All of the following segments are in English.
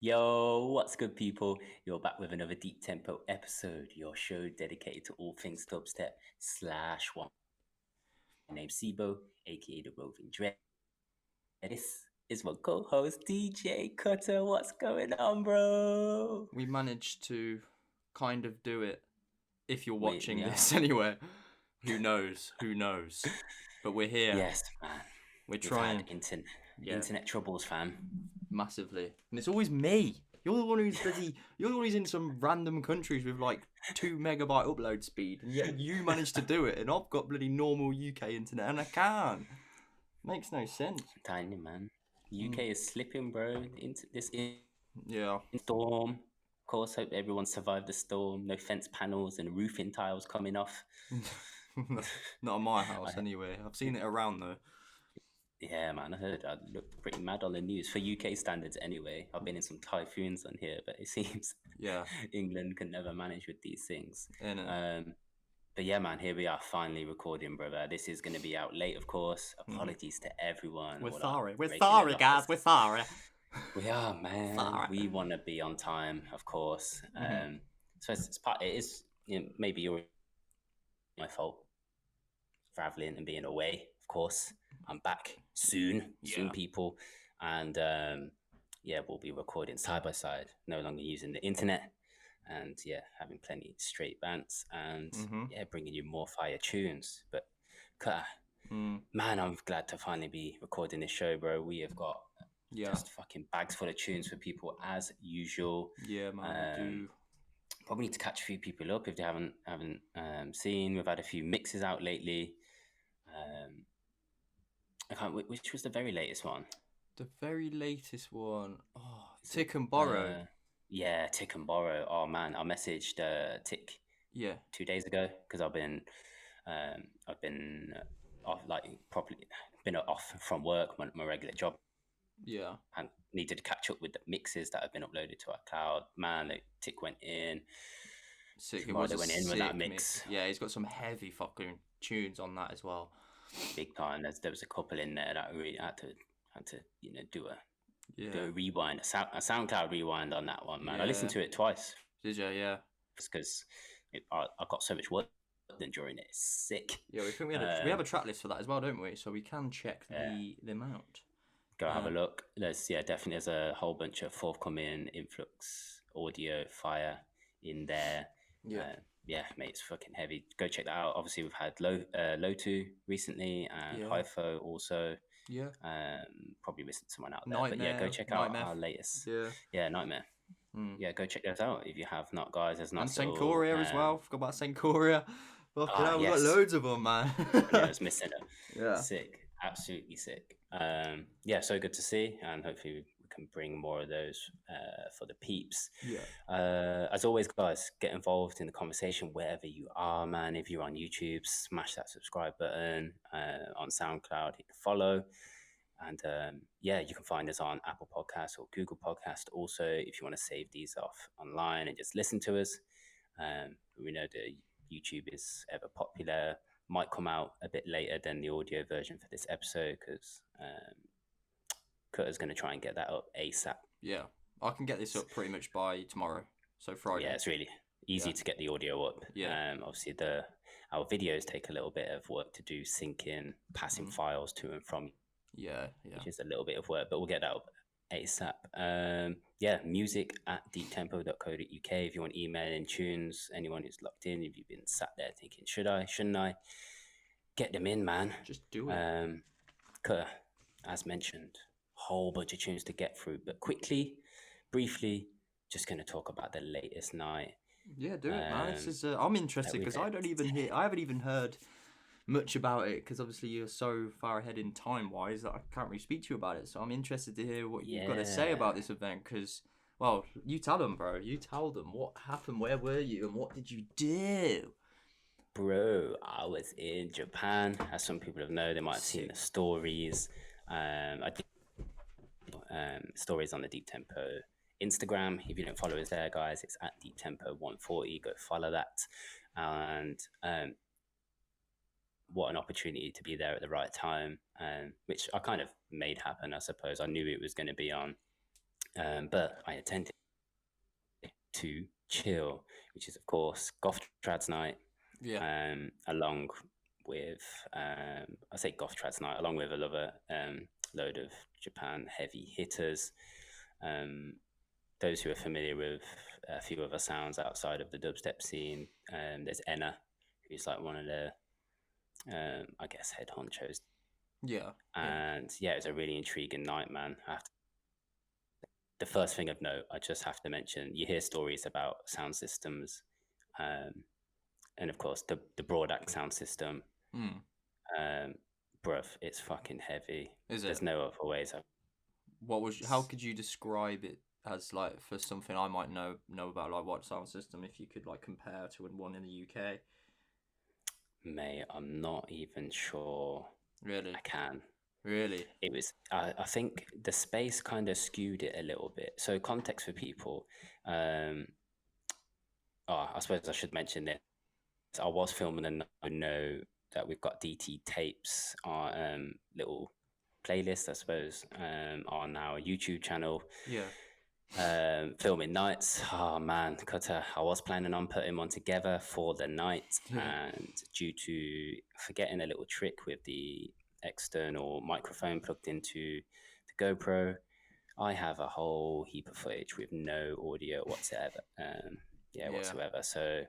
Yo, what's good, people? You're back with another deep tempo episode, your show dedicated to all things dubstep slash one. My name's Sibo, aka the Roving Dread. This is my co-host DJ Cutter. What's going on, bro? We managed to kind of do it. If you're We watching are. this anyway, who knows? Who knows? But we're here. Yes, man. We're We've trying. had internet troubles, fam. Massively, and it's always me. You're the one who's bloody. You're the one who's in some random countries with like 2 megabyte upload speed, and yet you managed to do it, and I've got bloody normal UK internet, and I can't. Makes no sense. Tiny man. UK is slipping, bro. Into this Yeah. storm. Of course, hope everyone survived the storm. No fence panels and roofing tiles coming off. Not on my house anyway. I've seen it around though. Yeah, man, I heard I looked pretty mad on the news for UK standards anyway. I've been in some typhoons on here, but it seems England can never manage with these things. But yeah, man, here we are finally recording, brother. This is going to be out late, of course. Apologies to everyone. We're sorry. We're sorry, guys. We're sorry. We are, man. Sorry. We want to be on time, of course. So it's part. It is maybe my fault, traveling and being away. Of course, I'm back soon, people, and we'll be recording side by side, no longer using the internet, and having plenty straight bants, and bringing you more fire tunes. But man, I'm glad to finally be recording this show, bro. We have got just fucking bags full of tunes for people as usual. Yeah, man. Probably need to catch a few people up if they haven't seen. We've had a few mixes out lately. Which was the very latest one? The very latest one. Oh, Tick and Borrow. Tick and Borrow. Oh man, I messaged Tick 2 days ago because I've been off, properly been off from work, my regular job. Yeah. And needed to catch up with the mixes that have been uploaded to our cloud. Man, Tick went in. Sick. It was went in with that mix. Yeah, he's got some heavy fucking tunes on that as well. Big time. There was a couple in there that I really had to do a rewind, a SoundCloud rewind on that one, man. Yeah. I listened to it twice. Did you? Yeah. Just because I got so much work done during it. It's sick. Yeah, we think we have a track list for that as well, don't we? So we can check them out. Go have a look. There's a whole bunch of forthcoming influx audio fire in there. Yeah, mate, it's fucking heavy. Go check that out. Obviously, we've had Lotu recently and Hypho also. Yeah. Probably missing someone out there. Nightmare, but go check out our latest. Yeah, Nightmare. Yeah, go check those out if you have not, guys. There's not. And Senkoria as well. Forgot about Senkoria. Fucking hell, we've got loads of them, man. I was missing them. Yeah. Sick. Absolutely sick. So good to see, and hopefully we can bring more of those for the peeps. As always, guys, get involved in the conversation wherever you are, man. If you're on YouTube, smash that subscribe button. On SoundCloud, hit follow, and you can find us on Apple Podcasts or Google Podcast. Also, if you want to save these off online and just listen to us, we know that YouTube is ever popular. Might come out a bit later than the audio version for this episode because Cutter's going to try and get that up ASAP. Yeah, I can get this up pretty much by tomorrow, so Friday. Yeah, it's really easy to get the audio up. Yeah. Obviously, our videos take a little bit of work to do, syncing, passing files to and from. Yeah. Which is a little bit of work, but we'll get that up ASAP. Music at deeptempo.co.uk if you want email in tunes. Anyone who's locked in, if you've been sat there thinking, should I, shouldn't I? Get them in, man. Just do it. Cutter, as mentioned, whole bunch of tunes to get through, but briefly, just going to talk about the latest night. Yeah, do it, man. This is, I'm interested because I haven't even heard much about it because obviously you're so far ahead in time wise that I can't really speak to you about it, so I'm interested to hear what you've got to say about this event because, well, you tell them, bro. You tell them what happened, where were you, and what did you do? Bro, I was in Japan. As some people have known, they might have seen the stories. I did stories on the Deep Tempo Instagram. If you don't follow us there, guys, it's at Deep Tempo 140. Go follow that. And what an opportunity to be there at the right time, which I kind of made happen, I suppose. I knew it was going to be on But I attended to chill, which is of course Goth Trads Night. Yeah. Along with I say Goth Trads Night, along with another load of Japan heavy hitters. Those who are familiar with a few other sounds outside of the dubstep scene, there's Enna, who's like one of the I guess head honchos. Yeah. And yeah, it was a really intriguing night, man. The first thing of note, I just have to mention, you hear stories about sound systems, and of course the Broadax sound system. Bruv, it's fucking heavy. There's no other ways. How could you describe it as, like, for something I might know about, like, what sound system, if you could, like, compare to one in the UK? Mate, I'm not even sure. Really? I can. Really? It was, I think the space kind of skewed it a little bit. So context for people, I suppose I should mention this. I was filming, and I know that we've got DT tapes, our little playlist, I suppose, on our YouTube channel. Yeah. Filming nights. Oh man, Cutter, I was planning on putting one together for the night, and due to forgetting a little trick with the external microphone plugged into the GoPro, I have a whole heap of footage with no audio whatsoever. Whatsoever. So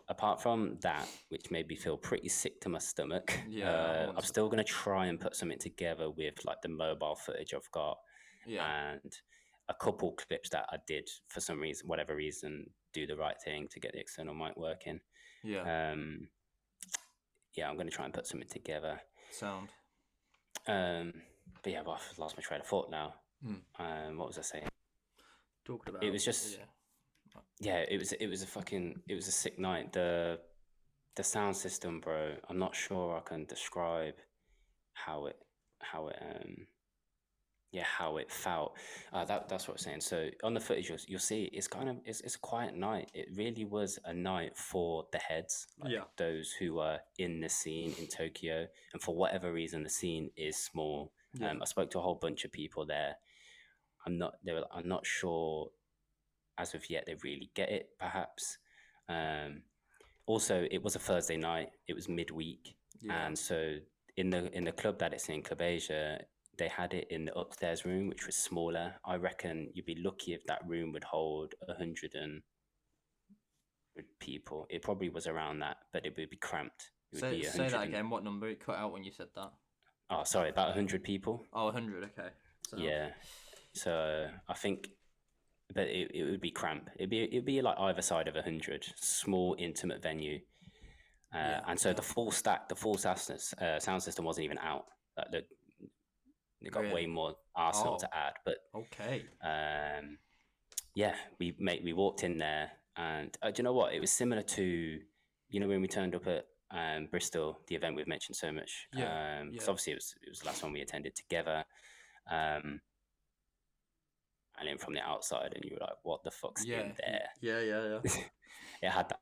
apart from that, which made me feel pretty sick to my stomach, I'm still going to try and put something together with like the mobile footage I've got, and a couple clips that I did for some reason, whatever reason, do the right thing to get the external mic working. I'm going to try and put something together. Sound. But yeah, I've lost my train of thought now. What was I saying? Talking about it was just it was a sick night. The sound system, bro, I'm not sure I can describe how it felt. That's what I'm saying. So on the footage, you'll see it's a quiet night. It really was a night for the heads, those who are in the scene in Tokyo, and for whatever reason the scene is small. I spoke to a whole bunch of people there. I'm not sure as of yet they really get it, perhaps. Also, it was a Thursday night. It was midweek, and so in the club that it's in, Club Asia, they had it in the upstairs room, which was smaller. I reckon you'd be lucky if that room would hold 100 people. It probably was around that, but it would be cramped. Say that again. What number? It cut out when you said that. Oh, sorry, about 100 people. Oh, 100, okay. Yeah. So I think, but it would be cramped. It'd be like either side of 100, small, intimate venue. And so the full sound system wasn't even out. They got way more arsenal to add, but okay. We walked in there, and do you know what? It was similar to, when we turned up at Bristol, the event we've mentioned so much. Because obviously it was the last one we attended together. And then from the outside, and you were like, "What the fuck's in there?" Yeah. It had that.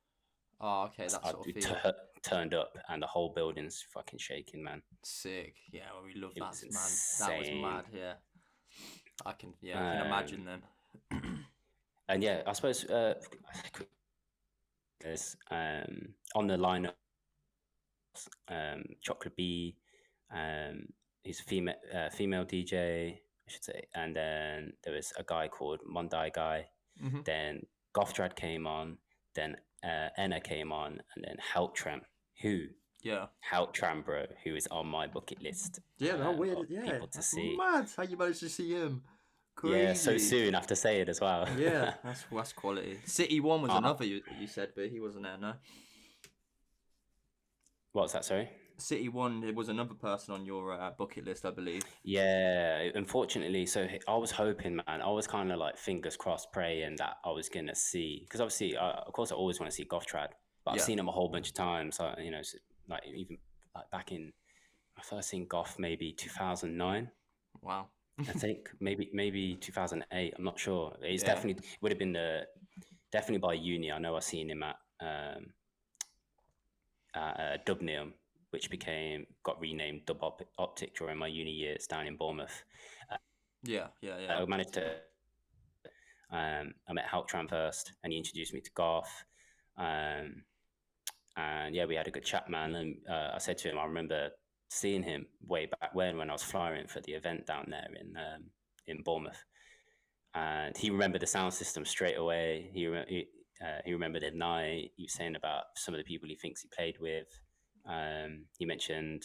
Oh, okay, that's sort of feeling. Turned up, and the whole building's fucking shaking, man. Sick. Yeah, well, we love that, man. That was mad. Yeah, I can imagine then. And yeah, I suppose there's on the lineup, Chocolate Bee, he's a female DJ, I should say, and then there was a guy called Mondai Guy. Then Goftrad came on, then Enna came on, and then Heltram, Heltram, bro, who is on my bucket list. Yeah, how weird! People to see. Mad how you managed to see him. Crazy. Yeah, so soon after say it as well. Yeah, that's quality. City One was another you said, but he wasn't there, no. What was that? Sorry. City One, it was another person on your bucket list, I believe. Yeah, unfortunately. So I was hoping, man. I was kind of like fingers crossed, praying that I was gonna see, because obviously, of course, I always want to see Goftrad, but I've seen him a whole bunch of times. Like even like back in, I first seen Goff maybe 2009. Wow. I think maybe 2008. I'm not sure. It's definitely would have been definitely by uni. I know I seen him at Dubneum, which got renamed Dub Optic during my uni years down in Bournemouth. Yeah. I managed to I met Haltram first, and he introduced me to Garth. And yeah, we had a good chat, man. And I said to him, I remember seeing him way back when I was flying for the event down there in Bournemouth, and he remembered the sound system straight away. He remembered the night. He was saying about some of the people he thinks he played with. He mentioned,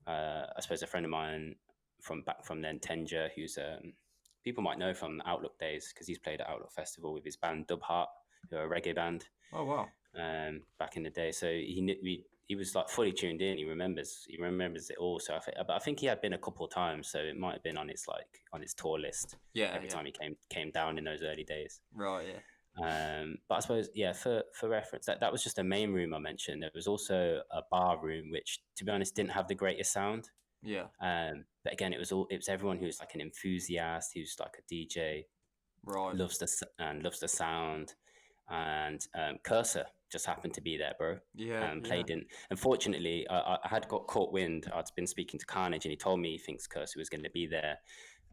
I suppose, a friend of mine from then, Tenja, who's people might know from Outlook days because he's played at Outlook Festival with his band Dub Heart, who are a reggae band. Oh wow! Back in the day, so he was like fully tuned in. He remembers it all. So I think he had been a couple of times, so it might have been on his tour list. Yeah, every time he came down in those early days. Right. Yeah. But I suppose, yeah, for reference, that was just the main room I mentioned. There was also a bar room, which, to be honest, didn't have the greatest sound. Yeah. But again, it was everyone who's like an enthusiast, who's like a DJ, right, loves the sound, and Cursor just happened to be there, bro. Yeah. And played in. Unfortunately, I had got caught wind. I'd been speaking to Carnage, and he told me he thinks Cursor was going to be there.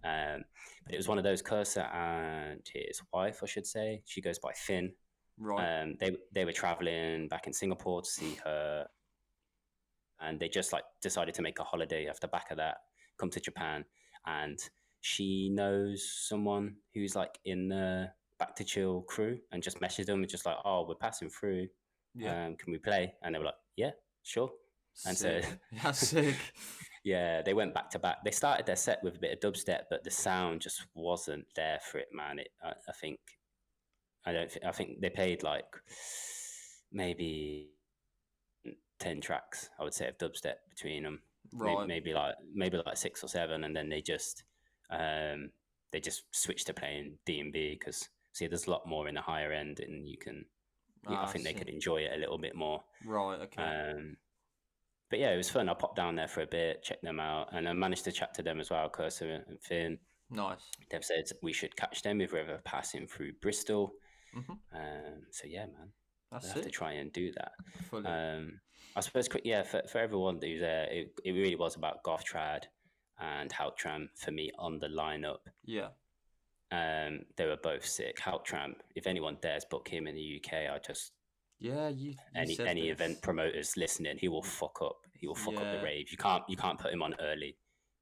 But it was one of those, Cursor and his wife, I should say. She goes by Finn. Right. They were traveling back in Singapore to see her, and they just like decided to make a holiday off the back of that, come to Japan, and she knows someone who's like in the Back to Chill crew, and just messaged them and just like, oh, we're passing through. Yeah. Can we play? And they were like, yeah, sure. And sick. so that's sick. Yeah, they went back to back. They started their set with a bit of dubstep, but the sound just wasn't there for it, man. I think they played like maybe 10 tracks, I would say, of dubstep between them. Right. Maybe like 6 or 7, and then they just switched to playing D&B because there's a lot more in the higher end, and you can. I think they could enjoy it a little bit more. Right. Okay. But yeah, it was fun. I popped down there for a bit, checked them out, and I managed to chat to them as well, Cursor and Finn. Nice. They've said we should catch them if we're ever passing through Bristol. Mm-hmm. So yeah, man, we'll have to try and do that. Fully. I suppose, yeah, for everyone who's there, it really was about Goth Trad and Haltram for me on the lineup. Yeah. They were both sick. Haltram, if anyone dares book him in the UK, I just. Yeah, you any event promoters listening, he will fuck up. He will fuck up the rave. You can't put him on early.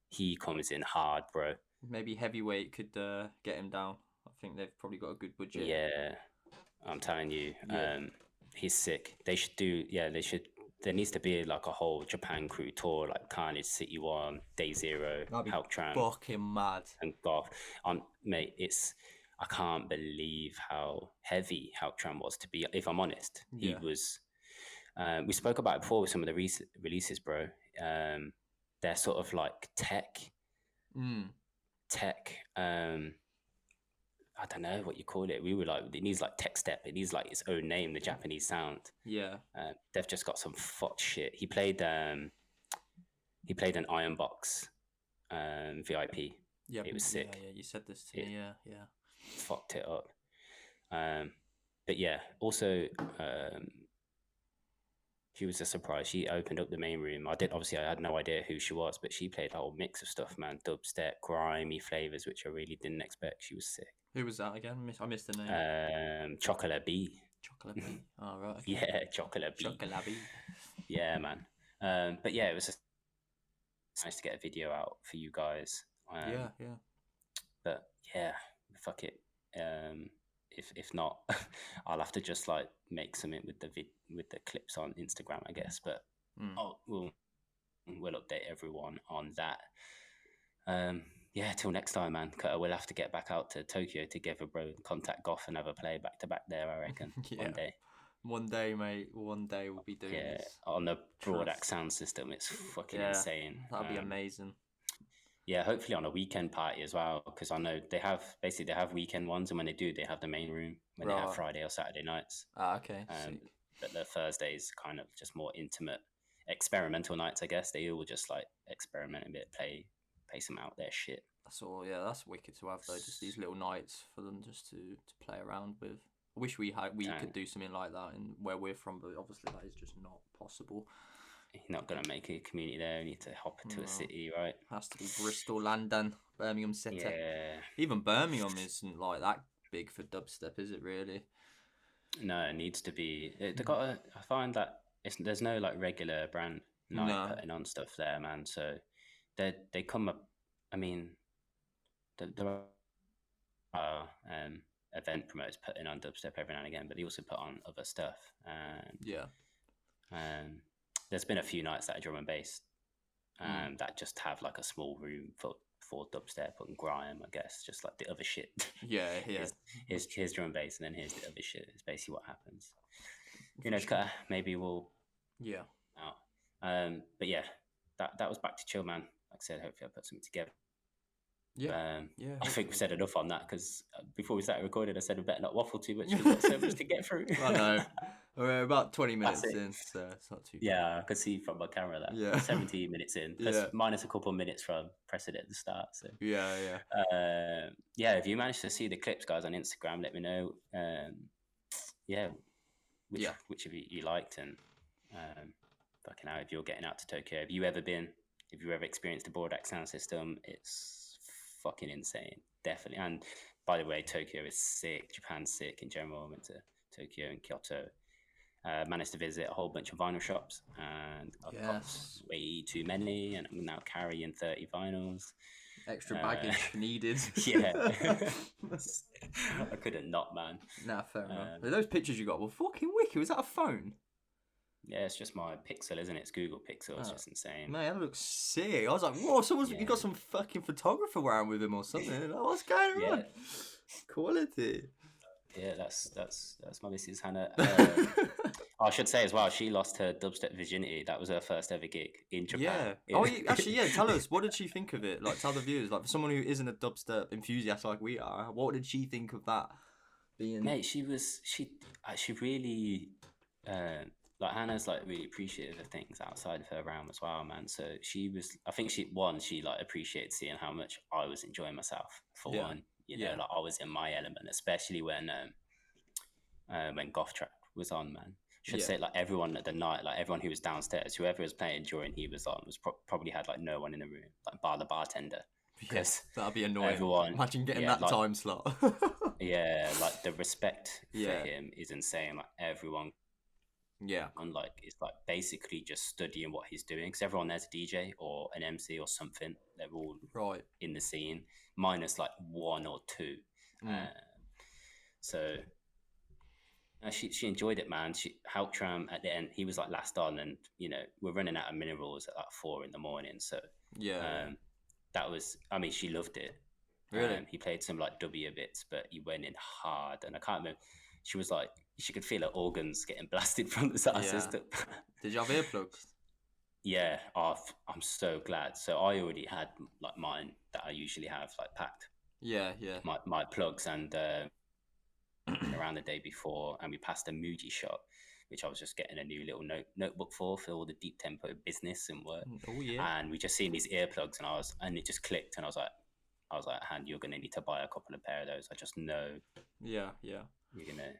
He comes in hard, bro. Maybe Heavyweight could get him down. I think they've probably got a good budget. Yeah, I'm telling you, he's sick. They should do. Yeah, they should. There needs to be like a whole Japan crew tour, like Carnage, City One, Day Zero, Haltram, fucking mad, and Goth. Mate, I can't believe how heavy Haltram was, to be, if I'm honest. He was, we spoke about it before with some of the releases, bro. They're sort of like tech, I don't know what you call it. We were like, it needs like tech step. It needs like its own name, the Japanese sound. Yeah. They've just got some fucked shit. He played an Ironbox VIP. Yeah, it was sick. Yeah, you said this to me. Yeah. Fucked it up. But yeah, also she was a surprise. She opened up the main room. I had no idea who she was, but she played a whole mix of stuff, man. Dubstep, grimy flavors, which I really didn't expect. She was sick. Who was that again? I missed the name. Chocolate B. Chocolate B. Oh, right. Okay. Yeah, Chocolate B. Chocolate B. Yeah, man. But yeah, it was nice to get a video out for you guys. Yeah. But yeah, fuck it. If not, I'll have to just like make something with the clips on Instagram, I guess. But we'll update everyone on that. Yeah, till next time, man. We'll have to get back out to Tokyo together, bro. Contact Goth and have a play back to back there, I reckon. One day, mate. One day we'll be doing this. On the Broadax sound system. It's fucking insane. That'd be amazing. Yeah, hopefully on a weekend party as well, because I know they have weekend ones, and when they do, they have the main room when they have Friday or Saturday nights. Okay. But the Thursdays kind of just more intimate, experimental nights, I guess. They all just like experiment a bit, play some out there shit. That's all. Yeah, that's wicked to have though. Just these little nights for them just to play around with. I wish we could do something like that in where we're from, but obviously that is just not possible. You're not going to make a community there. You need to hop into a city, right? Has to be Bristol, London, Birmingham City. Yeah. Even Birmingham isn't like that big for dubstep, is it really? No, it needs to be. I find that there's no like regular brand night putting on stuff there, man. So they come up. I mean, there are event promoters putting on dubstep every now and again, but they also put on other stuff. There's been a few nights that are drum and bass that just have like a small room for dubstep and grime, I guess, just like the other shit. Here's drum and bass, and then here's the other shit. It's basically what happens. Maybe we'll but yeah, that was back to chill, man. Like I said, hopefully I'll put something together. I think we said enough on that, because before we started recording I said we better not waffle too much because we've got so much to get through. I know. We're about 20 minutes in, so it's not too bad. Yeah, I could see from my camera that 17 minutes in, minus a couple of minutes from pressing it at the start. So if you managed to see the clips, guys, on Instagram, let me know. Which of you liked, and fucking hell, if you're getting out to Tokyo, have you ever experienced the Boardax sound system? It's fucking insane, definitely. And by the way, Tokyo is sick. Japan's sick in general. I went to Tokyo and Kyoto. Managed to visit a whole bunch of vinyl shops, and I've got way too many, and I'm now carrying 30 vinyls. Extra baggage needed. I couldn't not, man. Nah, fair enough. Those pictures you got were fucking wicked. Was that a phone? Yeah, it's just my Pixel, isn't it? It's Google Pixel. It's just insane. Man, that looks sick. I was like, whoa, you got some fucking photographer around with him or something. What's going on? Quality. Yeah, that's my missus Hannah. I should say as well, she lost her dubstep virginity. That was her first ever gig in Japan. Tell us, what did she think of it? Like, tell the viewers, like, for someone who isn't a dubstep enthusiast like we are, what did she think of that being? Mate, she really like, Hannah's like really appreciative of things outside of her realm as well, man. So I think she like appreciated seeing how much I was enjoying myself, for one. Like, I was in my element, especially when Goth Track was on, man. Should say, like, everyone at the night, like everyone who was downstairs, whoever was playing during he was on, was probably had like no one in the room, like bar the bartender. Because that'd be annoying. Imagine getting that time slot. Like the respect for him is insane. Like everyone, and like it's like basically just studying what he's doing, because everyone there's a DJ or an MC or something. They're all in the scene, minus like one or two. So she enjoyed it, man. Haltram at the end, he was like last on, and we're running out of minerals at like 4 a.m. So that was, I mean, she loved it. Really? He played some like W bits, but he went in hard, and I can't remember. She was like, she could feel her organs getting blasted from the sound system. Did you have earplugs? Yeah, I'm so glad. So I already had like mine that I usually have like packed. My plugs, and around the day before, and we passed a Muji shop, which I was just getting a new little notebook for all the deep tempo business and work. And we just seen these earplugs, and it just clicked, and I was like, Han, you're gonna need to buy a couple of pair of those. I just know. You're gonna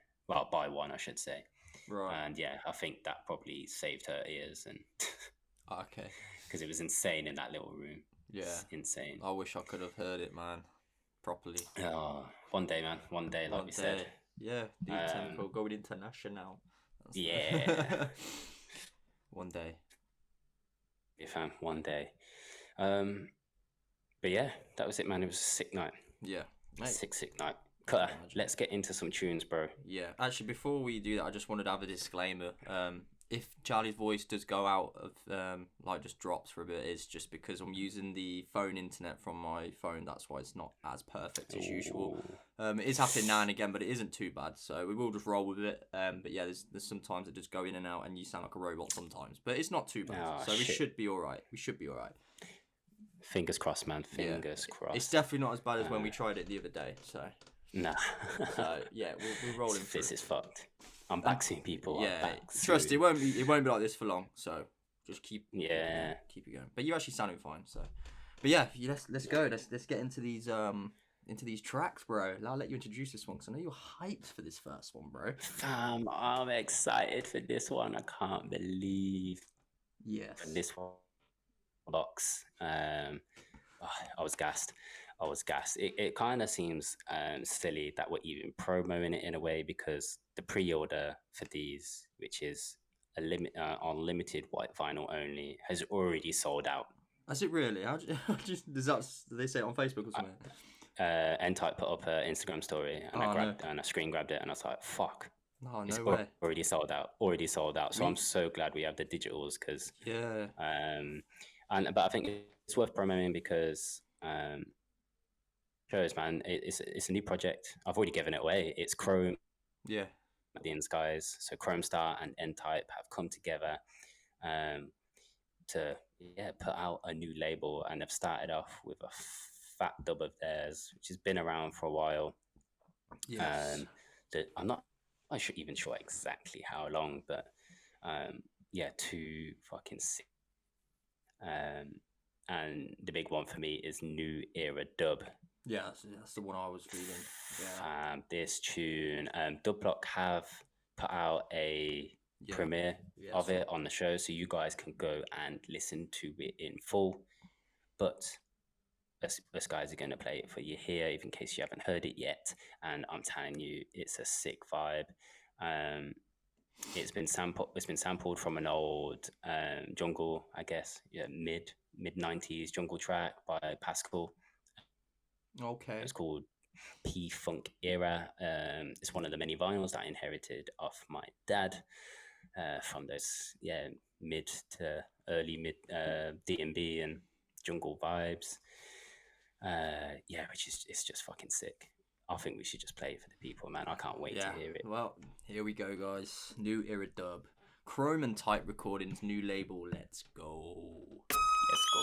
buy one, I should say. Right. And I think that probably saved her ears, and okay, because it was insane in that little room. It's insane. I wish I could have heard it, man, properly. Oh, one day, man. One day, like we said. Yeah, deep tempo going international. One day. Yeah, fam, one day. But yeah, that was it, man. It was a sick night. Yeah, mate. Sick night. Cutter, let's get into some tunes, bro. Yeah, actually, before we do that, I just wanted to have a disclaimer. If Charlie's voice does go out of, like, just drops for a bit, it's just because I'm using the phone internet from my phone. That's why it's not as perfect as usual. It is happening now and again, but it isn't too bad, so we will just roll with it. But yeah, there's sometimes it just go in and out, and you sound like a robot sometimes, but it's not too bad. We should be all right. Fingers crossed, man. Fingers crossed. It's definitely not as bad as when we tried it the other day, so... Nah. So yeah, we're rolling through. This is fucked. I'm back soon, people. Yeah, trust it won't be like this for long. So just keep it going. But you're actually sounding fine. So, but yeah, let's go. Let's get into these tracks, bro. I'll let you introduce this one because I know you're hyped for this first one, bro. I'm excited for this one. I can't believe. Yes. For this one box. I was gassed. I was gassed. It kind of seems silly that we're even promoting it in a way, because the pre-order for these, which is a limit on limited white vinyl only, has already sold out. Has it really? Do they say it on Facebook or something? N-Type put up an Instagram story, and I screen grabbed it, and I was like, "Fuck." Oh, no way. Already sold out. So I'm so glad we have the digitals, because but I think it's worth promoting because shows, man, it's a new project. I've already given it away. It's Chrome, the guys. So Kromestar and N-Type have come together to put out a new label, and they've started off with a fat dub of theirs, which has been around for a while. Yes. I'm not even sure exactly how long, but too fucking sick. And the big one for me is New Era Dub. Yeah, that's the one I was feeling. Yeah. This tune, Dub Block have put out a premiere of it on the show, so you guys can go and listen to it in full. But us guys are going to play it for you here, even in case you haven't heard it yet. And I'm telling you, it's a sick vibe. It's been sampled from an old jungle, I guess, mid 90s jungle track by Pascal. Okay. It's called P-Funk Era. It's one of the many vinyls that I inherited off my dad from those mid to early mid D&B and jungle vibes. Which is, it's just fucking sick. I think we should just play it for the people, man. I can't wait to hear it. Well, here we go, guys. New Era Dub. Chrome and Type Recordings, new label. Let's go. Let's go.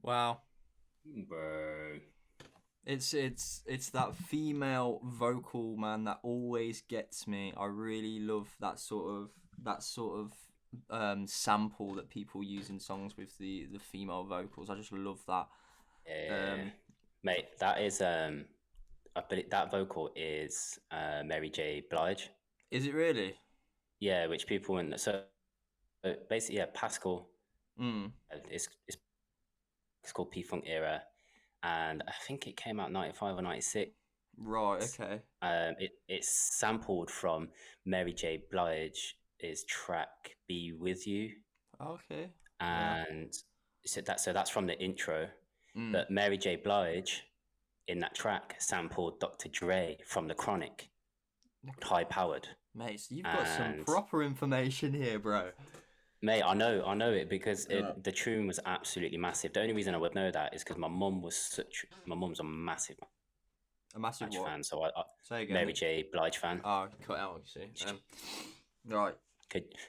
Wow. Bro. It's that female vocal, man, that always gets me. I really love that sort of sample that people use in songs with the female vocals. I just love that. Mate, that is I believe that vocal is Mary J. Blige. Is it really? Yeah, which people in basically Pascal. It's called P-Funk Era, and I think it came out 95 or 96. Right. Okay. It's sampled from Mary J. Blige's track "Be With You," Okay. Yeah. and so that's from the intro. Mm. But Mary J. Blige in that track sampled Dr. Dre from The Chronic, High Powered. Mate, so you've got some proper information here, bro. Mate, I know it because the tune was absolutely massive. The only reason I would know that is because my mum's a massive fan. So I Say again. Mary J. Blige fan. Oh, cut out. You see. Right.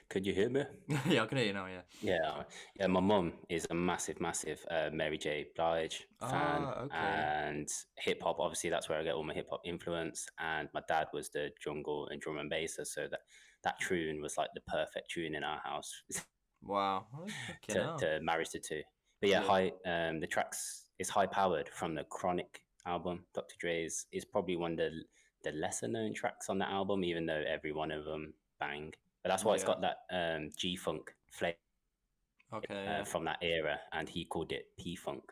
Could you hear me? Yeah, I can hear you now. Yeah. Yeah. My mum is a massive Mary J. Blige fan, okay. and hip hop. Obviously, that's where I get all my hip hop influence. And my dad was the jungle and drum and basser, so that tune was like the perfect tune in our house. Wow. to marry the two. But the tracks is High Powered from the Chronic album. Dr. Dre's is probably one of the lesser known tracks on the album, even though every one of them bang. But that's why it's got that G-Funk flavor from that era, and he called it P-Funk.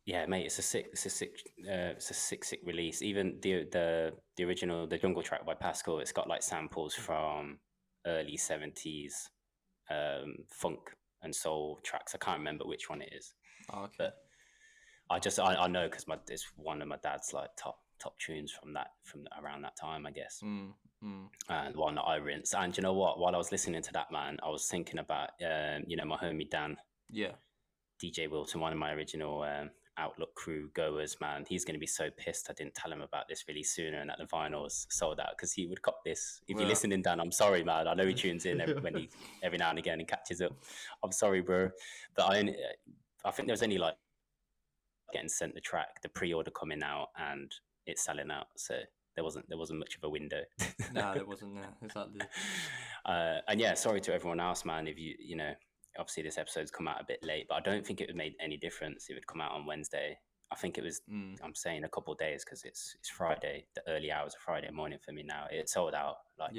Yeah, mate, it's a sick release. Even the original, the Jungle track by Pascal, it's got like samples from early 70s funk and soul tracks. I can't remember which one it is. Okay. But I know because it's one of my dad's like top tunes from around that time, I guess. And one that I rinsed. And you know what? While I was listening to that, man, I was thinking about my homie Dan. Yeah. DJ Wilson, one of my original Outlook crew goers, man. He's going to be so pissed I didn't tell him about this really sooner and that the vinyls sold out, because he would cop this. If you're listening, Dan, I'm sorry, man. I know he tunes in every now and again and catches up. I'm sorry, bro. But I think there was only like getting sent the track, the pre-order coming out, and it's selling out. So there wasn't much of a window. No, there wasn't. Yeah, exactly. And yeah, sorry to everyone else, man. If you know, obviously this episode's come out a bit late, but I don't think it would make any difference if it would come out on Wednesday. I think it was. I'm saying a couple of days because it's Friday, the early hours of Friday morning for me now. It sold out. Like,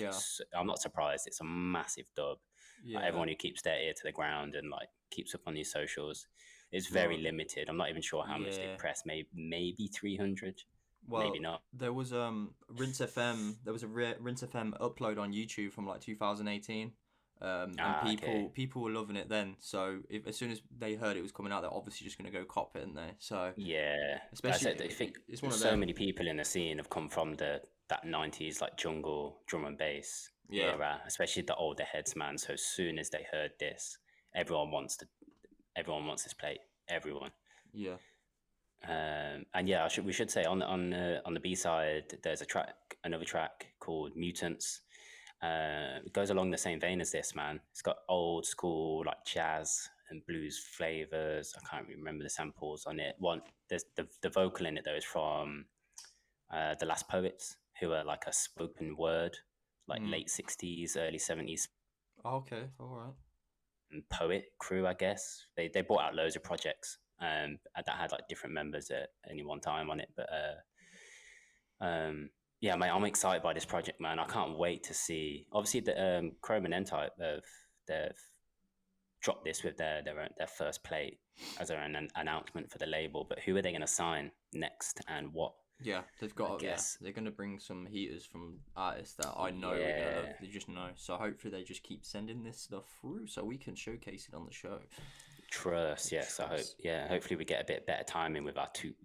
I'm not surprised. It's a massive dub. Yeah. Like, everyone who keeps their ear to the ground and like keeps up on these socials, it's very limited. I'm not even sure how much they pressed. Maybe 300. Well, maybe not. There was Rinse FM. There was a Rinse FM upload on YouTube from like 2018. And people were loving it then. So as soon as they heard it was coming out, they're obviously just going to go cop it, aren't they? So yeah, especially I think it's one of so many people in the scene have come from that 90s like jungle drum and bass era, especially the older heads, man. So as soon as they heard this, everyone wants this plate. Everyone. Yeah. And yeah, we should say on the B side, there's another track called Mutants. It goes along the same vein as this, man. It's got old school like jazz and blues flavors. I can't remember the samples on it. There's the vocal in it though is from the Last Poets, who are like a spoken word, like late 60s, early 70s. Okay, all right. And poet crew, I guess. They brought out loads of projects that had like different members at any one time on it, but yeah, mate, I'm excited by this project, man. I can't wait to see. Obviously, the Chrome and N-Type, they've dropped this with their first plate as an announcement for the label. But who are they going to sign next, and what? Yeah, they've got. They're going to bring some heaters from artists that I know. They just know. So hopefully, they just keep sending this stuff through so we can showcase it on the show. Trust, yes. I hope, hopefully we get a bit better timing with our two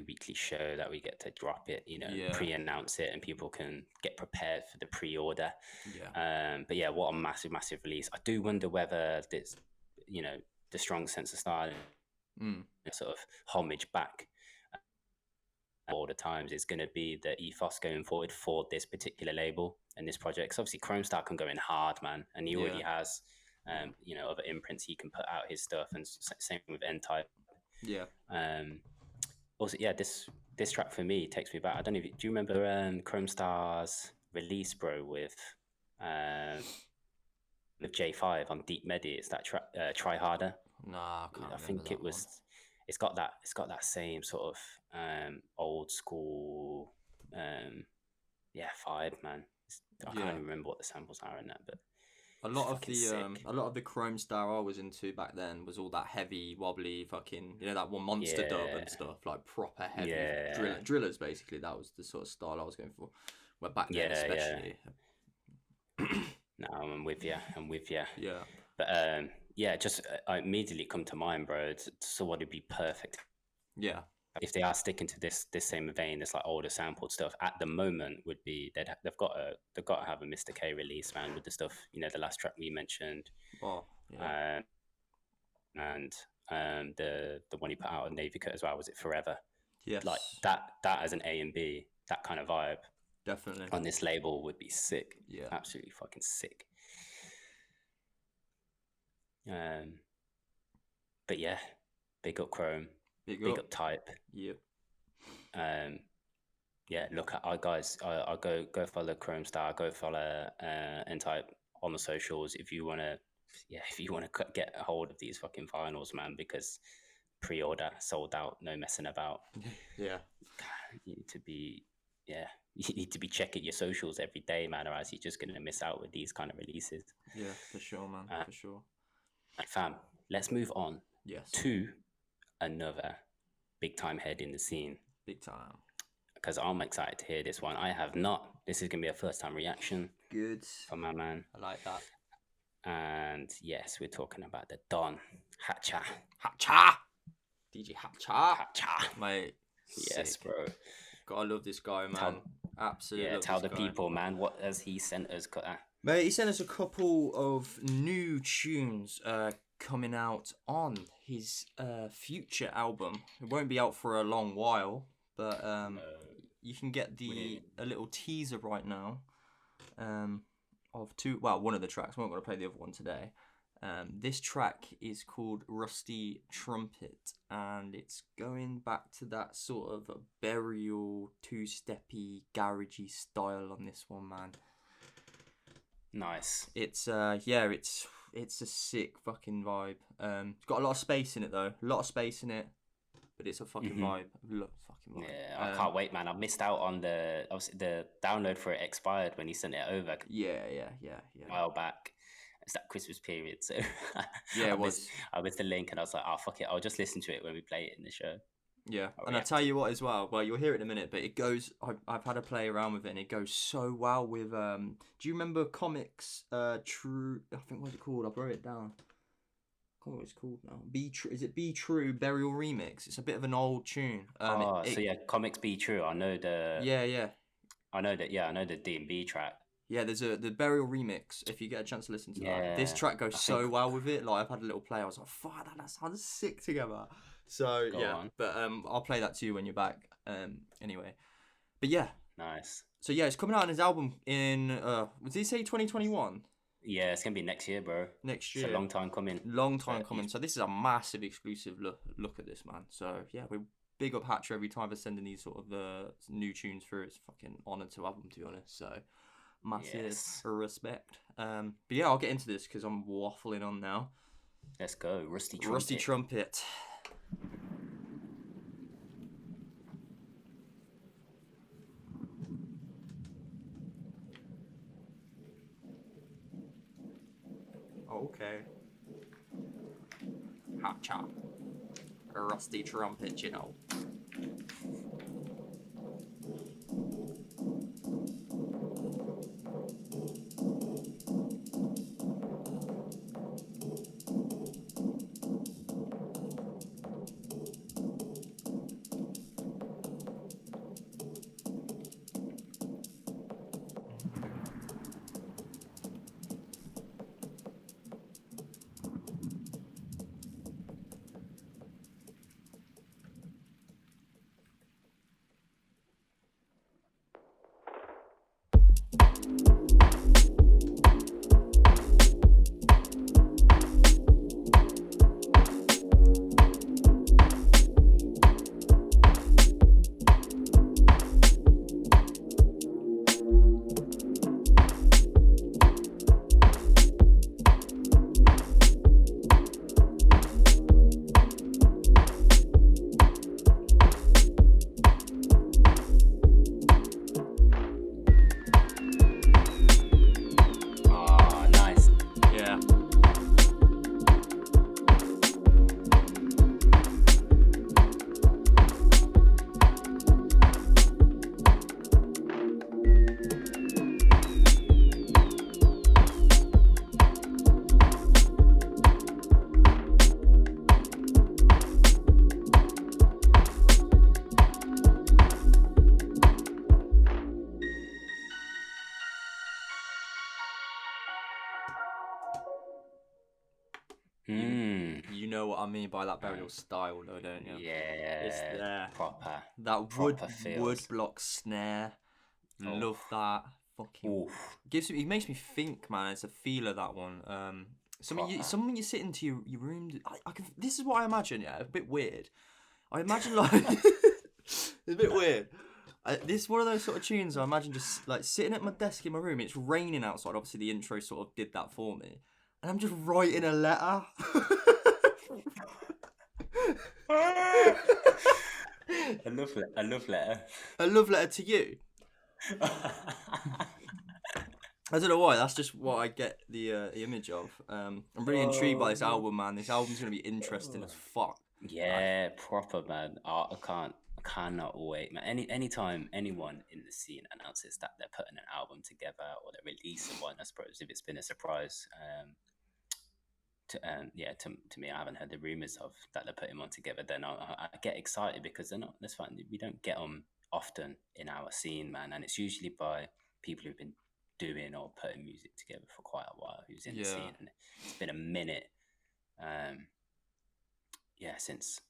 weekly show, that we get to drop it, pre-announce it, and people can get prepared for the pre-order. But yeah, what a massive release. I do wonder whether this, the strong sense of style, sort of homage back all the times is going to be the ethos going forward for this particular label and this project. Because obviously Kromestar can go in hard, man, and he already has. Other imprints he can put out his stuff, and same with N-Type. Yeah. Also, yeah, this track for me takes me back. I don't know do you remember Kromestar's release, bro, with J5 on Deep Medi? It's that track, Try Harder. Nah, I think it was. One. It's got that same sort of old school vibe, man. I can't even remember what the samples are in that, but A lot of the Kromestar I was into back then was all that heavy, wobbly, fucking, that one monster dub and stuff, like proper heavy drillers. Basically, that was the sort of style I was going for. Well, back then especially. No, I'm with you. Yeah. But just I immediately come to mind, bro. So what would be perfect? Yeah. If they are sticking to this same vein, this like older sampled stuff at the moment would be they've got to have a Mr. K release, man, with the stuff, the last track we mentioned. Oh, yeah. And the one he put out on Navy Cut as well, was it Forever? Yes. Like that as an A and B, that kind of vibe. Definitely. On this label would be sick. Yeah. Absolutely fucking sick. But yeah, big up Chrome. Big up Type. Yep. Look at our guys. I'll go follow Kromestar. Go follow N-Type on the socials if you wanna get a hold of these fucking vinyls, man. Because pre-order sold out, no messing about. Yeah. You need to be checking your socials every day, man, or else you're just gonna miss out with these kind of releases. Yeah, for sure, man. For sure. And fam, let's move on. Yes. To another big time head in the scene. Big time. Because I'm excited to hear this one. I have not. This is going to be a first time reaction. Good. From my man. I like that. And yes, we're talking about the Don. Hatcha. DJ Hatcha. Mate. Yes, sick. bro. Gotta love this guy, man. Absolutely. Yeah, tell the people, man. What has he sent us? Mate, he sent us a couple of new tunes coming out on his future album. It won't be out for a long while, but you can get a little teaser right now of one of the tracks. We're not going to play the other one today. This track is called Rusty Trumpet, and it's going back to that sort of burial, two-steppy, garagey style on this one, man. Nice. It's it's a sick fucking vibe. It's got a lot of space in it though. A lot of space in it, but it's a fucking vibe. Fucking vibe. Yeah, I can't wait, man. I missed out on the download for it expired when he sent it over. Yeah. A while back. It's that Christmas period, so yeah, it was. I missed the link, and I was like, "Oh fuck it, I'll just listen to it when we play it in the show." Yeah, and I tell you what as well. Well, you'll hear it in a minute, but it goes. I've had a play around with it, and it goes so well with. Do you remember Comics? True. I think what's it called? I wrote it down. I can't remember what it's called now. Be True. Is it Be True Burial Remix? It's a bit of an old tune. Comics Be True. I know the. Yeah. I know that. Yeah, I know the D&B track. Yeah, there's the Burial remix. If you get a chance to listen to that, this track goes so well with it. Like I've had a little play. I was like, "Fuck, that sounds sick together." So Go on. But I'll play that to you when you're back. Anyway, but yeah, nice. So yeah, it's coming out on his album in. Did he say 2021? Yeah, it's gonna be next year, bro. Next year. It's a long time coming. So this is a massive exclusive look at this, man. So yeah, we big up Hatcha every time for sending these sort of new tunes through. It's fucking honoured to have them, to be honest. So. Massive respect. But yeah, I'll get into this because I'm waffling on now. Let's go. Rusty Trumpet. Okay. Hatcha. Rusty Trumpet, you know. You know what I mean by that burial style, though, don't you? Yeah, It's there. proper. That proper wood feels. block snare. Oh, Love that. Fucking oof, it makes me think, man. It's a Phaeleh, that one. proper. Something you sit into your room. I can. This is what I imagine. Yeah, a bit weird. I imagine like it's a bit weird. This is one of those sort of tunes I imagine just like sitting at my desk in my room. It's raining outside. Obviously, the intro sort of did that for me, and I'm just writing a letter. A love letter. A love letter to you. I don't know why. That's just what I get the image of. I'm really intrigued by this album, man. This album's gonna be interesting as fuck. Yeah, proper, man. I cannot wait, man. Anytime anyone in the scene announces that they're putting an album together or they're releasing one, I suppose if it's been a surprise. To me, I haven't heard the rumors of that they're putting one together. Then I get excited because they're not. That's fine. We don't get them often in our scene, man, and it's usually by people who've been doing or putting music together for quite a while, who's in the scene, and it's been a minute. Since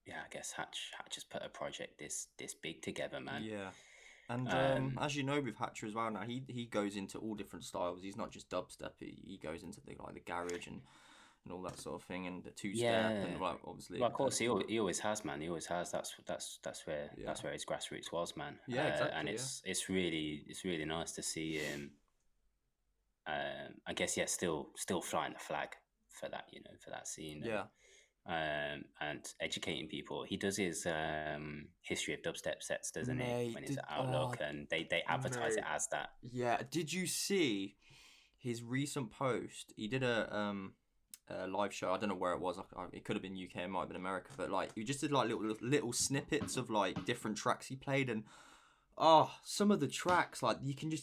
I guess Hatch has put a project this big together, man. Yeah. And as you know, with Hatcha as well now, he goes into all different styles. He's not just dubstep. He goes into the garage and all that sort of thing, and the two-step, and obviously. Well, of course, he always has, man. He always has. That's where his grassroots was, man. Yeah, exactly. And it's really nice to see him. I guess still flying the flag for that, for that scene. Yeah. And educating people. He does his history of dubstep sets, doesn't he? When he's at Outlook, and they advertise it as that. Yeah. Did you see his recent post? He did a live show. I don't know where it was. It could have been UK. It might have been America. But he just did little snippets of different tracks he played, and some of the tracks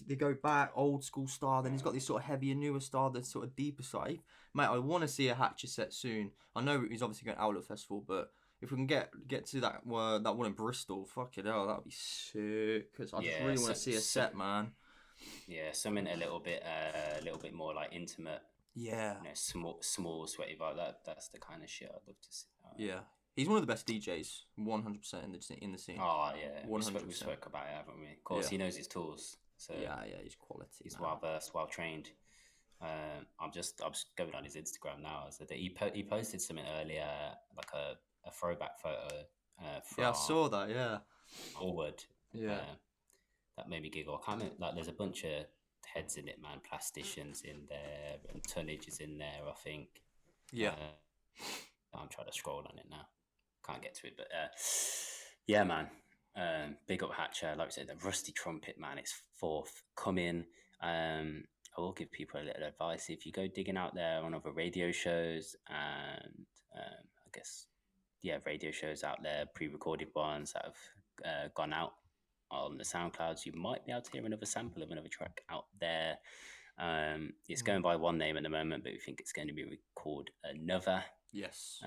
they go back old school style. Then he's got this sort of heavier, newer style, this sort of deeper side. Mate, I want to see a Hatcha set soon. I know he's obviously going to Outlook Festival, but if we can get to that one in Bristol, fuck it hell, that'd be sick. Because I just really want to see a set, man. Yeah, something a little bit more intimate. Yeah. Small, sweaty vibe. That's the kind of shit I'd love to see. Yeah. He's one of the best DJs, 100% in the scene. Oh yeah, 100%. We spoke about it, haven't we? Of course, he knows his tools. So yeah, he's quality. He's well versed, well trained. I'm just going on his Instagram now. So that he posted something earlier, like a throwback photo. I saw that. Yeah. Forward. Yeah. That made me giggle. I can't remember, there's a bunch of heads in it, man. Plasticians in there, and tonnage is in there, I think. Yeah. I'm trying to scroll on it now. Can't get to it, but yeah, man. Big up Hatcha. Like I said, the Rusty Trumpet, man, it's forthcoming. I will give people a little advice. If you go digging out there on other radio shows and I guess, radio shows out there, pre-recorded ones that have gone out on the Soundclouds, you might be able to hear another sample of another track out there. It's going by one name at the moment, but we think it's going to be called Another. Yes.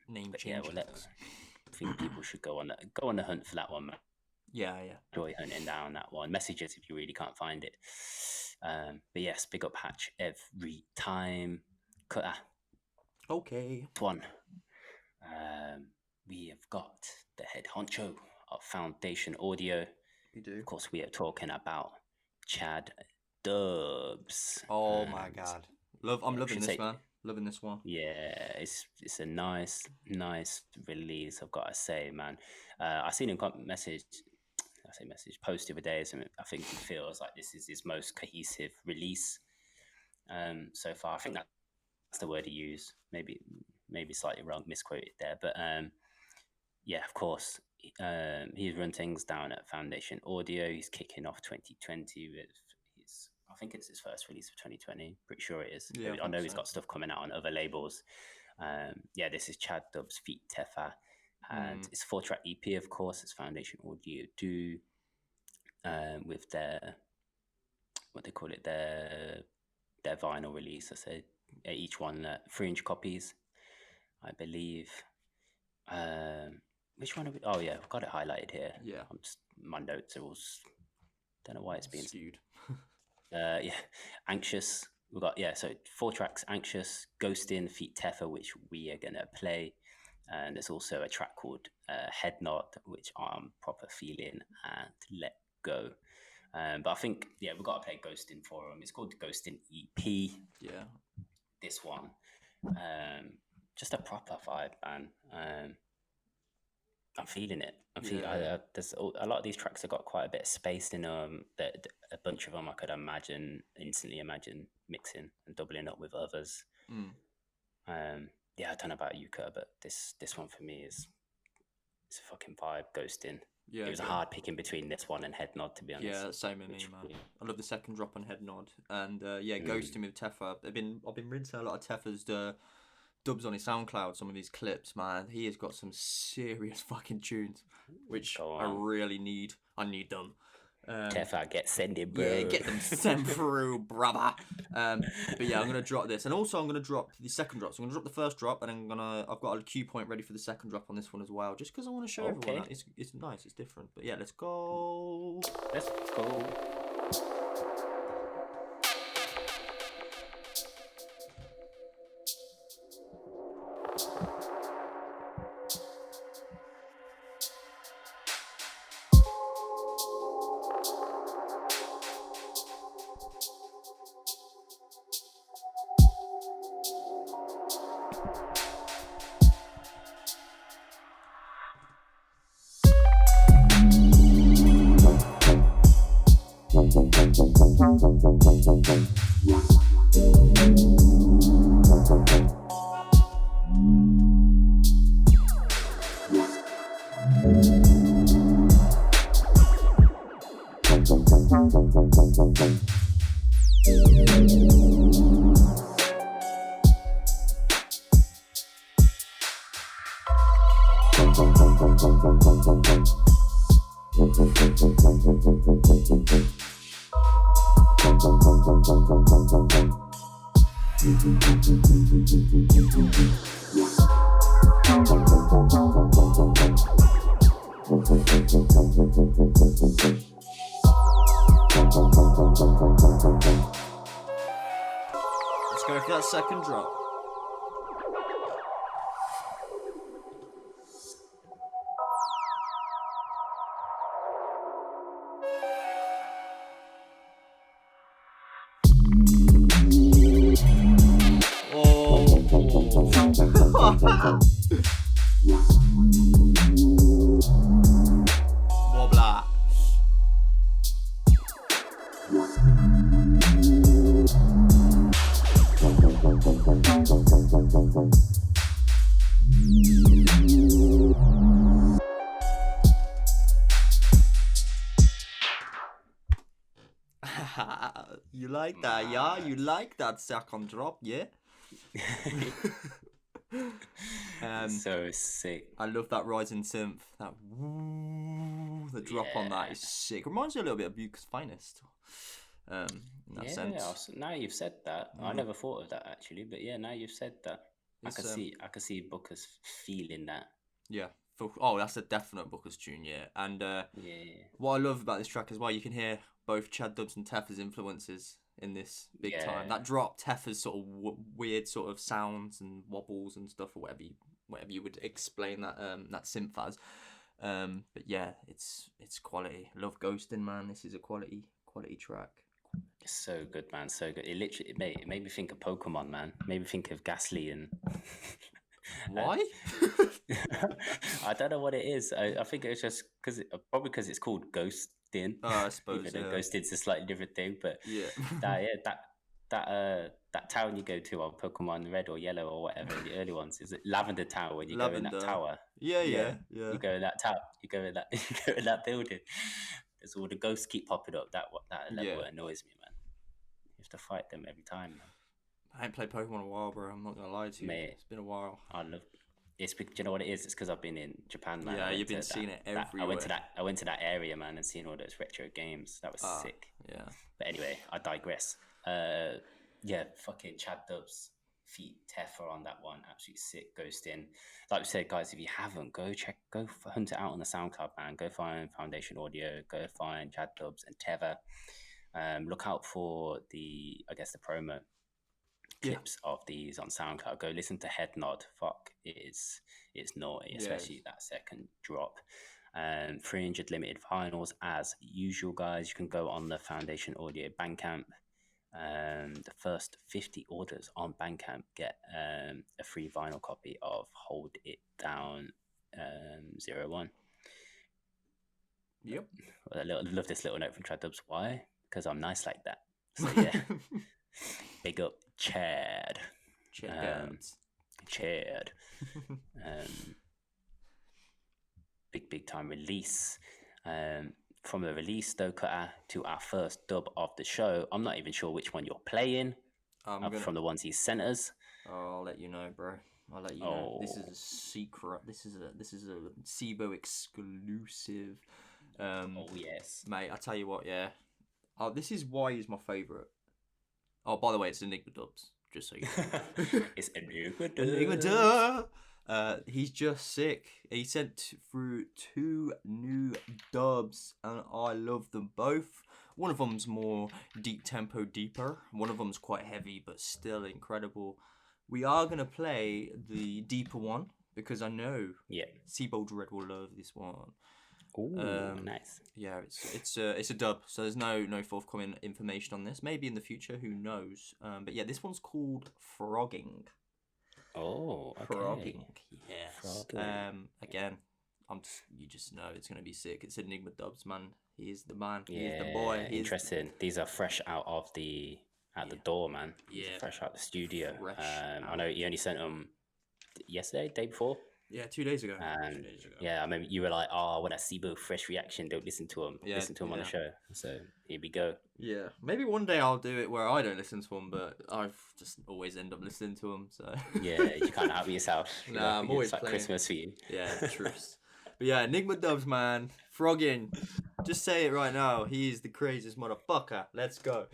Name change. I think people should go on the hunt for that one, man. Yeah. Enjoy hunting down that one. Message us if you really can't find it. But yes, big up Hatch every time. Cutter. Okay. One. We have got the head honcho of Foundation Audio. We do. Of course, we are talking about Chad Dubz. Oh my god. I'm loving this, man. Loving this one. Yeah, it's a nice release, I've got to say, man. I seen him post the other day, so I think he feels like this is his most cohesive release so far. I think that's the word he used. Maybe slightly wrong, misquoted there, but of course, he's run things down at Foundation Audio. He's kicking off 2020 with I think it's his first release of 2020. Pretty sure it is. Yeah, I know he's got stuff coming out on other labels. This is Chad Dubz feat Tefa. And it's a 4-track EP, of course. It's Foundation Audio do with their, what they call it, their vinyl release. I said each one 3-inch copies, I believe. Which one? I've got it highlighted here. Yeah. My notes are all. Don't know why it's being skewed. Anxious we've got, so 4 tracks: Anxious, Ghostin, feat Teffa, which we are gonna play, and there's also a track called Head Nod, which I'm proper feeling, and Let Go. But I think we've got to play Ghostin for them. It's called the Ghostin EP. Yeah, this one, just a proper vibe, man. I'm feeling it. There's a lot of these tracks have got quite a bit of space in them. That a bunch of them I could instantly imagine mixing and doubling up with others. I don't know about you, Kurt, but this one for me it's a fucking vibe. Ghostin. Yeah, it was a hard picking between this one and Head Nod, to be honest. Yeah, same with me, man. I love the second drop on Head Nod, and Ghostin with Teffa. I've been rinsing a lot of Teffa's dubs on his SoundCloud. Some of his clips, man. He has got some serious fucking tunes, which I really need. I need them. Teffa, get sending, bro. Yeah, get them sent through, brother. But I'm gonna drop this, and also I'm gonna drop the second drop. So I'm gonna drop the first drop, and I've got a cue point ready for the second drop on this one as well, just because I want to show everyone that it's nice, it's different. But let's go. Let's go. Let's go for that second drop. Wobbler. You like that, yeah? You like that second drop, yeah? So sick. I love that rising synth. That woo, the drop on that is sick. Reminds me a little bit of Buke's Finest. In that sense. Now you've said that, I never thought of that actually, but now you've said that, I can see Booker's feeling that. Yeah. That's a definite Booker's tune, yeah. And what I love about this track as well, you can hear both Chad Dubz and Teffa's influences in this big time. That drop, Teffa's sort of weird sort of sounds and wobbles and stuff, or whatever you would explain that that synth as. But it's quality. Love Ghostin', man. This is a quality track. It's so good, man. So good. It made me think of Pokemon, man. Made me think of Ghastly and. Why? I don't know what it is. I think it's just because it's called Ghostin'. I suppose. Even though Ghosted's a slightly different thing, but that town you go to on Pokemon Red or Yellow or whatever, the early ones, is it Lavender Tower? When you go in that tower, yeah. You go in that tower. You go in that building. There's all the ghosts keep popping up. That level annoys me, man. You have to fight them every time, man. I ain't played Pokemon in a while, bro. I'm not gonna lie to you. Mate, it's been a while. I love. Do you know what it is? It's because I've been in Japan, man. Yeah, you've been seeing it everywhere. I went to that area, man, and seeing all those retro games. That was sick. Yeah. But anyway, I digress. Fucking Chad Dubz, feat Teffa on that one, absolutely sick. Ghostin'. Like we said, guys, if you haven't, go hunt it out on the SoundCloud, man. Go find Foundation Audio. Go find Chad Dubz and Teffa. Look out for the promo clips of these on SoundCloud. Go listen to Head Nod. Fuck, it's naughty, especially that second drop. 300 limited vinyls as usual, guys. You can go on the Foundation Audio Bandcamp. The first 50 orders on Bandcamp get a free vinyl copy of Hold It Down 01. Yep. I love this little note from Trad Dubz. Why? Because I'm nice like that. So yeah. Big up Chad. Chad. Big time release. From the release though, cutter, to our first dub of the show. I'm not even sure which one you're playing. From the ones he sent us. I'll let you know, bro. I'll let you know. This is a secret. This is a SIBO exclusive. Yes, mate. I tell you what, yeah. This is why he's my favorite. Oh, by the way, it's Enigma Dubs. Just so you know. It's Enigma Dubs. Enigma Dubs. He's just sick. He sent through 2 new dubs, and I love them both. One of them's more deep tempo, deeper. One of them's quite heavy, but still incredible. We are gonna play the deeper one because I know SIBO Dread will love this one. Ooh, nice. Yeah, it's a dub, so there's no forthcoming information on this. Maybe in the future, who knows? But yeah, this one's called Frogging. Oh, okay. Frogging, yes. Frogging. Again, you just know it's gonna be sick. It's Enigma Dubs, man. He is the man. He is the boy. Interesting. These are fresh out of the door, man. Yeah. Fresh out the studio. I know you only sent them yesterday, day before. Yeah, 2 days ago. Yeah, I mean, you were like, "Oh, I want a SIBO fresh reaction. Don't listen to him. Listen to him on the show." So here we go. Yeah, maybe one day I'll do it where I don't listen to him, but I've just always end up listening to him. So yeah, you can't help yourself. Nah, I'm always like playing. Christmas for you. Yeah, truth. But yeah, Enigma Dubs, man, Frogging. Just say it right now. He is the craziest motherfucker. Let's go.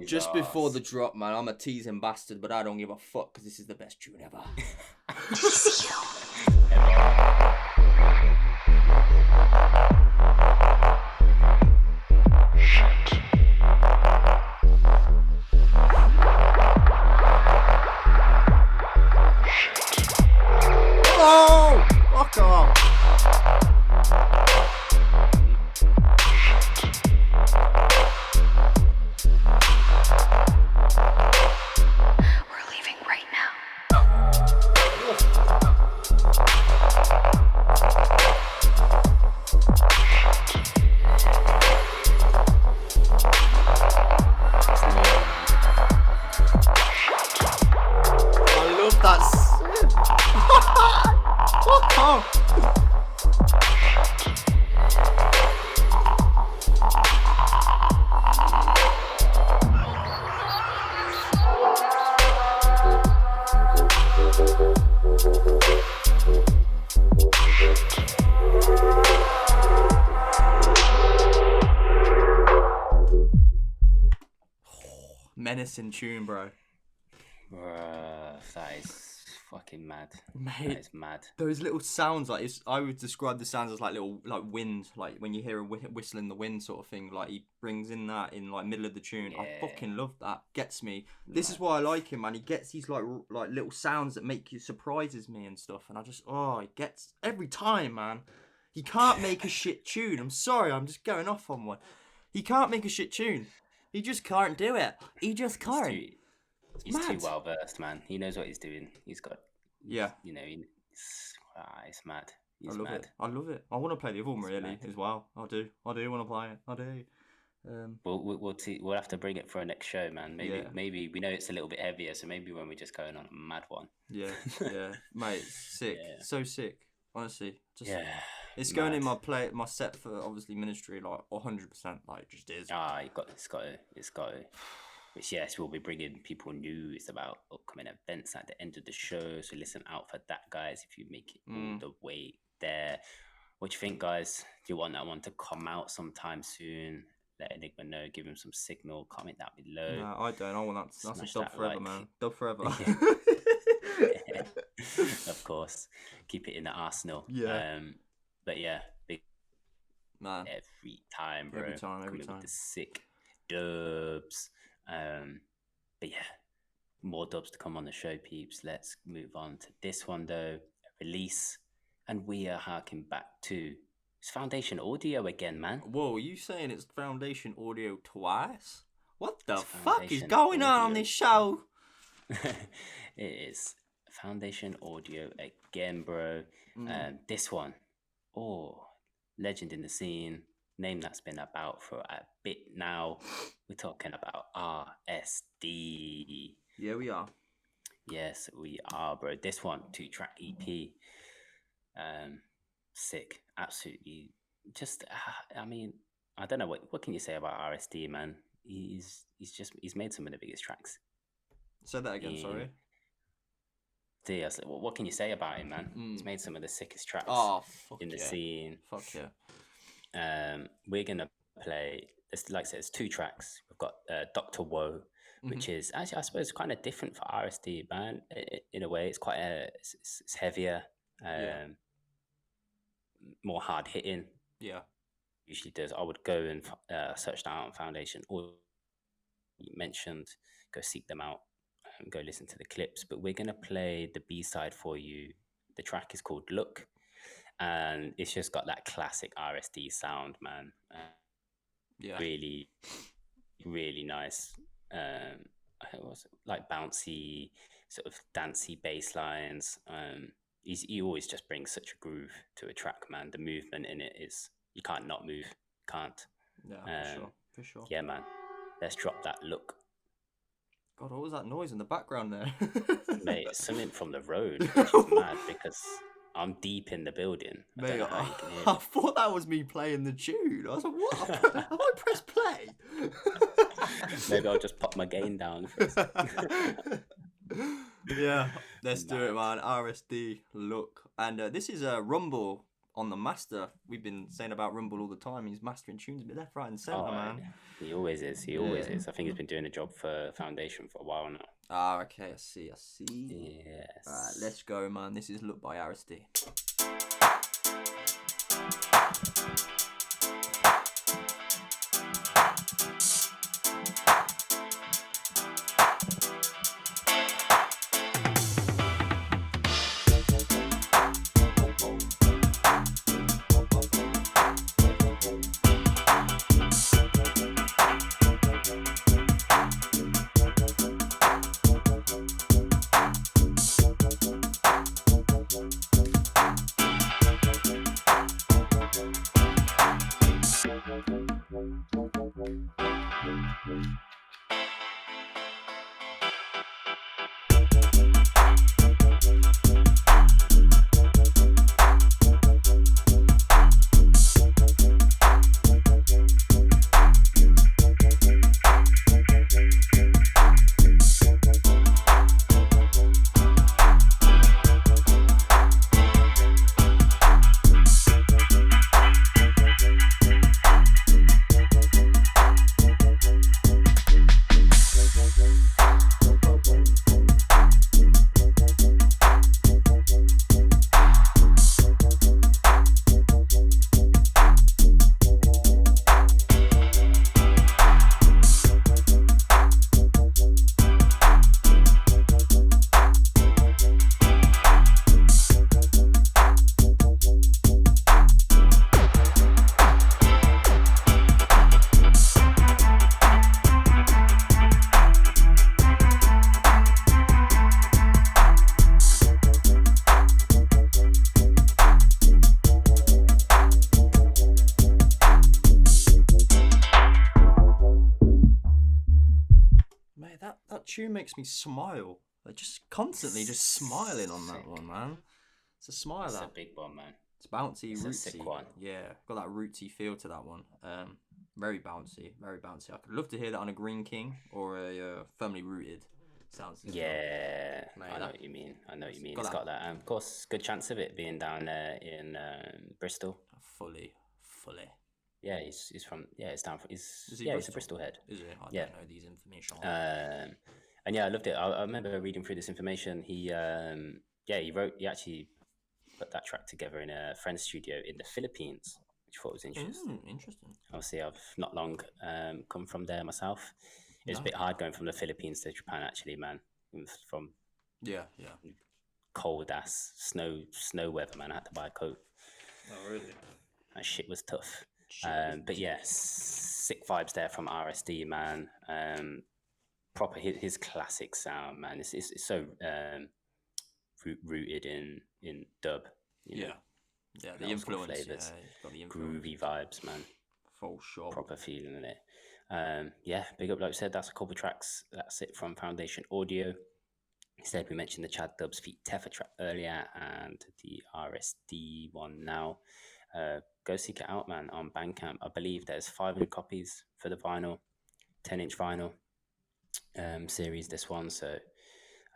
Just before the drop, man, I'm a teasing bastard, but I don't give a fuck because this is the best tune ever. Oh, fuck off. Menacing tune, bro. That is fucking mad. Mate, that is mad. Those little sounds, like I would describe the sounds as like little wind, like when you hear a whistle in the wind sort of thing. Like he brings in that in like middle of the tune. Yeah. I fucking love that. Gets me. This is why I like him, man. He gets these like little sounds that make you surprises me and stuff. And I just he gets every time, man. He can't make a shit tune. I'm sorry, I'm just going off on one. He can't make a shit tune. He just can't do it. He just can't. He's too well versed, man. He knows what he's doing. He's got, it's mad. He's mad. I love it. I want to play the other one really as well. I do want to play it. I do. We'll have to bring it for our next show, man. Maybe we know it's a little bit heavier, so maybe when we're just going on a mad one. Yeah, mate, sick, so sick. Honestly, just it's mad. going in my set for obviously Ministry, like 100%, like just is. It's got to. Which yes, we'll be bringing people news about upcoming events at the end of the show. So listen out for that, guys. If you make it all the way there, what do you think, guys? Do you want that one to come out sometime soon? Let Enigma know. Give him some signal. Comment that below. No, I don't. I want that. That's a dub forever, man. Dub forever. Of course, keep it in the arsenal. Yeah. But yeah, big man. Every time, bro. Every time. With the sick dubs. But yeah, more dubs to come on the show, peeps. Let's move on to this one though. Release, and we are harking back to it's Foundation Audio again, man. Whoa, are you saying it's Foundation Audio twice? What the fuck is going on this show? It is Foundation Audio again, bro. This one, legend in the scene. Name that's been about for a bit now. We're talking about RSD. Yeah, we are. Yes, we are, bro. This one, 2-track EP. Sick. Absolutely. Just, I mean, I don't know what can you say about RSD, man? He's made some of the biggest tracks. Say that again, sorry. What can you say about him, man? He's made some of the sickest tracks in the scene. Fuck yeah. We're gonna play. Like I said, it's 2 tracks. We've got Dr. Woe, which is actually I suppose kind of different for RSD, man. In a way, it's quite it's heavier, more hard hitting. Yeah, usually does. I would go and search that out on Foundation, or you mentioned, go seek them out and go listen to the clips. But we're gonna play the B-side for you. The track is called Look. And it's just got that classic RSD sound, man. Really, really nice. It was like bouncy, sort of dancey bass lines. He always just brings such a groove to a track, man. The movement in it is, you can't not move. Can't. Yeah, for sure. Yeah, man. Let's drop that Look. God, what was that noise in the background there? Mate, it's something from the road, which is mad because I'm deep in the building. Mate, I thought that was me playing the tune. I was like, what? Have I pressed play? Maybe I'll just pop my gain down. Yeah, let's do it, man. RSD, Look. And this is Rumble on the master. We've been saying about Rumble all the time. He's mastering tunes a bit left, right, and centre, man. He always is. He always is. I think he's been doing a job for Foundation for a while now. Ah, okay. I see. Yes. All right, let's go, man. This is Look by RSD. tune makes me smile. Like just constantly just smiling on that one, man. It's a smiler. It's a big one, man. It's bouncy, it's rootsy. A sick one. Yeah, got that rootsy feel to that one. Very bouncy, very bouncy. I could love to hear that on a Green King or a Firmly Rooted. Sounds. Yeah, mate, I know what you mean. It's got that. Of course, good chance of it being down there in Bristol. Fully. Yeah, he's from. Yeah, it's down. He's a Bristol head. Is it? I don't know these information. And yeah, I loved it. I remember reading through this information. He actually put that track together in a friend's studio in the Philippines, which I thought was interesting. Interesting. Obviously, I've not long come from there myself. It's a bit hard going from the Philippines to Japan, actually, man. From cold ass snow weather, man. I had to buy a coat. Oh, really? That shit was tough. But yeah, sick vibes there from RSD, man. Proper his classic sound, man. It's so rooted in dub. You know? Yeah, the influence, flavors, got the groovy vibes, man. For sure. Proper feeling in it. Big up, like I said, that's a couple tracks. That's it from Foundation Audio. Instead, we mentioned the Chad Dubz feat Tefa track earlier and the RSD one now. Go seek it out, man, on Bandcamp. I believe there's 500 copies for the vinyl, 10-inch vinyl series, this one. So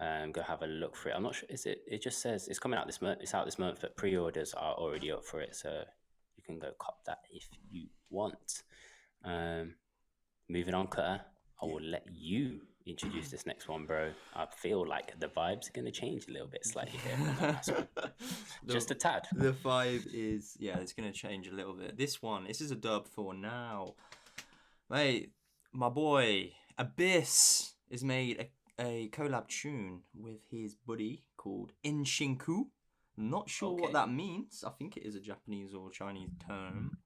go have a look for it. I'm not sure. Is it? It just says it's coming out this month. It's out this month, but pre-orders are already up for it, so you can go cop that if you want. Moving on, Cutter. I will let you introduce this next one, bro. I feel like the vibes are going to change a little bit slightly here from the last one. Just a tad. The vibe is, it's going to change a little bit. This is a dub for now. Mate, my boy, Abyss has made a collab tune with his buddy called Inshinku. Not sure what that means. I think it is a Japanese or Chinese term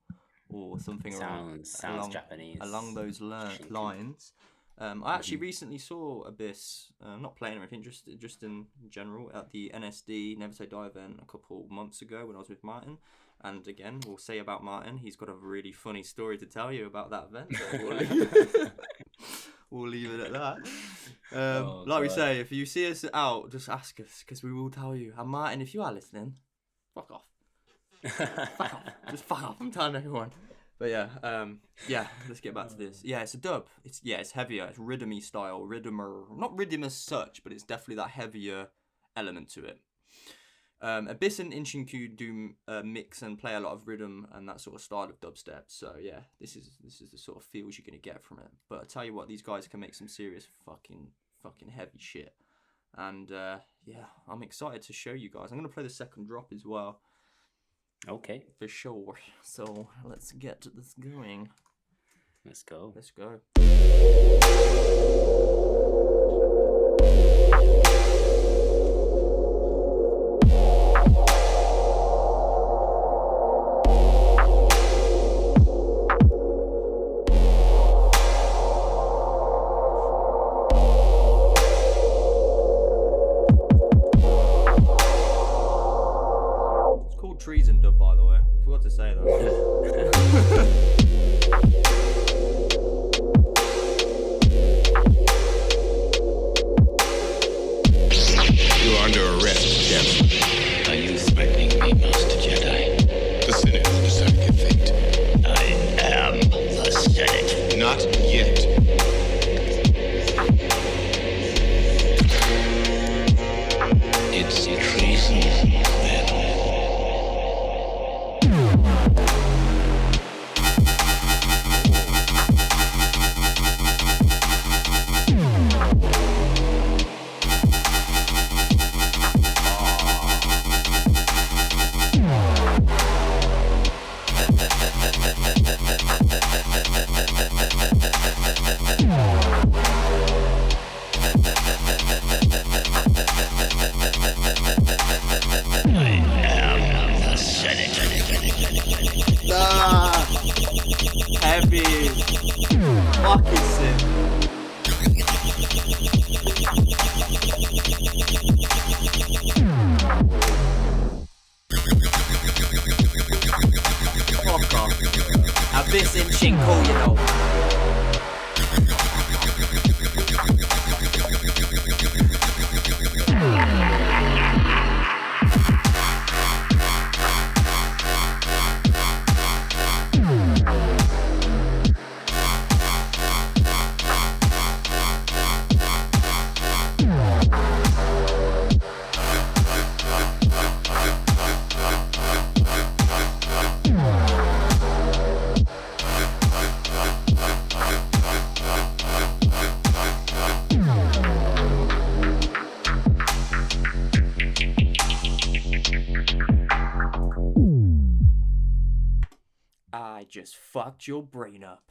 or something sounds Japanese along those lines. I actually recently saw Abyss, not playing or anything, just in general at the NSD Never Say Die event a couple months ago when I was with Martin. And again, we'll say about Martin, he's got a really funny story to tell you about that event. We'll leave it at that. Like we say, if you see us out, just ask us, because we will tell you. And Martin, if you are listening, fuck off. Fuck off. Just fuck off. I'm telling everyone. But let's get back to this. Yeah, it's a dub. It's heavier. It's rhythmy style. Not rhythm as such, but it's definitely that heavier element to it. Abyss and Inshinku do mix and play a lot of rhythm and that sort of style of dubstep. So yeah, this is the sort of feels you're gonna get from it. But I tell you what, these guys can make some serious fucking heavy shit. And I'm excited to show you guys. I'm gonna play the second drop as well. Okay. For sure. So let's get this going. Let's go. Treason dub, by the way. Forgot to say that. You're under arrest, gentlemen. Are you threatening me, Master Jedi? The Senate will decide your fate. I am the Senate. Not yet. It's treason, then. Heavy. Fucking sick. Fuck off. Abyss in Shinko, you know. just fucked your brain up.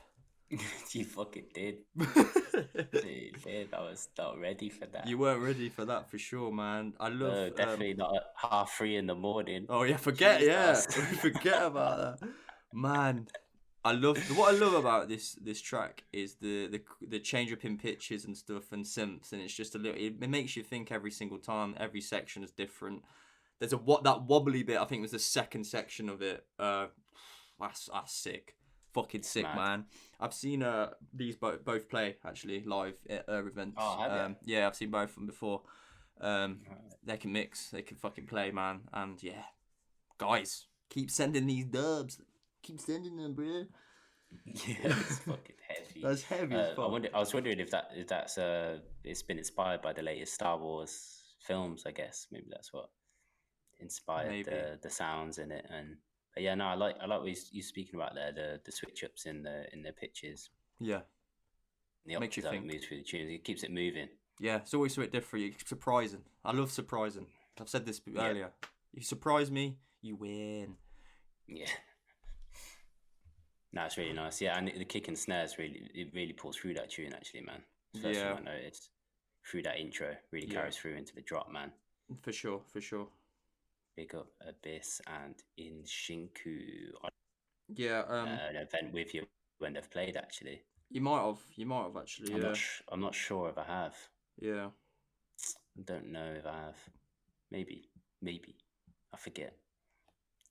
You fucking did. Dude, I was not ready for that. You weren't ready for that for sure, man. I love. No, definitely not at 3:30 in the morning. Oh yeah, forget about that, man. What I love about this track is the change up in pitches and stuff and synths, and it's just a little. It makes you think every single time. Every section is different. There's that wobbly bit. I think was the second section of it. That's sick. Fucking sick, man. I've seen these both play actually live at events. Oh, have you? Yeah, I've seen both of them before. They can mix. They can fucking play, man. And yeah, guys, keep sending these dubs. Keep sending them, bro. Yeah, it's fucking heavy. That's heavy as fuck. I was wondering if that's it's been inspired by the latest Star Wars films. I guess maybe that's what inspired the sounds in it. And but yeah, no, I like what you speaking about there. The switch ups in the pitches. Yeah, the makes you think. Moves through the tunes. It keeps it moving. Yeah, it's always something different. It's surprising. I love surprising. I've said this earlier. You surprise me, you win. Yeah. No, it's really nice. Yeah, and the kick and snares really pulls through that tune actually, man. First thing I noticed through that intro really carries through into the drop, man. For sure. Big up Abyss and In Shinku. Yeah, an event with you when they've played actually. You might have actually. I'm not sure if I have. Yeah. I don't know if I have. Maybe. I forget.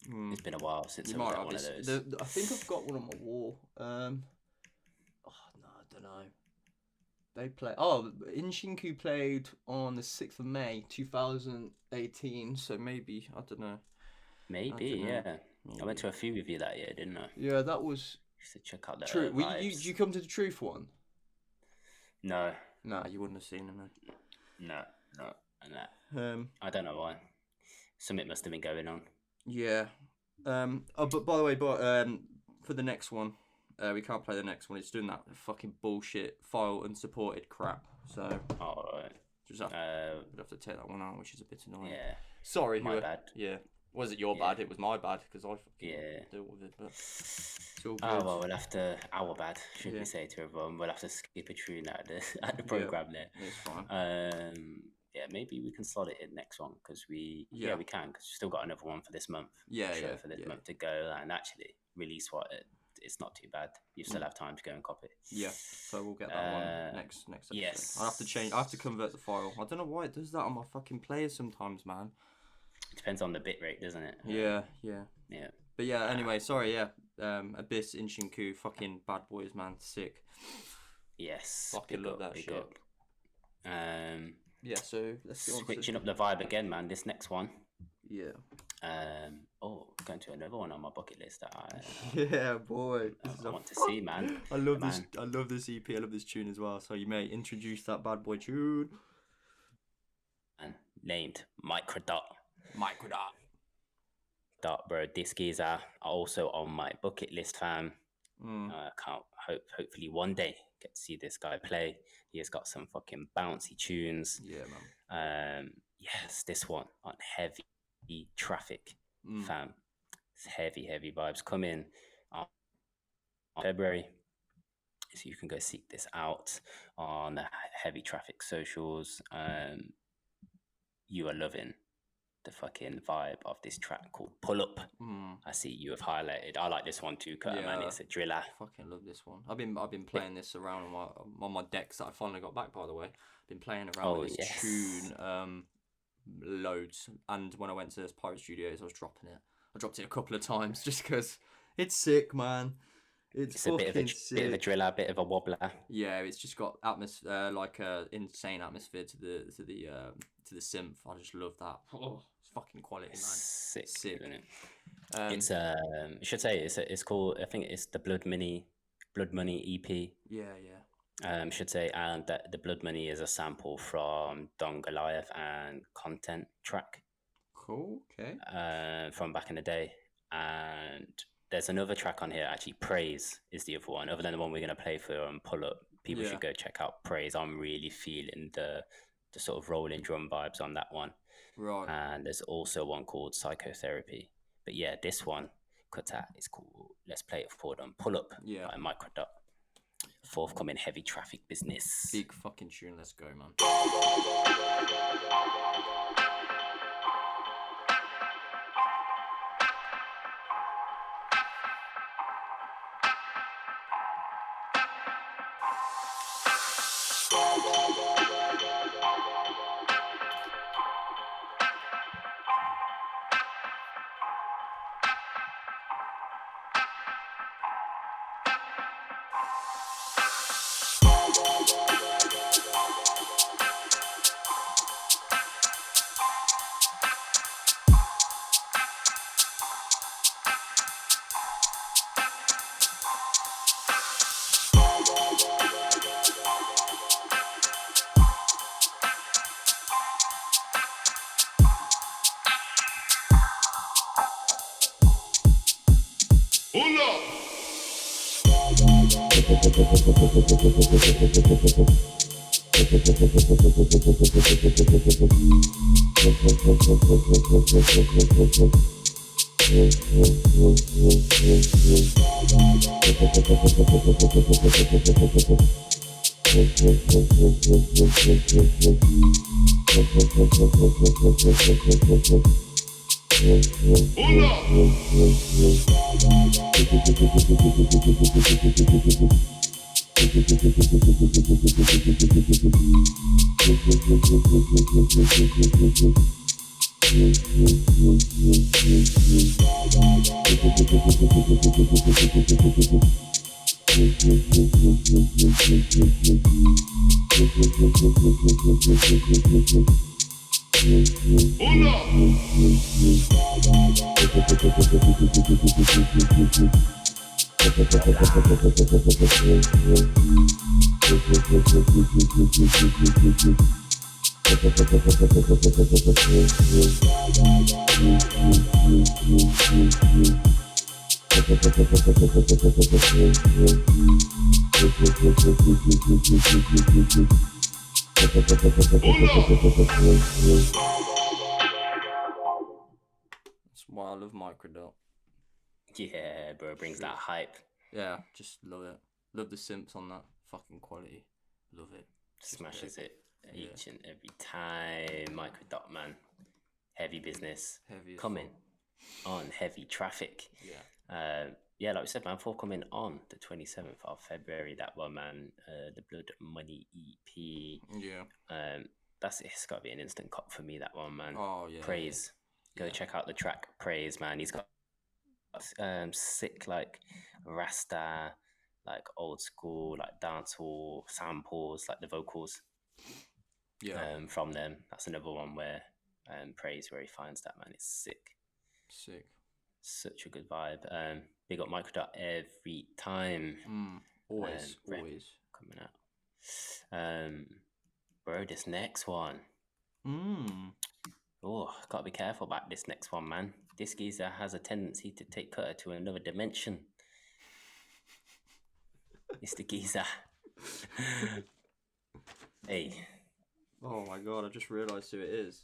It's been a while since I've done one of those. I think I've got one on my wall. I don't know. They play. Inshinku played on the 6th of May 2018. So maybe I don't know. Maybe. I went to a few with you that year, didn't I? Yeah, that was. Used to check out the True. Did you come to the Truth one? No. Nah, you wouldn't have seen him. No. I don't know why. Something must have been going on. Yeah. But by the way, for the next one, we can't play the next one. It's doing that fucking bullshit file unsupported crap. So. All right. We'd have to take that one out, which is a bit annoying. Yeah. Sorry. My bad. Yeah. Was it your bad? It was my bad because I fucking deal with it. But it's all good. Oh well, we'll have to. Our bad, should we say to everyone? We'll have to skip a tune at the program there. It's fine. Yeah, maybe we can slot it in next one because we can because we've still got another one for this month. For this month to go and actually release it's not too bad. You still have time to go and copy. Yeah, so we'll get that one next episode. Yes, I have to convert the file. I don't know why it does that on my fucking player sometimes, man. It depends on the bitrate, doesn't it? Yeah. But yeah, anyway, sorry. Abyss, Inshinku, fucking bad boys, man, sick. Yes, fucking love that shit. Up. Yeah, so let's get on switching up the vibe again, man. This next one. Yeah. Going to another one on my bucket list that yeah, boy. I want to see, man. I love this. I love this EP. I love this tune as well. So you may introduce that bad boy tune. And named Microdot. Bro, this geezer are also on my bucket list, fam. Hopefully one day get to see this guy play. He has got some fucking bouncy tunes. Yeah, man. Yes, this one on Heavy Traffic, fam. It's heavy vibes. Come in on February, so you can go seek this out on the Heavy Traffic socials. You are loving the fucking vibe of this track called Pull Up. I see you have highlighted. I like this one too, Kurt, man. It's a driller. I fucking love this one. I've been playing this around on my decks that I finally got back, by the way. I've been playing around with this tune loads. And when I went to Pirate Studios, I was dropping it. I dropped it a couple of times just because it's sick, man. It's a bit of a driller, a bit of a wobbler. Yeah, it's just got atmosphere, like insane atmosphere to the synth. I just love that. Oh, it's fucking quality, man. Sick, isn't it? It's I should say it's called. I think it's the Blood Money EP. Yeah. Should say, and that the Blood Money is a sample from Don Goliath and Content track. Cool. Okay. From back in the day, and there's another track on here. Actually, Praise is the other one. Other than the one we're gonna play for Pull Up, people should go check out Praise. I'm really feeling the sort of rolling drum vibes on that one. Right. And there's also one called Psychotherapy. But yeah, this one put out is called Let's Play It Forward on Pull Up by Microdot. Forthcoming Heavy Traffic Business. Big fucking tune. Let's go, man. That's why I love Microdot. Yeah, bro, brings that hype. Yeah, just love it. Love the synths on that fucking quality. Love it. Smashes it each and every time. Microdot, man. Heavy business. Heavy coming on Heavy Traffic. Yeah. Yeah, like we said, man, forthcoming on the 27th of February. That one, man. The Blood Money EP. Yeah. It's got to be an instant cop for me, that one, man. Oh, yeah. Praise. Go check out the track Praise, man. He's got sick, like, Rasta, like, old school, like, dancehall samples, like, the vocals. Yeah. From them. That's another one where Praise, where he finds that, man. It's sick. Sick. Such a good vibe. Big up Microdot every time. Always. Always. Coming out. Bro, this next one. Oh, gotta be careful about this next one, man. This geezer has a tendency to take Cutter to another dimension. Mr. Geezer. Hey. Oh my god, I just realised who it is.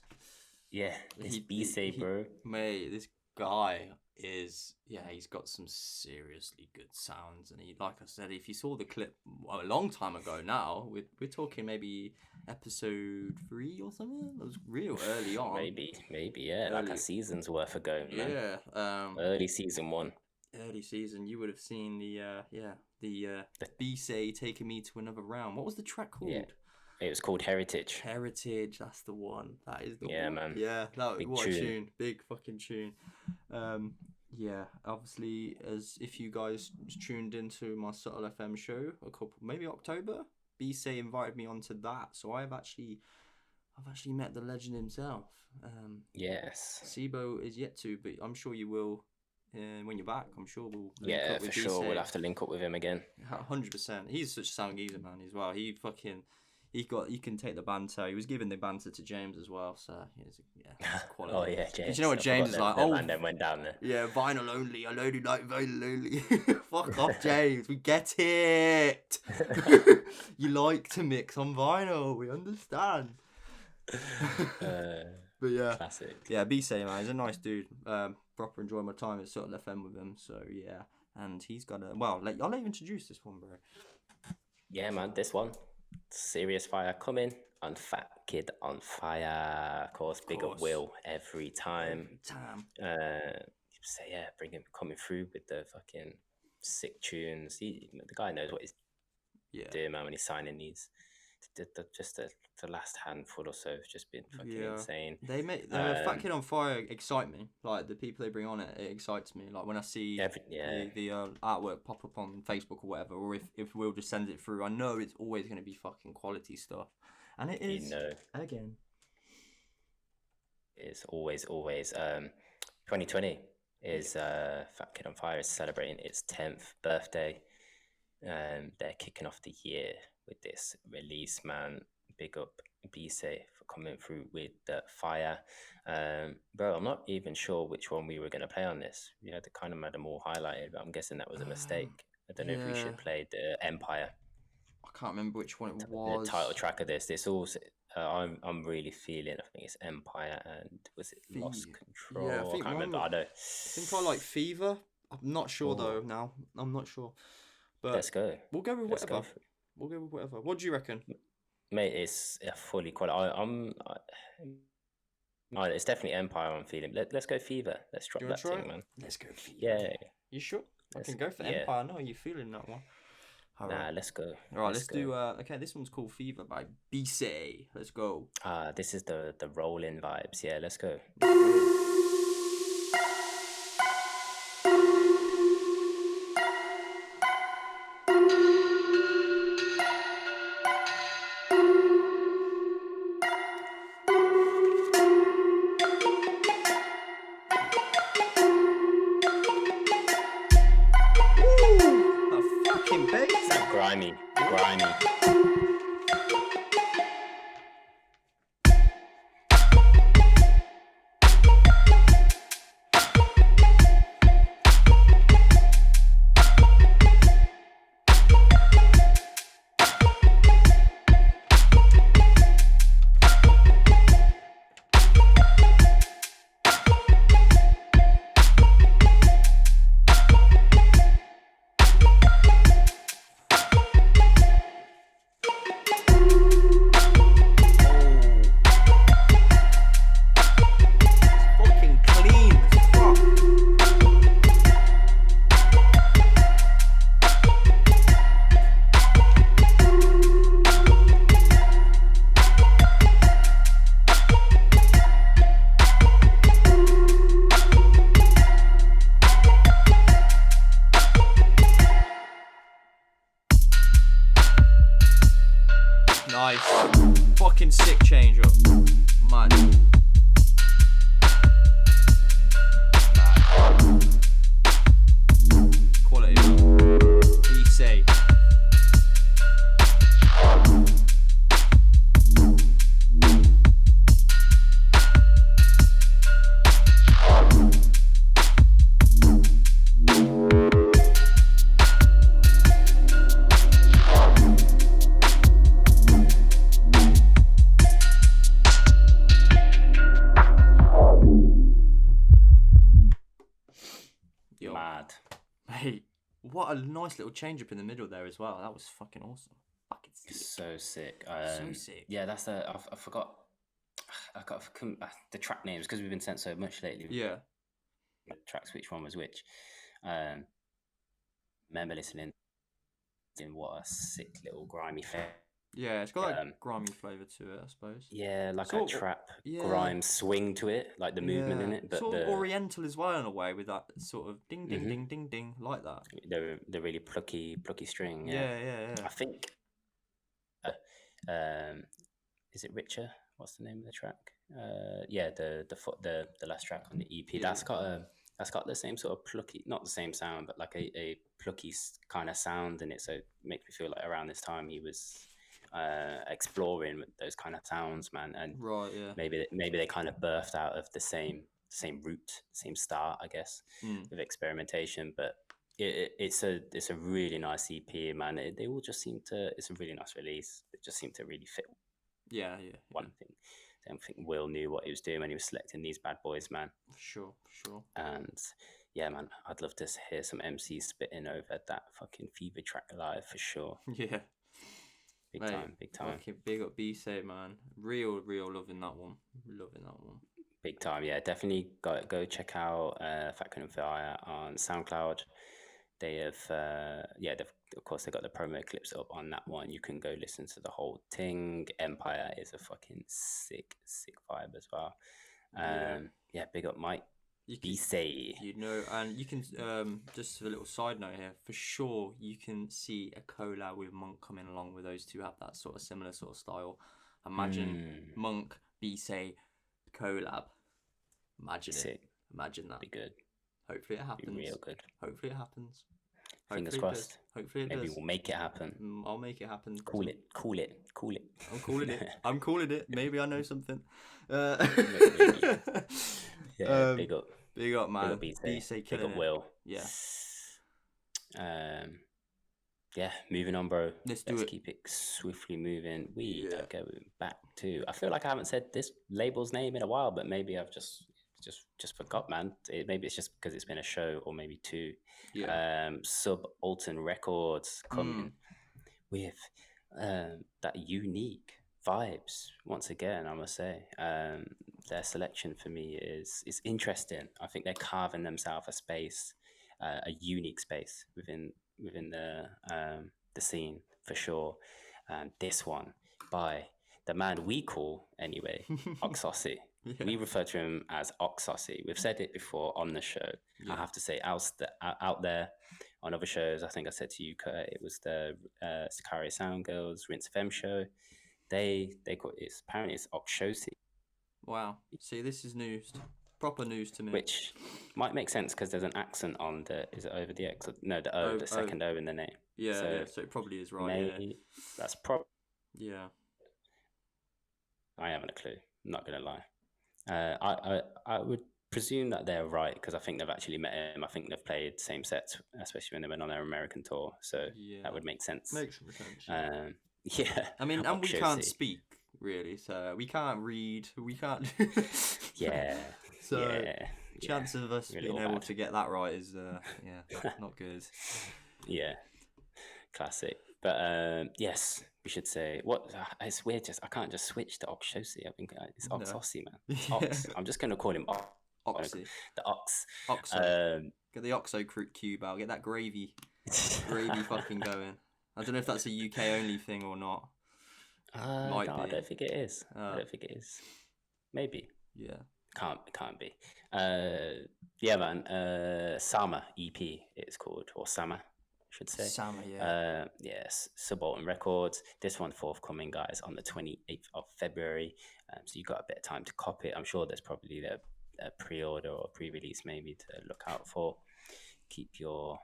Yeah, it's Beezy, bro. Mate, this guy is, he's got some seriously good sounds. And he, like I said, if you saw the clip a long time ago now, we're talking maybe episode 3 or something. It was real early on. Maybe, yeah. Early. Like a season's worth ago, man. Yeah. Early season 1. Early season, you would have seen the Beezy taking me to another round. What was the track called? Yeah. It was called Heritage. Heritage, that's the one. That is the one. Yeah, man. Yeah, what tune. A tune. Big fucking tune. Yeah, obviously, as if you guys tuned into my Subtle FM show maybe October, Beezy invited me onto that. So I've actually met the legend himself. Yes. Sibo is yet to, but I'm sure you will. When you're back, I'm sure we'll link up with sure. We'll have to link up with him again. 100%. He's such a sound geezer, man, as well. He can take the banter. He was giving the banter to James as well, so quality. Oh yeah, James. Do you know what James is like? And then went down there. Yeah, vinyl only. I only like vinyl only. Fuck off, James. We get it. You like to mix on vinyl. We understand. But yeah, classic. Yeah, Beezy, man, he's a nice dude. Proper enjoy my time at sort of FM with him. So yeah, and he's got a I'll let you introduce this one, bro. Yeah, man, this one, serious fire coming on Fat Kid on Fire. Of course, big up Will every time. So yeah, bring him coming through with the fucking sick tunes. The guy knows what he's doing, man. When he's signing these, the last handful or so have just been fucking insane. They make Fat Kid on Fire excite me. Like the people they bring on it excites me. Like when I see the artwork pop up on Facebook or whatever, or if Will just sends it through, I know it's always going to be fucking quality stuff, and it is. Again, it's always 2020 is Fat Kid on Fire is celebrating its 10th birthday. They're kicking off the year with this release, man. Big up Beezy for coming through with the fire. Bro, I'm not even sure which one we were going to play on this. We had to kind of had them all highlighted, but I'm guessing that was a mistake. I don't know if we should play the Empire. I can't remember which one it was. The title track of this. This also, I'm really feeling. I think it's Empire and was it Lost Control? Yeah, I can't remember. I think I like Fever. I'm not sure though. Now I'm not sure. But let's go. We'll go with whatever. We'll go with whatever. What do you reckon? Mate, it's fully qualified. It's definitely Empire I'm feeling. Let's go Fever. Let's drop that thing, man. Let's go Fever. Yeah. You sure? I can go for Empire. No, you feeling that one? Nah, let's go. All right, let's do. Okay, this one's called Fever by Beezy. Let's go. This is the rolling vibes. Yeah, let's go. Grimy. Fucking sick change up. Mad. Quality. Beezy. What a nice little change up in the middle there as well. That was fucking awesome. Fucking sick. So sick. So sick. Yeah, that's I forgot. I got the track names because we've been sent so much lately. Yeah. The tracks, which one was which? Remember listening. What a sick little grimy thing. Yeah, it's got like grimy flavour to it, I suppose. Yeah, like a trap grime swing to it, like the movement in it. But sort of oriental as well in a way, with that sort of ding ding ding ding ding like that. The really plucky string. Yeah. I think. Is it Richer? What's the name of the track? The last track on the EP. Yeah. That's got the same sort of plucky, not the same sound, but like a plucky kind of sound in it. So it makes me feel like around this time he was exploring with those kind of sounds, man. And maybe they kind of birthed out of the same root, same start, I guess, of experimentation. But it's a really nice EP, man. They all just seem to. It's a really nice release. It just seemed to really fit. Yeah. One thing. I don't think Will knew what he was doing when he was selecting these bad boys, man. For sure. And yeah, man, I'd love to hear some MCs spitting over that fucking Fever track live for sure. Yeah. Big time. Okay, big up Beezy, man. Real loving that one. Big time, yeah. Definitely go check out Fat Couldn't Fire on SoundCloud. They have, of course, they got the promo clips up on that one. You can go listen to the whole thing. Empire is a fucking sick vibe as well. Yeah, big up Mike. Beezy. And you can, just a little side note here, for sure, you can see a collab with Monk coming along with those two have that sort of similar sort of style. Imagine Monk, Beezy, collab. Imagine it. Imagine that. Be good. Hopefully it happens. Be real good. Hopefully it happens. Fingers crossed. Hopefully it Maybe does. we'll make it happen. I'll make it happen. Cool it. I'm calling it. Maybe I know something. Yeah, big up. Big up, man. Beezy, big up, Will. Yeah. Yeah, moving on, bro. Let's keep it swiftly moving. We are going back to. I feel like I haven't said this label's name in a while, but maybe I've just forgot, man. Maybe it's just because it's been a show or maybe two. Yeah. Subaltern Records coming with that unique vibes once again. I must say, their selection for me is interesting. I think they're carving themselves a space, a unique space within the scene for sure. This one by the man we call anyway, Oxossi. Yeah. We refer to him as Oxossi. We've said it before on the show. Yeah. I have to say, out there on other shows, I think I said to you, Kurt, it was the Sicario Sound Girls Rinse FM show. They call it, apparently it's Oxossi. Wow. See, this is news. Proper news to me. Which might make sense because there's an accent on is it over the X? No, the O, the second O in the name. Yeah, so it probably is right. That's probably. Yeah. I haven't a clue. I'm not going to lie. I would presume that they're right because I think they've actually met him. I think they've played same sets, especially when they went on their American tour. So that would make sense. Makes sense. Yeah. I mean, and we can't speak really, so we can't read. We can't. Yeah. So chance of us being able to get that right is not good. Yeah. Classic. But yes, we should say what it's weird. I can't just switch to Oxossi. I think it's Oxossi, man. Ox. I'm just gonna call him Oxy. The Ox. Oxo. Get the Oxo cube out. Get that gravy fucking going. I don't know if that's a UK only thing or not. Might be. I don't think it is. I don't think it is. Maybe. Yeah. Can't be. Yeah, man. Sama EP it's called, or Sama, I should say. Sama, yeah. Yes, Subaltern Records. This one forthcoming, guys, on the 28th of February. So you got a bit of time to cop it. I'm sure there's probably a pre-order or pre-release maybe to look out for. Keep your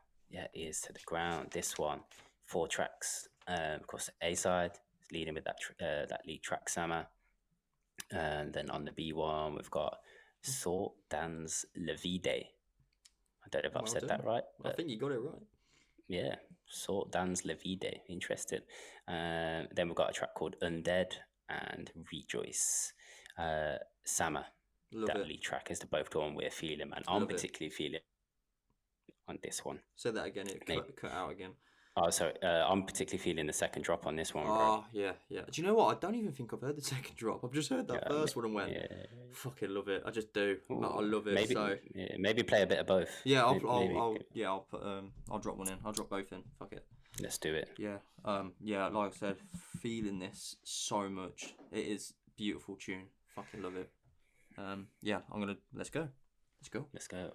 ears to the ground. This one, 4 tracks. Of course, the A-side is leading with that lead track, Sama. And then on the B1, we've got Sort Dans Le Vide. I don't know if I've said that right. I think you got it right. Yeah, Sort Dans Le Vide. Interesting. Then we've got a track called Undead and Rejoice. Sama, that lead track is the both the one we're feeling, man. I'm particularly feeling on this one. Say that again, it cut out again. Oh, sorry. I'm particularly feeling the second drop on this one, bro. Oh, yeah. Do you know what? I don't even think I've heard the second drop. I've just heard that first one and went, fucking love it. I just do. Ooh, I love it. Maybe play a bit of both. Yeah, I'll drop one in. I'll drop both in. Fuck it. Let's do it. Yeah. Like I said, feeling this so much. It is a beautiful tune. Fucking love it. Let's go. Let's go.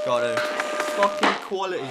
Got it. Fucking quality, man.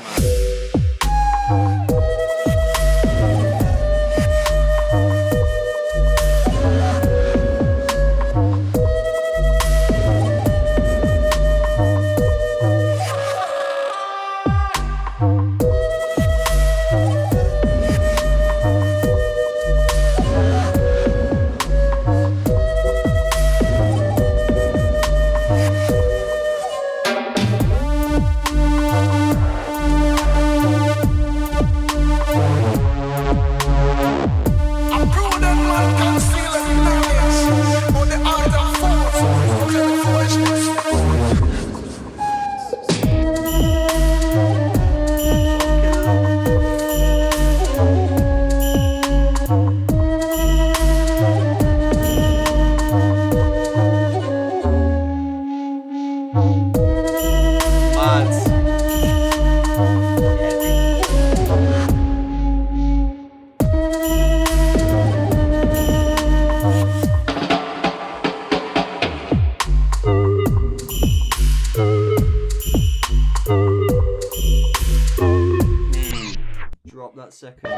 seconds.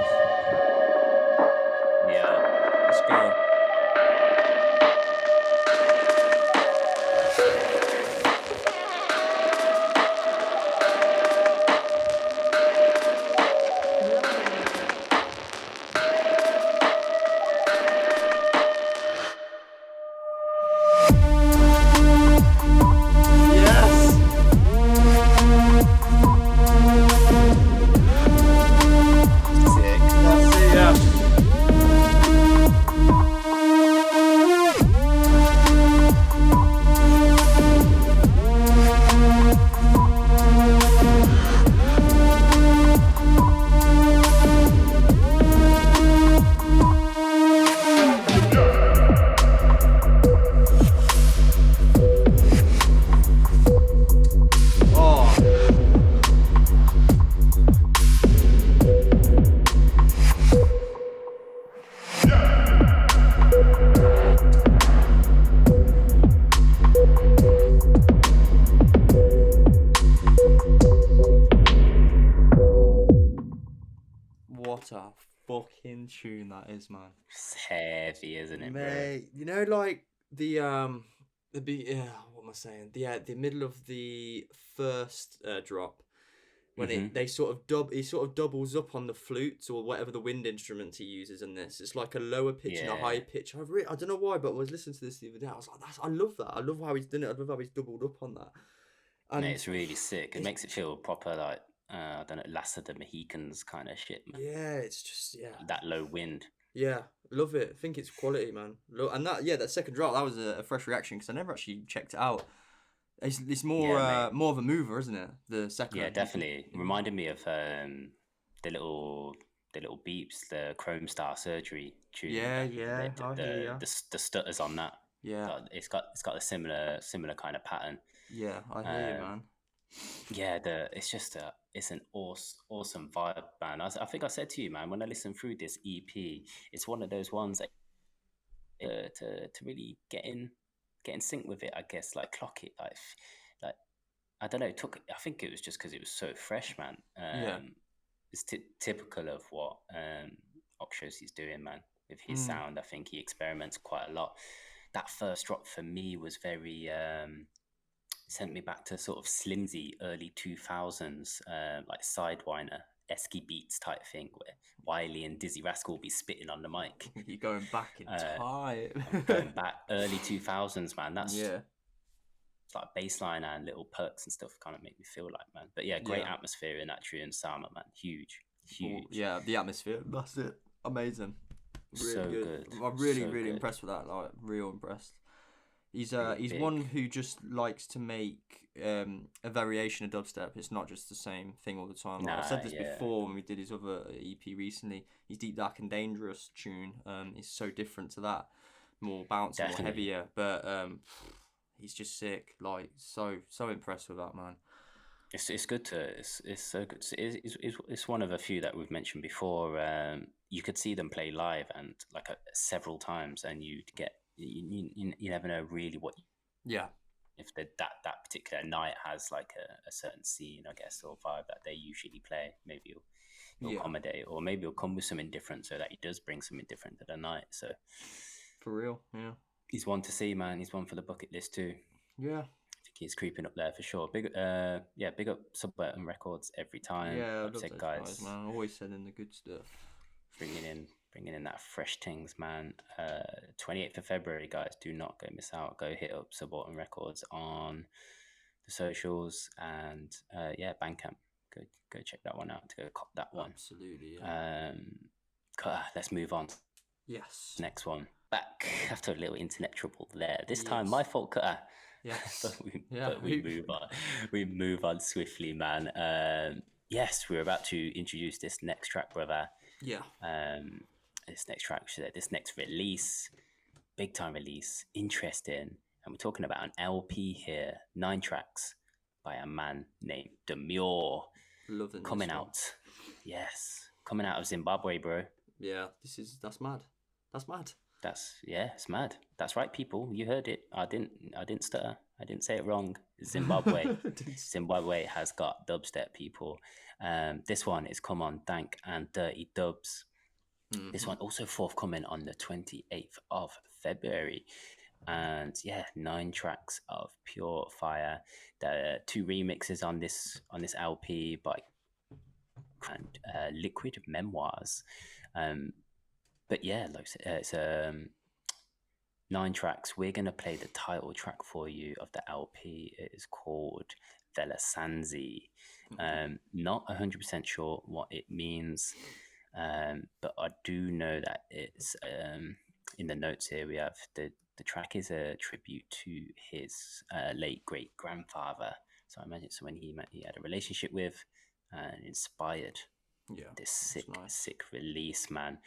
Yeah, let's go. Fucking tune that is, man. It's heavy, isn't it, mate? Bro? You know, like what am I saying? The middle of the first drop, when he sort of doubles up on the flutes or whatever the wind instrument he uses in this. It's like a lower pitch and a high pitch. I don't know why, but I was listening to this the other day. I was like, I love that. I love how he's done it. I love how he's doubled up on that. And mate, it's really sick. It makes it feel proper, like. I don't know, Last of the Mohicans kind of shit, man. Yeah, it's just, that low wind. Yeah, love it. I think it's quality, man. And that second drop, that was a fresh reaction because I never actually checked it out. It's more more of a mover, isn't it? The second. Yeah, definitely. Reminded me of the little beeps, the Kromestar Surgery tune. Yeah. The stutters on that. Yeah. It's got a similar kind of pattern. Yeah, I hear you, man. Yeah, it's an awesome vibe, man. I think I said to you, man, when I listened through this EP, it's one of those ones that to really get in sync with it, I guess, like clock it, like I don't know. I think it was just because it was so fresh, man. It's typical of what Oxshos is doing, man, with his sound. I think he experiments quite a lot. That first drop for me was very. Sent me back to sort of slimsy early 2000s, like Sidewinder, Esky Beats type thing, where Wiley and Dizzy Rascal will be spitting on the mic. You're going back in time. I'm going back early 2000s, man. That's it's like bassline and little perks and stuff kind of make me feel like, man. But yeah, great atmosphere in that tune, Sama, man. Huge. Yeah, the atmosphere, that's it. Amazing. Really so good. I'm really impressed with that. Like, real impressed. He's one who just likes to make a variation of dubstep. It's not just the same thing all the time. Like I said this before when we did his other EP recently. His Deep Dark and Dangerous tune is so different to that, more bouncy, more heavier. But he's just sick. Like so impressed with that, man. It's good to it's so good. It's one of a few that we've mentioned before. You could see them play live and like several times, and you'd get. You never know really what if that particular night has like a certain scene, I guess, or vibe that they usually play. Maybe he'll accommodate, or maybe he'll come with something different so that he does bring something different to the night. So for real, he's one to see, man. He's one for the bucket list too. I think he's creeping up there for sure. Big up Suburban Records every time. I love those guys, man. Always sending the good stuff, bringing in that fresh things, man. 28th of February, guys, do not go miss out. Go hit up Suburban Records on the socials and Bandcamp. Go check that one out. To go cop that one. Absolutely. Let's move on. Yes. Next one. Back after a little internet trouble there. This time, my fault, Cutter. Yes. but we move on. We move on swiftly, man. Yes, we're about to introduce this next track, brother. Yeah. This next track, this next release, big time release, interesting. And we're talking about an LP here, 9 tracks by a man named Demure. Coming out. Yes. Coming out of Zimbabwe, bro. Yeah, that's mad. It's mad. That's right, people. You heard it. I didn't stutter. I didn't say it wrong. Zimbabwe. Zimbabwe has got dubstep, people. This one is Come On, Dank and Dirty Dubz. Mm-hmm. This one also forthcoming on the 28th of February. And 9 tracks of pure fire. There are 2 remixes on this LP by Liquid Memoirs. But yeah, like it's 9 tracks. We're gonna play the title track for you of the LP. It is called Phaeleh Sanzi. Not 100% sure what it means, but I do know that it's in the notes here. We have the track is a tribute to his late great grandfather. So I imagine someone he had a relationship with and inspired this sick release, man.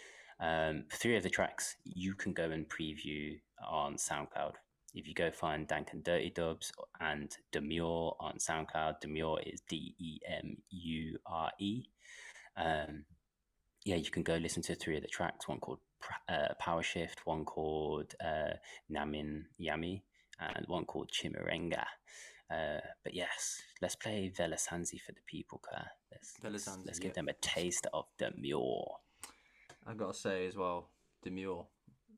3 of the tracks you can go and preview on SoundCloud. If you go find Dank and Dirty Dubs and Demure on SoundCloud, Demure is Demure. You can go listen to 3 of the tracks. One called Power Shift, one called Namin Yami, and one called Chimarenga. But yes, let's play Phaeleh Sanzi for the people, Claire. Let's give them a taste of Demure. I gotta say as well, Demure,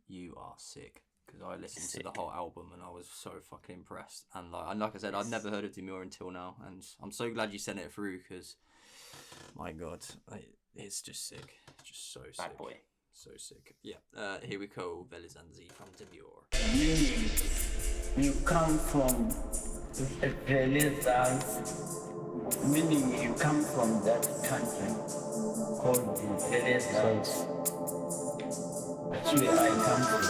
you are sick. Because I listened to the whole album and I was so fucking impressed. And like I said, I'd never heard of Demure until now. And I'm so glad you sent it through because, my God, it's just sick. It's just so sick. Bad boy. So sick. Yeah. Here we go. Phaeleh Sanzi from Demure. You come from Phaeleh Sanzi, meaning you come from that country called Phaeleh Sanzi. That's where I come from.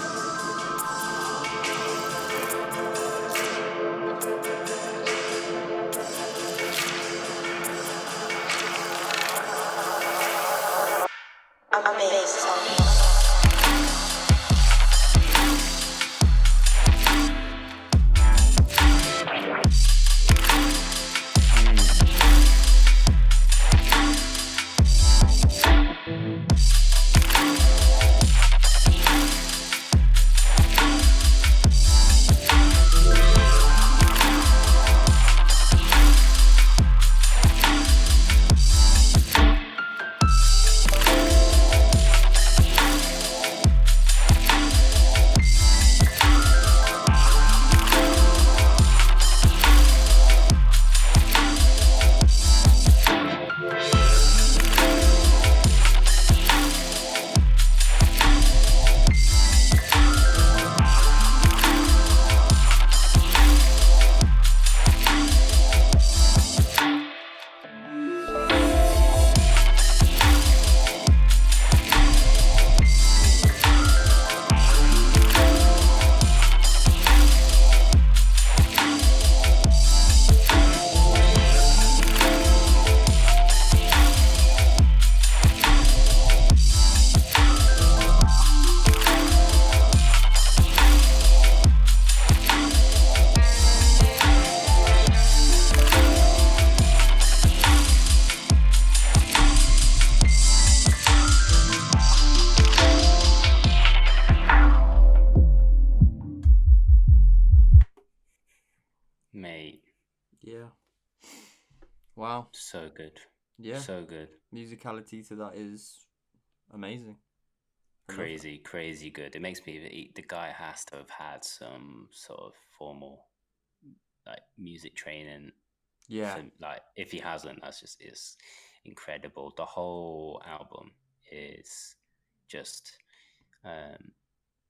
Wow. So good. Yeah. So good. Musicality to that is amazing. Crazy good. It makes me, the guy has to have had some sort of formal like music training. Yeah. So, like if he hasn't, it's incredible. The whole album is just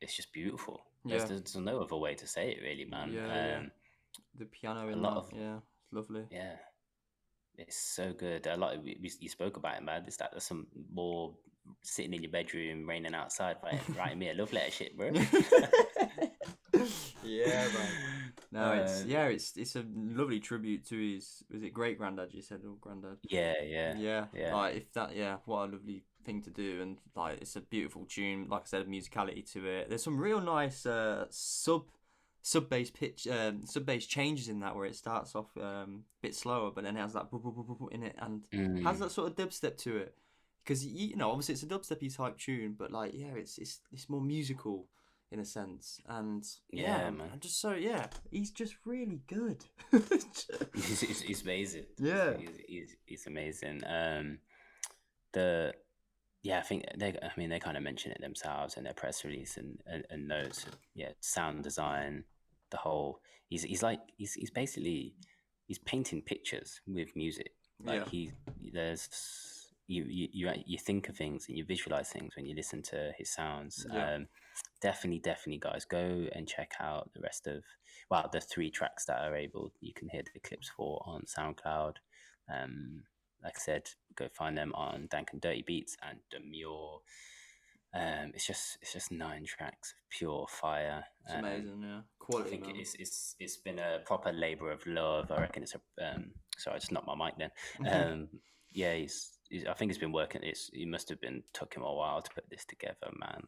it's just beautiful. There's no other way to say it really, man. Yeah. The piano in that, it's lovely. Yeah. It's so good. A lot. You spoke about it, man. There's some more sitting in your bedroom, raining outside, writing me a love letter shit, bro. Yeah, man. No, it's a lovely tribute to his. Was it great granddad? You said or granddad? Yeah. Like if that, what a lovely thing to do, and like it's a beautiful tune. Like I said, musicality to it. There's some real nice sub bass changes in that, where it starts off a bit slower, but then it has that in it, and has that sort of dubstep to it. Because obviously it's a dubstepy type tune, but like it's more musical in a sense. And man. He's just really good. he's amazing. Yeah, he's amazing. I think they kind of mention it themselves in their press release and notes. Yeah, sound design, the whole. He's basically painting pictures with music. Like you think of things and you visualize things when you listen to his sounds. Definitely, guys, go and check out the rest of the 3 tracks that are you can hear the clips for on SoundCloud. Like I said, go find them on Dank and Dirty Beats and Demure. It's just 9 tracks of pure fire. It's amazing, quality. I think it's been a proper labor of love. I reckon it's sorry, I just knocked my mic then. I think he's been working. It must have took him a while to put this together, man.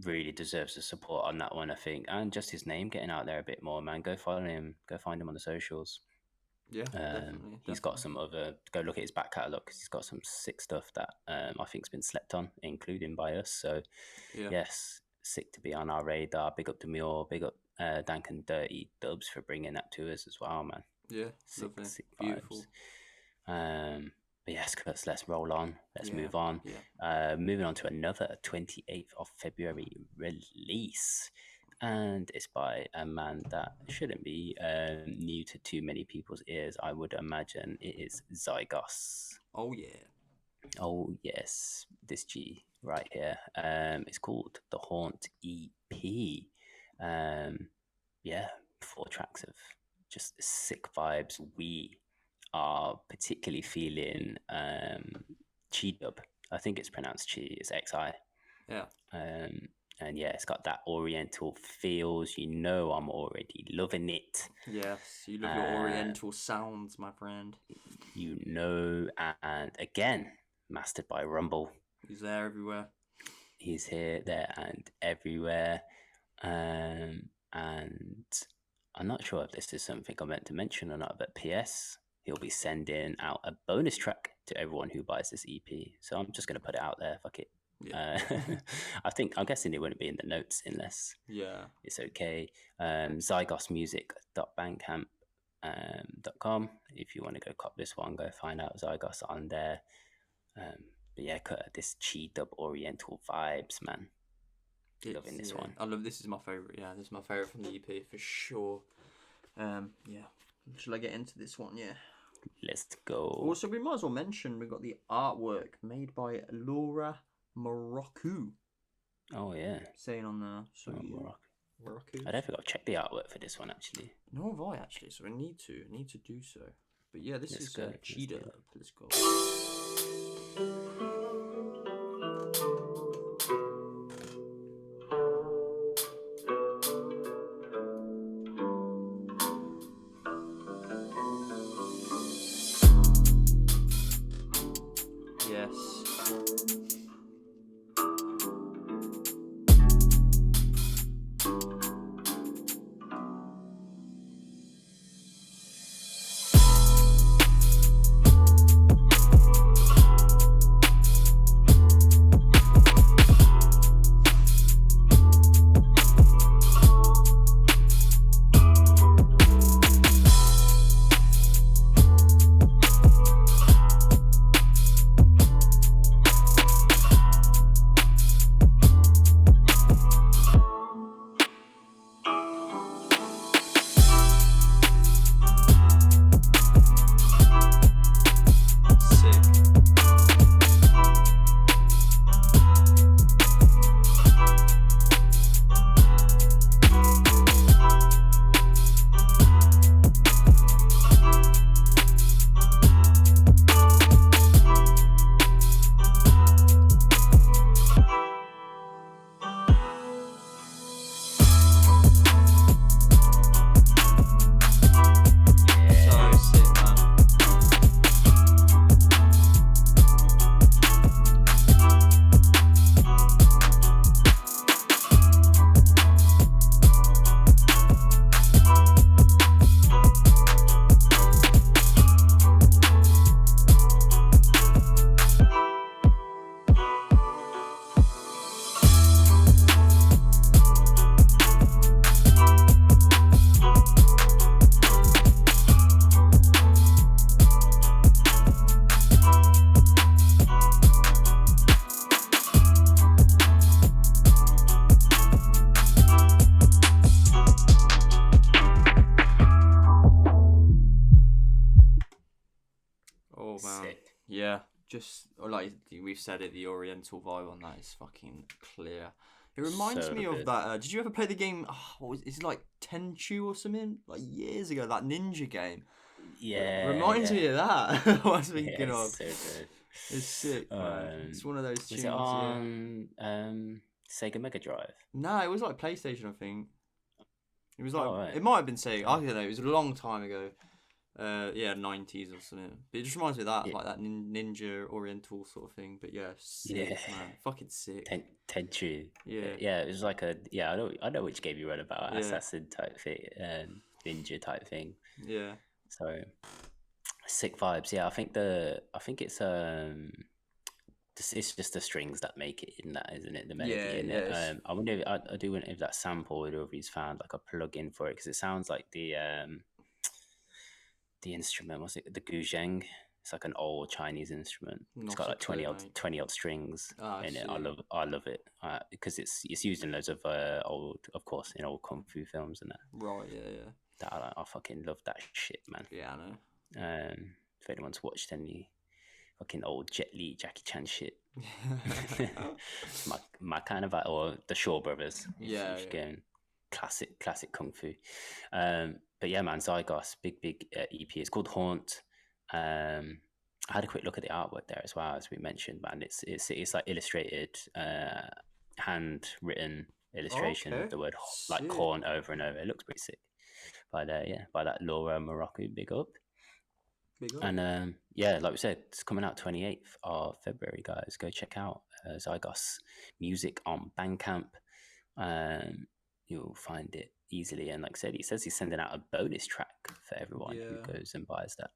Really deserves the support on that one, I think, and just his name getting out there a bit more, man. Go follow him. Go find him on the socials. Yeah, definitely. He's got some other. Go look at his back catalogue because he's got some sick stuff that I think's been slept on, including by us. So, yes, sick to be on our radar. Big up Demure, big up Dank and Dirty Dubz for bringing that to us as well, man. Yeah, sick beautiful. But yes, let's roll on. Let's move on. Yeah. Moving on to another 28th of February release. And it's by a man that shouldn't be new to too many people's ears, I would imagine. It is Zygos. Oh, yeah. Oh, yes. This G right here. It's called The Haunt EP. 4 tracks of just sick vibes. We are particularly feeling Chi Dub. I think it's pronounced Chi. It's XI. Yeah. And it's got that oriental feels. I'm already loving it. Yes, you love your oriental sounds, my friend. And again, mastered by Rumble. He's there everywhere. He's here, there, and everywhere. And I'm not sure if this is something I meant to mention or not, but P.S., he'll be sending out a bonus track to everyone who buys this EP. So I'm just going to put it out there. Fuck it. Yeah. I'm guessing it wouldn't be in the notes unless it's okay. Zygosmusic.bandcamp.com. If you want to go cop this one, go find out Zygos on there. This Chi Dub oriental vibes, man. Loving this one. I love this. Is my favorite. Yeah, this is my favorite from the EP for sure. Shall I get into this one? Yeah. Let's go. Also, we might as well mention we got the artwork made by Laura Morocco. Oh yeah. Saying on the Morocco. I don't think I'll check the artwork for this one actually. Nor have I actually, so I need to do so. But yeah, this is Cheetah. Let's go. like we've said it, the Oriental vibe on that is fucking clear. It reminds So me good. of that. Did you ever play the game? What was it's like Tenchu or something? Like years ago, that ninja game. Yeah. It reminds me of that. I was thinking Yeah, of. it's so good. It's sick, man. It's one of those tunes. Was it on Sega Mega Drive? Nah, it was like PlayStation, I think. It was like right. It might have been Sega. I don't know. It was a long time ago. 90s or something. But it just reminds me of that, like that ninja Oriental sort of thing. But yeah, sick, man. Fucking sick. Tenchu. Yeah. Yeah, it was like a I know which game you read about. Assassin type thing, ninja type thing. Yeah. So sick vibes. Yeah, I think it's it's just the strings that make it in that, isn't it? The melody in it. I wonder if I do wonder if that sample or if he's found like a plug-in for it, because it sounds like the instrument, was it the guzheng? It's like an old Chinese instrument. It's got like 20 odd strings in it. I love it because it's used in loads of old kung fu films and that. Right, yeah. I fucking love that shit, man. Yeah, I know. If anyone's watched any fucking old Jet Li, Jackie Chan shit, my kind of, or the Shaw Brothers. If you're going classic kung fu. But yeah, man, Zygos, big EP. It's called Haunt. I had a quick look at the artwork there as well, as we mentioned, man. It's like illustrated, handwritten illustration of the word like corn over and over. It looks pretty sick. By that Laura Morocco, big up. And like we said, it's coming out 28th of February, guys. Go check out Zygos music on Bandcamp. You'll find it easily, and like I said, he says he's sending out a bonus track for everyone who goes and buys that.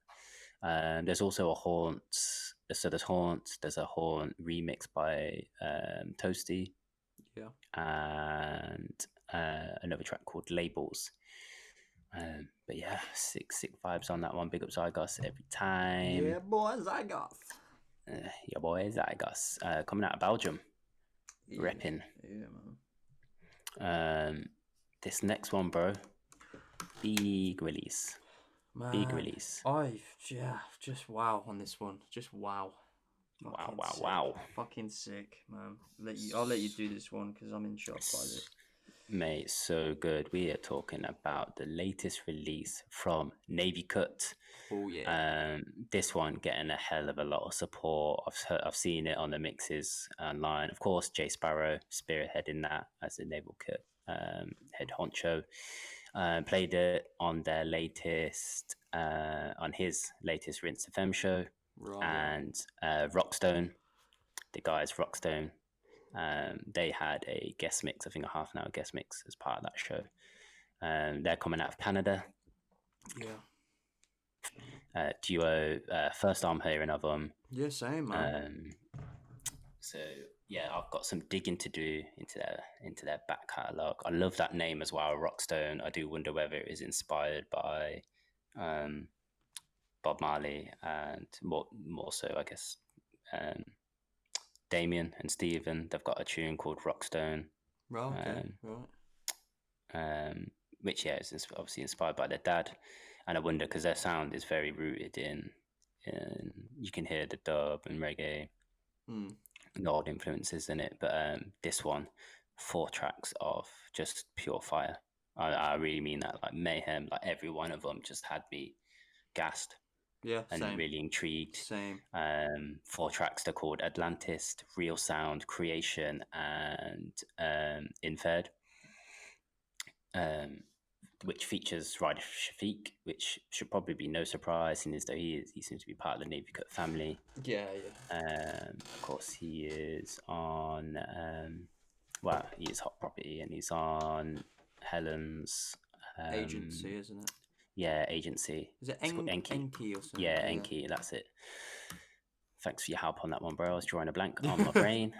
There's also a Haunt. So there's Haunt. There's a Haunt remix by Toasty. Yeah. And another track called Labels. But yeah, sick vibes on that one. Big up Zygos every time. Yeah, boy, Zygos. Your boy Zygos. Coming out of Belgium. Repping. Yeah, man. This next one, bro. Big release. Man, big release. Just wow on this one. Just wow. Wow. Fucking sick, man. I'll let you do this one because I'm in shock by this. Mate, so good. We are talking about the latest release from Navy Cut. Oh yeah. This one getting a hell of a lot of support. I've seen it on the mixes online. Of course, Jay Sparrow spearheading that as the Naval Cut head honcho. Played it on their latest, on his latest Rinse FM show, and Rockstone. The guys Rockstone. They had a guest mix, I think a half an hour guest mix as part of that show. They're coming out of Canada. Yeah. Duo, first time hearing of them. Yeah, same, man. So yeah, I've got some digging to do into their back catalogue. I love that name as well, Rockstone. I do wonder whether it is inspired by Bob Marley and more so, I guess, Damien and Steven. They've got a tune called Rockstone. Right. Which is obviously inspired by their dad. And I wonder, because their sound is very rooted in you can hear the dub and reggae, old influences in it. But this one, 4 tracks of just pure fire. I really mean that, like mayhem. Like every one of them just had me gassed. Yeah, and same. Really intrigued. Same. 4 tracks. They're called Atlantis, Real Sound, Creation, and Infed. Which features Ryder Shafiq, which should probably be no surprise, seeing as though he seems to be part of the Navy Cut family. Yeah. Of course, he is on. He is Hot Property, and he's on Helen's Agency, isn't it? Yeah, Agency. Is it Enki or something? Yeah, Enki. That's it. Thanks for your help on that one, bro. I was drawing a blank on my brain.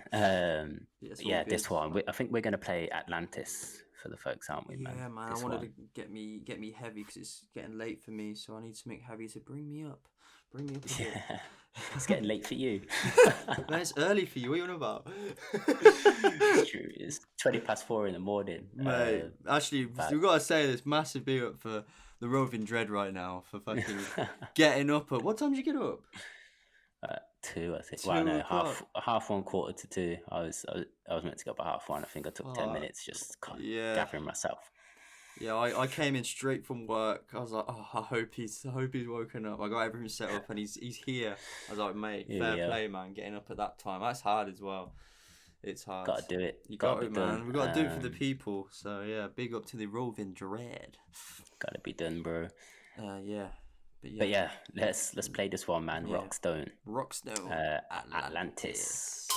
This one. I think we're going to play Atlantis for the folks, aren't we, man? Yeah, man. I wanted to get me heavy because it's getting late for me, so I need something heavy to bring me up. A bit. It's getting late for you. Man, it's early for you. What are you on about? It's true. It's 4:20 in the morning. Mate, actually, we've got to say this massive big up for the Roving Dread right now for fucking getting up at... What time did you get up? 2, I think. 2 Well, no, o'clock. half 1, quarter to 2. I was meant to go by half 1. I think I took 10 minutes just gathering myself. Yeah, I came in straight from work. I was like, oh, I hope he's woken up. I got everything set up and he's here. I was like, mate, fair play, man. Getting up at that time, that's hard as well. It's hard. Gotta do it. You got it, man. We gotta do it for the people. So yeah, big up to the roving dread. Gotta be done, bro. Yeah. But yeah, let's play this one, man. Yeah. Rockstone. Atlantis.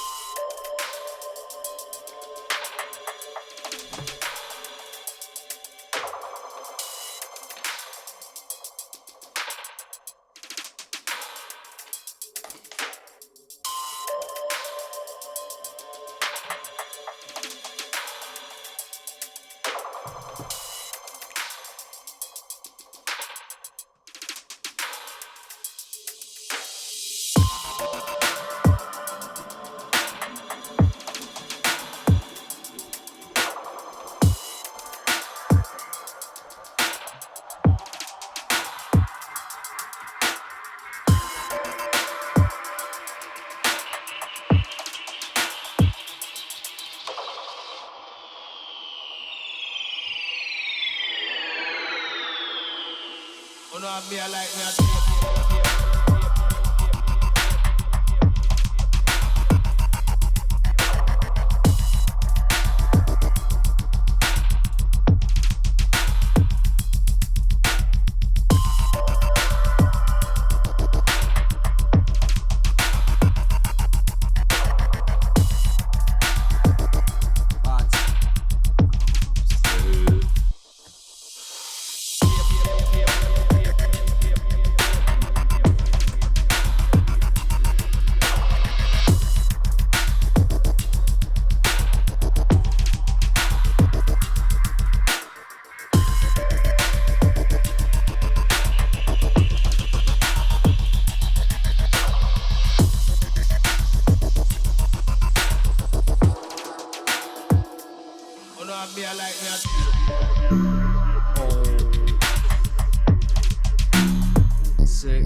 Sick.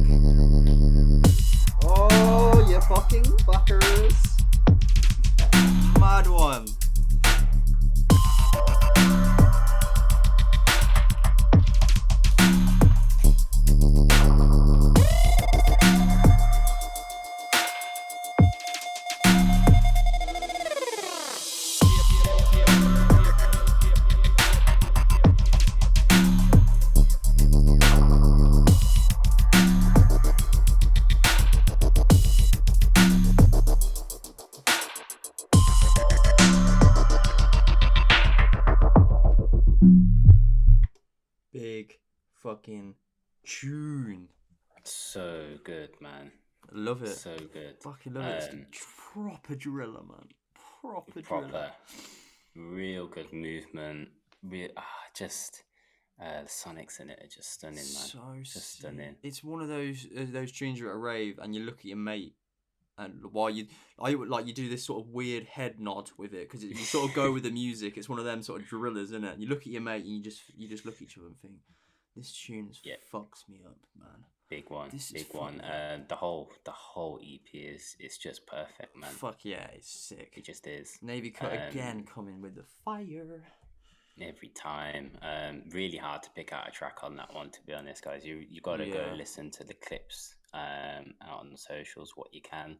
Oh, you fucking fuckers. Mad one. Big fucking tune. So good, man. Love it. So good. Fucking love it. It's proper driller, man. Proper driller. Real good movement. Just the sonics in it are just stunning, man. So just stunning. It's one of those tunes you're at a rave and you look at your mate, and while you do this sort of weird head nod with it because you sort of go with the music. It's one of them sort of drillers, isn't it? And you look at your mate and you just look at each other and think, this tune fucks me up, man. Big one. The whole EP is just perfect, man. Fuck yeah, it's sick. It just is. Navy Cut again coming with the fire. Every time. Really hard to pick out a track on that one, to be honest, guys. You gotta go listen to the clips out on the socials what you can.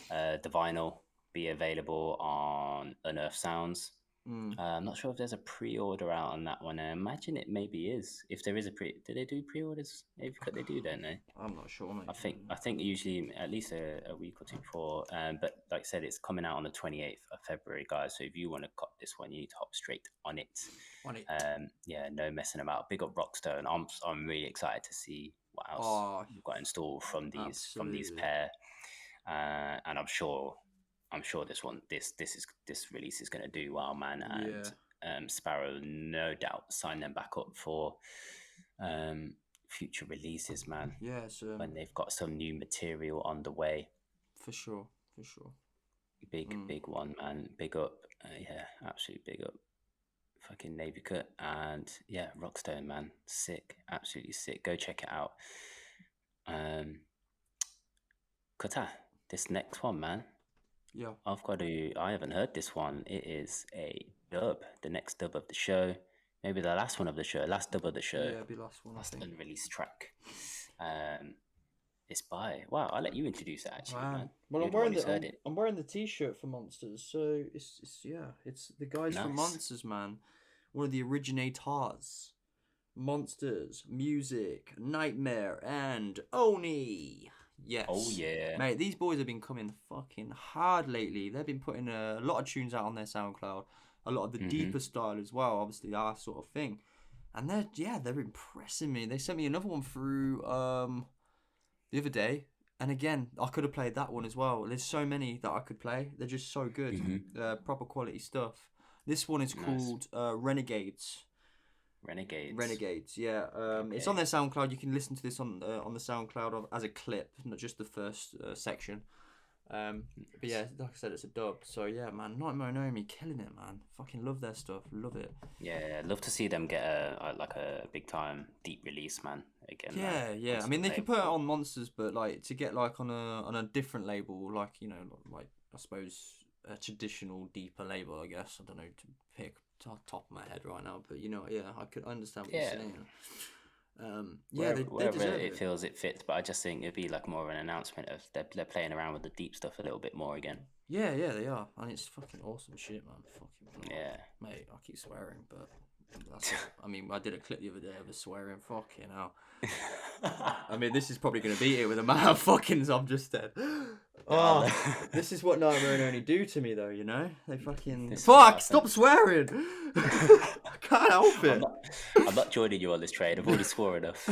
The vinyl be available on Unearthed Sounds. I'm not sure if there's a pre-order out on that one. I imagine it maybe is. If there is a do they do pre-orders? Maybe they do, don't they? I'm not sure, mate. I think usually at least a week or two before. But like I said, it's coming out on the 28th of February, guys. So if you want to cop this one, you need to hop straight on it. No messing about. Big up Rockstone. I'm really excited to see what else you've got in store from these pair. And I'm sure this release is going to do well, man. And Sparrow no doubt sign them back up for future releases, man. When they've got some new material on the way. For sure. Big one, man. Big up. Absolutely big up. Fucking Navy Cut and Rockstone, man. Sick, absolutely sick. Go check it out. Kota. this next one, man. Yeah. I haven't heard this one. It is a dub, the next dub of the show. Maybe the last one of the show, last dub of the show. Yeah, it'll be last one, last I think. unreleased track. It's by... Wow, I'll let you introduce it, actually, man. Well, I'm wearing the T-shirt for Monsters, so it's the guys from Monsters, man. One of the originators. Monsters, Music, Nightmare, and Oni. Yes. Oh, yeah. Mate, these boys have been coming fucking hard lately. They've been putting a lot of tunes out on their SoundCloud. A lot of the deeper style as well, obviously, our sort of thing. And they're impressing me. They sent me another one through the other day. And again, I could have played that one as well. There's so many that I could play. They're just so good. Proper quality stuff. This one is called Renegades. Renegades, yeah. Okay. It's on their SoundCloud. You can listen to this on the SoundCloud as a clip, not just the first section. But yeah, like I said, it's a dub. So yeah, man, Nightmare and Naomi killing it, man. Fucking love their stuff. Love it. Yeah, love to see them get a big time deep release, man. Again. Yeah. I mean, they can put it on Monsters, but like to get like on a different label, like like I suppose a traditional deeper label, I guess. I don't know to pick top of my head right now, but I could understand what you're saying. They deserve it feels it fits, but I just think it'd be like more of an announcement of they're playing around with the deep stuff a little bit more again. Yeah, they are, and it's fucking awesome shit, man. Fucking mate. I keep swearing, but I mean, I did a clip the other day of us swearing. Fucking hell. I mean, this is probably gonna beat it with the amount of fuckings I've just said. Oh, this is what Nightmare and Only do to me, though. They fucking stop swearing. I can't help it. I'm not joining you on this train. I've already swore enough.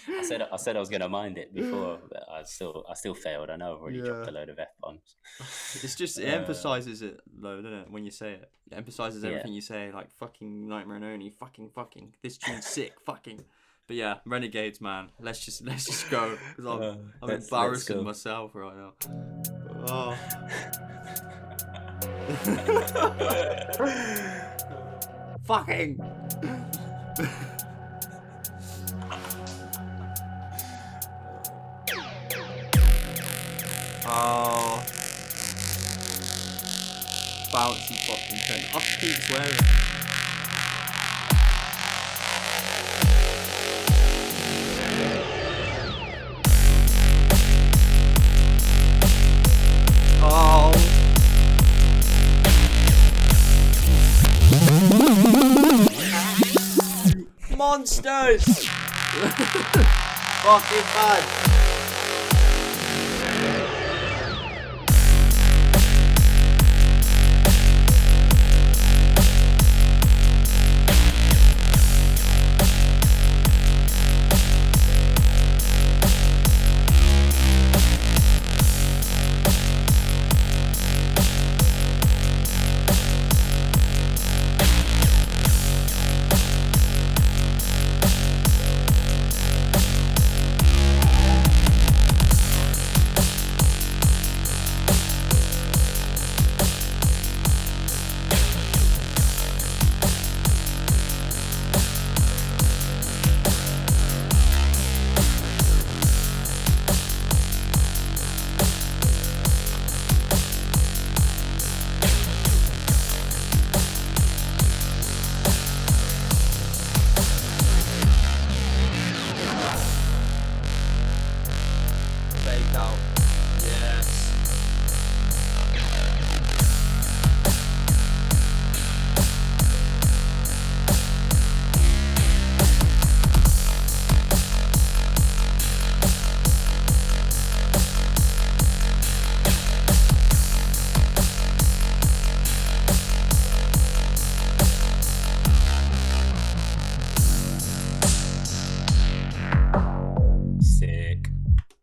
I said I was gonna mind it before, but I still failed. I know I've already dropped a load of F-bombs. It's just it emphasizes it, though, doesn't it? When you say it, it emphasizes everything you say, like fucking Nightmare and Only, fucking. This tune's sick, fucking. But yeah, Renegades, man. Let's just go because I'm embarrassing myself right now. Oh. Fucking. Oh. Bouncy fucking thing. I keep swearing. Oh. Monsters! Fucking bad.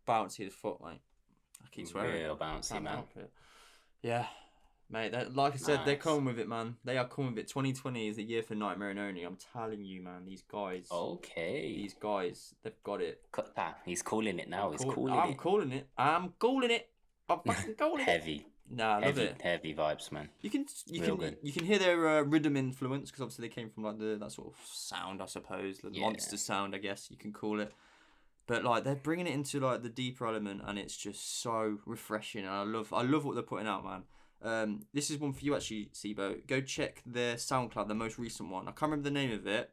Bouncy as fuck, mate. I keep swearing. Real bouncy, man. Yeah, mate. Like I said, they're coming with it, man. They are coming with it. 2020 is the year for Nightmare and Only. I'm telling you, man. These guys. Okay. These guys, they've got it. Cut that. He's calling it now. I'm calling it. I'm fucking calling it. Heavy. Nah, I love it. Heavy vibes, man. You can hear their rhythm influence because obviously they came from like that sort of sound, I suppose, the monster sound, I guess you can call it. But like they're bringing it into like the deeper element, and it's just so refreshing. And I love what they're putting out, man. This is one for you actually, Sibo. Go check their SoundCloud, the most recent one. I can't remember the name of it.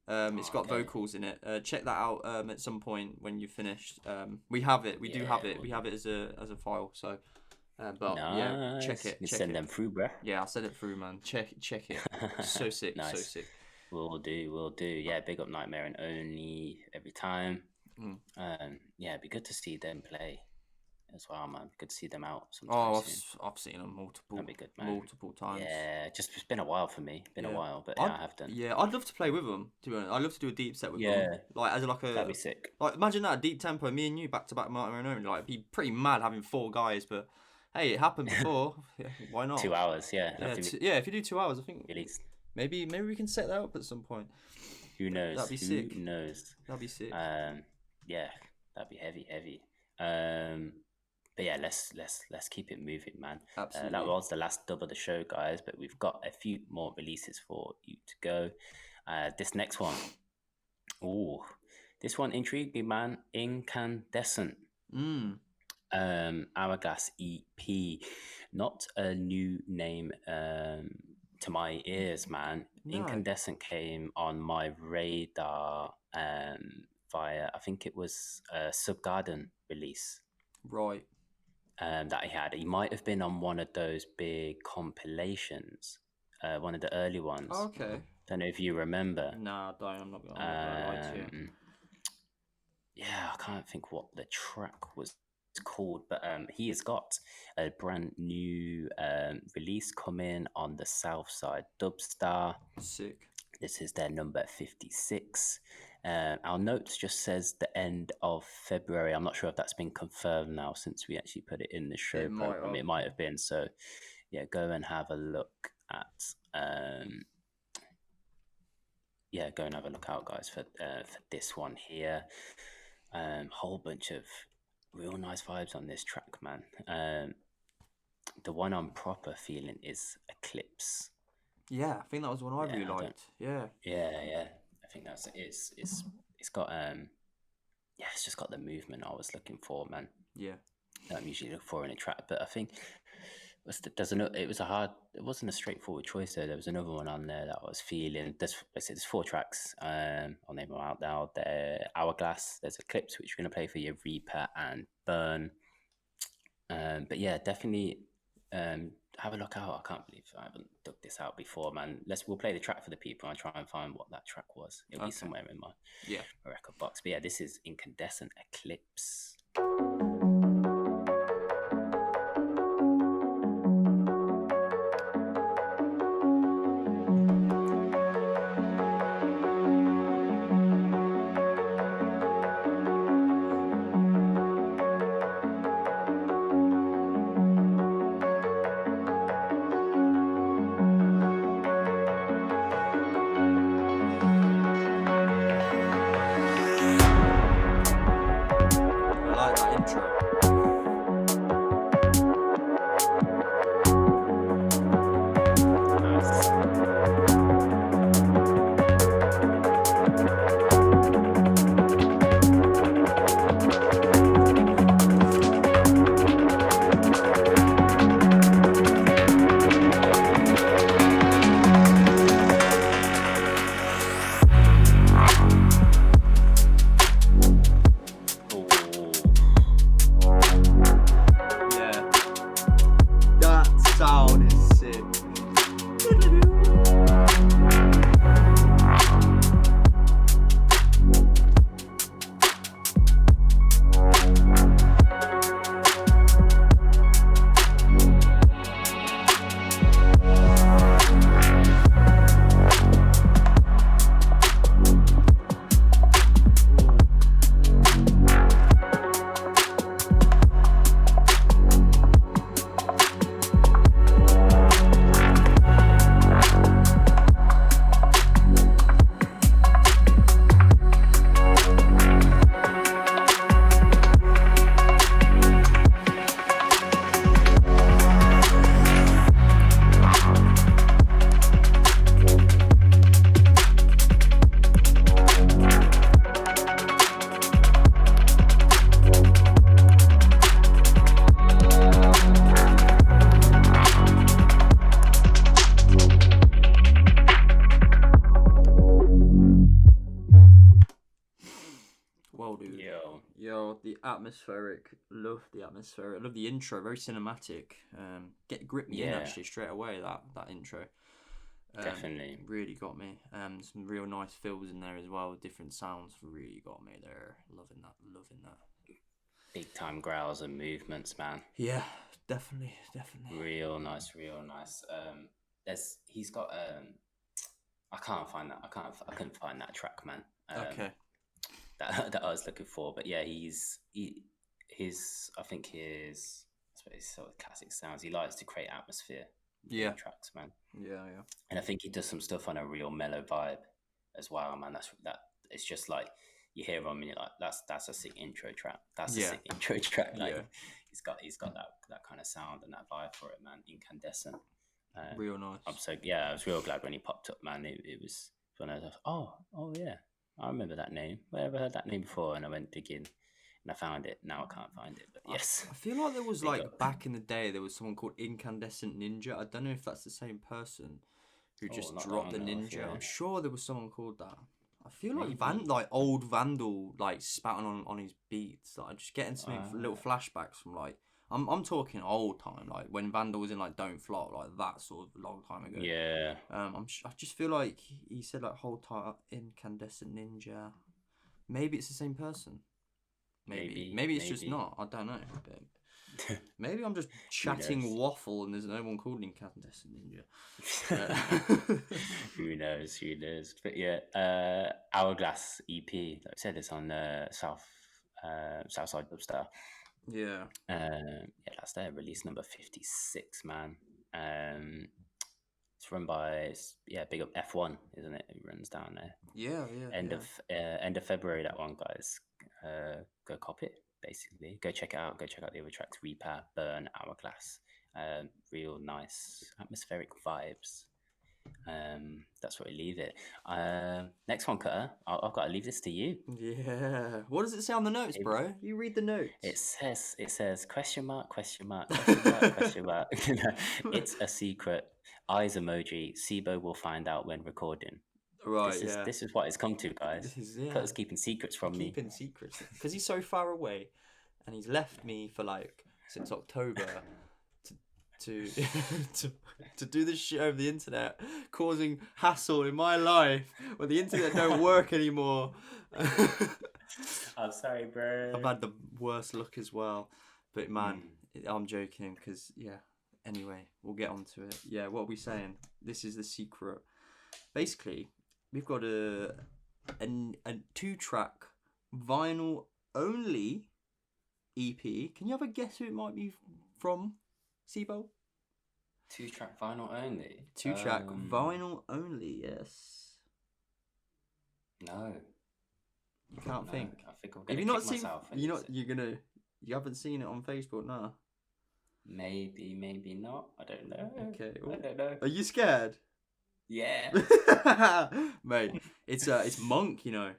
It's got vocals in it. Check that out at some point when you've finished. We have it. We do have it. We have it as a file. So, but yeah, check it. You send them through, bruh. Yeah, I'll send it through, man. Check it. So sick. Nice. So sick. Will do. Yeah, big up Nightmare and Only every time. Yeah, it'd be good to see them play as well, man. Good to see them out sometime soon. I've seen them That'd be good, man. multiple times. Yeah, it's been a while for me. A while, but I have done. Yeah, I'd love to play with them. To be honest, I'd love to do a deep set with them. Like that'd be sick. Like imagine that deep tempo, me and you back to back, Martin and Owen. Like it'd be pretty mad having 4 guys, but hey, it happened before. Why not? 2 hours, yeah. If you do 2 hours, I think at least maybe we can set that up at some point. Who knows? That'd be sick. Who knows? That'd be sick. Yeah, that'd be heavy. But yeah, let's keep it moving, man. Absolutely. That was the last dub of the show, guys. But we've got a few more releases for you to go. This next one, this one intrigued me, man. Incandescent. Hourglass EP, not a new name to my ears, man. No. Incandescent came on my radar via, I think it was a Subgarden release. Right. That he had. He might have been on one of those big compilations, one of the early ones. Okay. Don't know if you remember. Nah, I'm not gonna lie to you. Yeah, I can't think what the track was called, but he has got a brand new release coming on the South Side Dubstar. Sick. This is their number 56. Our notes just says the end of February. I'm not sure if that's been confirmed now since we actually put it in the show program. It might have been. So yeah, go and have a look at go and have a look out, guys, for this one here. Whole bunch of real nice vibes on this track, man. The one I'm proper feeling is Eclipse. Yeah, I think that was one I really liked. Yeah. I think that's it's got it's just got the movement I was looking for, man. Yeah. That I'm usually looking for in a track, but I think it wasn't a straightforward choice though. There was another one on there that I was feeling. There's 4 tracks. I'll name them out now. There, Hourglass. There's Eclipse, which we're gonna play for you, Reaper and Burn. But yeah, definitely have a look out. I can't believe I haven't dug this out before, man. We'll play the track for the people and try and find what that track was. It'll be somewhere in my record box. But yeah, this is Incandescent Eclipse. I like that intro. the atmospheric. Love the atmospheric. Love the intro. Very cinematic. Grip me in actually straight away. That intro. Definitely. Really got me. Some real nice fills in there as well. Different sounds really got me there. Loving that. Big time growls and movements, man. Yeah, definitely. Real nice. He's got I can't find that. I couldn't find that track, man. Okay. That I was looking for, but yeah, I think his sort of classic sounds. He likes to create atmosphere. Yeah. Tracks, man. Yeah. And I think he does some stuff on a real mellow vibe as well, man. It's just like you hear him and you're like, that's a sick intro track. That's a sick intro track. Like he's got that kind of sound and that vibe for it, man. Incandescent. Real nice. I was real glad when he popped up, man. It was when I was like, oh yeah, I remember that name. Where have I heard that name before? And I went digging and I found it. Now I can't find it, but yes. I feel like there was back in the day, there was someone called Incandescent Ninja. I don't know if that's the same person who just dropped the ninja. Yeah. I'm sure there was someone called that. I feel like old Vandal spouting on his beats. Like just getting some little flashbacks from I'm talking old time, like when Vandal was in Don't Flop, like that sort of long time ago. Yeah. I just feel like he said hold tight, Incandescent Ninja. Maybe it's the same person. Maybe it's just not. I don't know. But maybe I'm just chatting waffle and there's no one called Incandescent Ninja. Who knows? But yeah, Hourglass EP. Like I said, it's on Southside Dubstar. Yeah. That's their release number 56, man. It's run by big up F1, isn't it? It runs down there. Yeah. End of February, that one, guys. Go cop it, basically. Go check it out. Go check out the other tracks: Reaper, Burn, Hourglass. Real nice atmospheric vibes. That's where we leave it. Next one, Cutter. I've got to leave this to you. Yeah. What does it say on the notes, bro? You read the notes. It says question mark. It's a secret. Eyes emoji. Sibo will find out when recording. Right. This is what it's come to, guys. Cutter's keeping secrets from me. Keeping secrets because he's so far away, and he's left me for since October. To do this shit over the internet, causing hassle in my life when the internet don't work anymore. I'm sorry, bro. I've had the worst luck as well, but man, I'm joking because Anyway, we'll get onto it. Yeah, what are we saying? This is the secret. Basically, we've got a 2-track vinyl only EP. Can you have a guess who it might be from? Sibo? 2-track vinyl only. 2-track vinyl only. Yes. No. You can't think. I think I'm gonna kick myself. You haven't seen it on Facebook, no? Maybe not. I don't know. Okay. I don't know. Are you scared? Yeah. Mate, it's Monk, you know.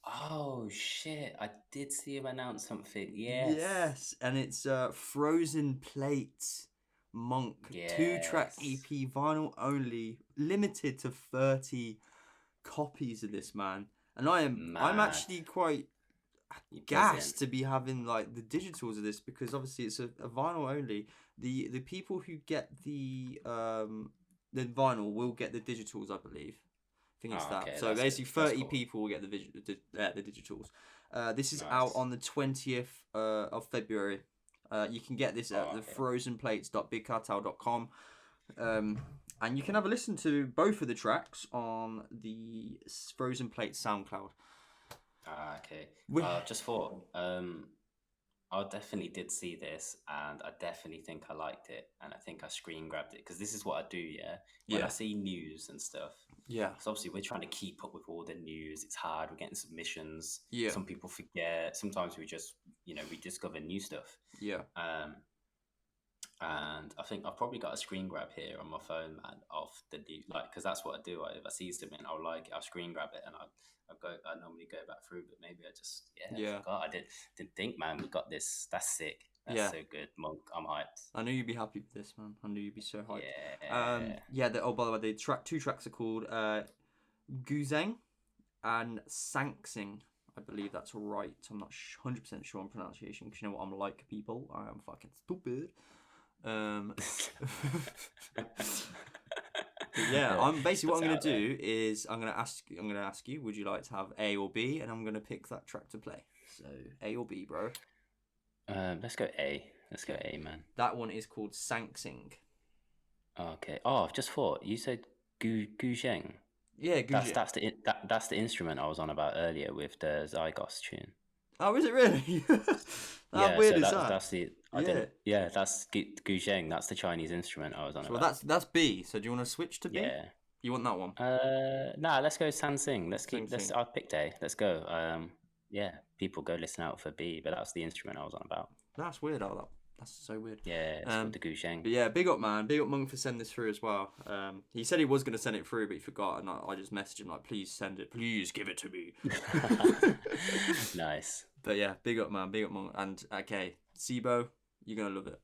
Oh shit! I did see him announce something. Yes, and it's Frozen Plate Monk 2-track EP vinyl only, limited to 30 copies of this, man. And I'm actually quite gassed to be having the digitals of this because obviously it's a vinyl only. The people who get the vinyl will get the digitals, I believe. I think it's that. Okay, so basically 30 people will get the digitals. This is out on the 20th of February. You can get this at the frozenplates.bigcartel.com. And you can have a listen to both of the tracks on the Frozen Plates SoundCloud. Okay. Just thought, I definitely did see this, and I definitely think I liked it, and I think I screen grabbed it because this is what I do. When I see news and stuff. Yeah. Because obviously we're trying to keep up with all the news. It's hard. We're getting submissions. Yeah. Some people forget. Sometimes we just, we discover new stuff. Yeah. And I think I've probably got a screen grab here on my phone, man, of the new, because that's what I do. If I see something, I'll like it, I'll screen grab it, and I normally go back through, but maybe I just I forgot. I didn't think, man, we got this. That's sick. That's so good, Monk. I'm hyped. I knew you'd be happy with this, man. I knew you'd be so hyped. Yeah. By the way, the 2 tracks are called Guzeng and Sanksing. I believe that's right. I'm not 100% sure on pronunciation because you know what I'm like, people. I am fucking stupid. Yeah, I'm basically what I'm gonna do is I'm gonna ask you, would you like to have A or B, and I'm gonna pick that track to play. So A or B, bro. Let's go A. Let's go A, man. That one is called Sanxing. Okay. Oh, I've just thought you said Gu Zheng. Yeah, Gu Zheng. That's the instrument I was on about earlier with the Zygos tune. Oh, is it really? How weird is that? That's the that's Gu Zheng. That's the Chinese instrument I was on about. Well, that's B. So do you want to switch to B? Yeah. You want that one? Nah. Let's go Sansing. I picked A. Let's go. Yeah. People go listen out for B, but that's the instrument I was on about. That's weird. That's so weird. Yeah, it's called the Gu Zheng. But yeah, big up, man. Big up Monk for sending this through as well. He said he was going to send it through, but he forgot, and I just messaged him like, please send it. Please give it to me. Nice. But yeah, big up, man. Big up, Monk. And okay, Sibo, you're going to love it.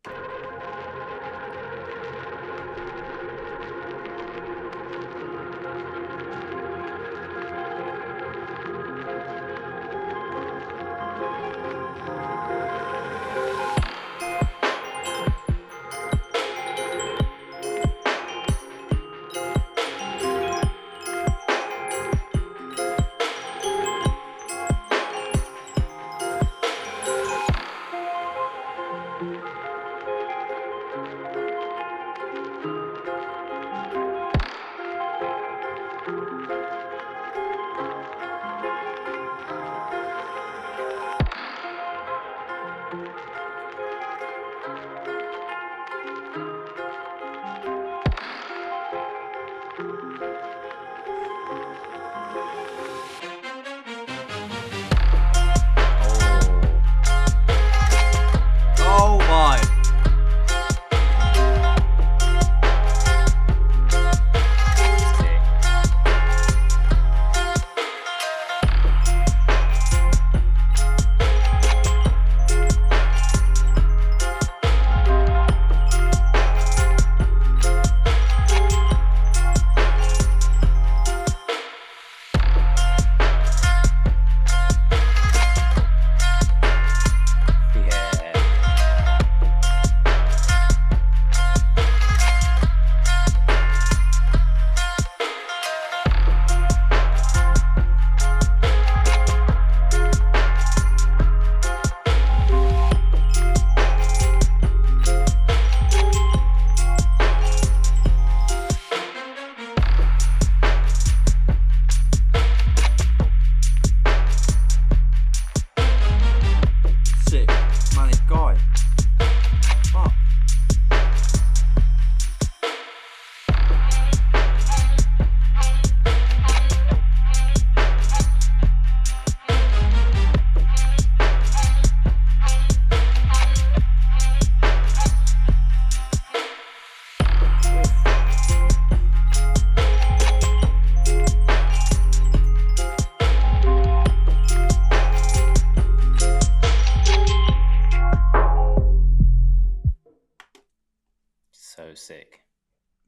Sick.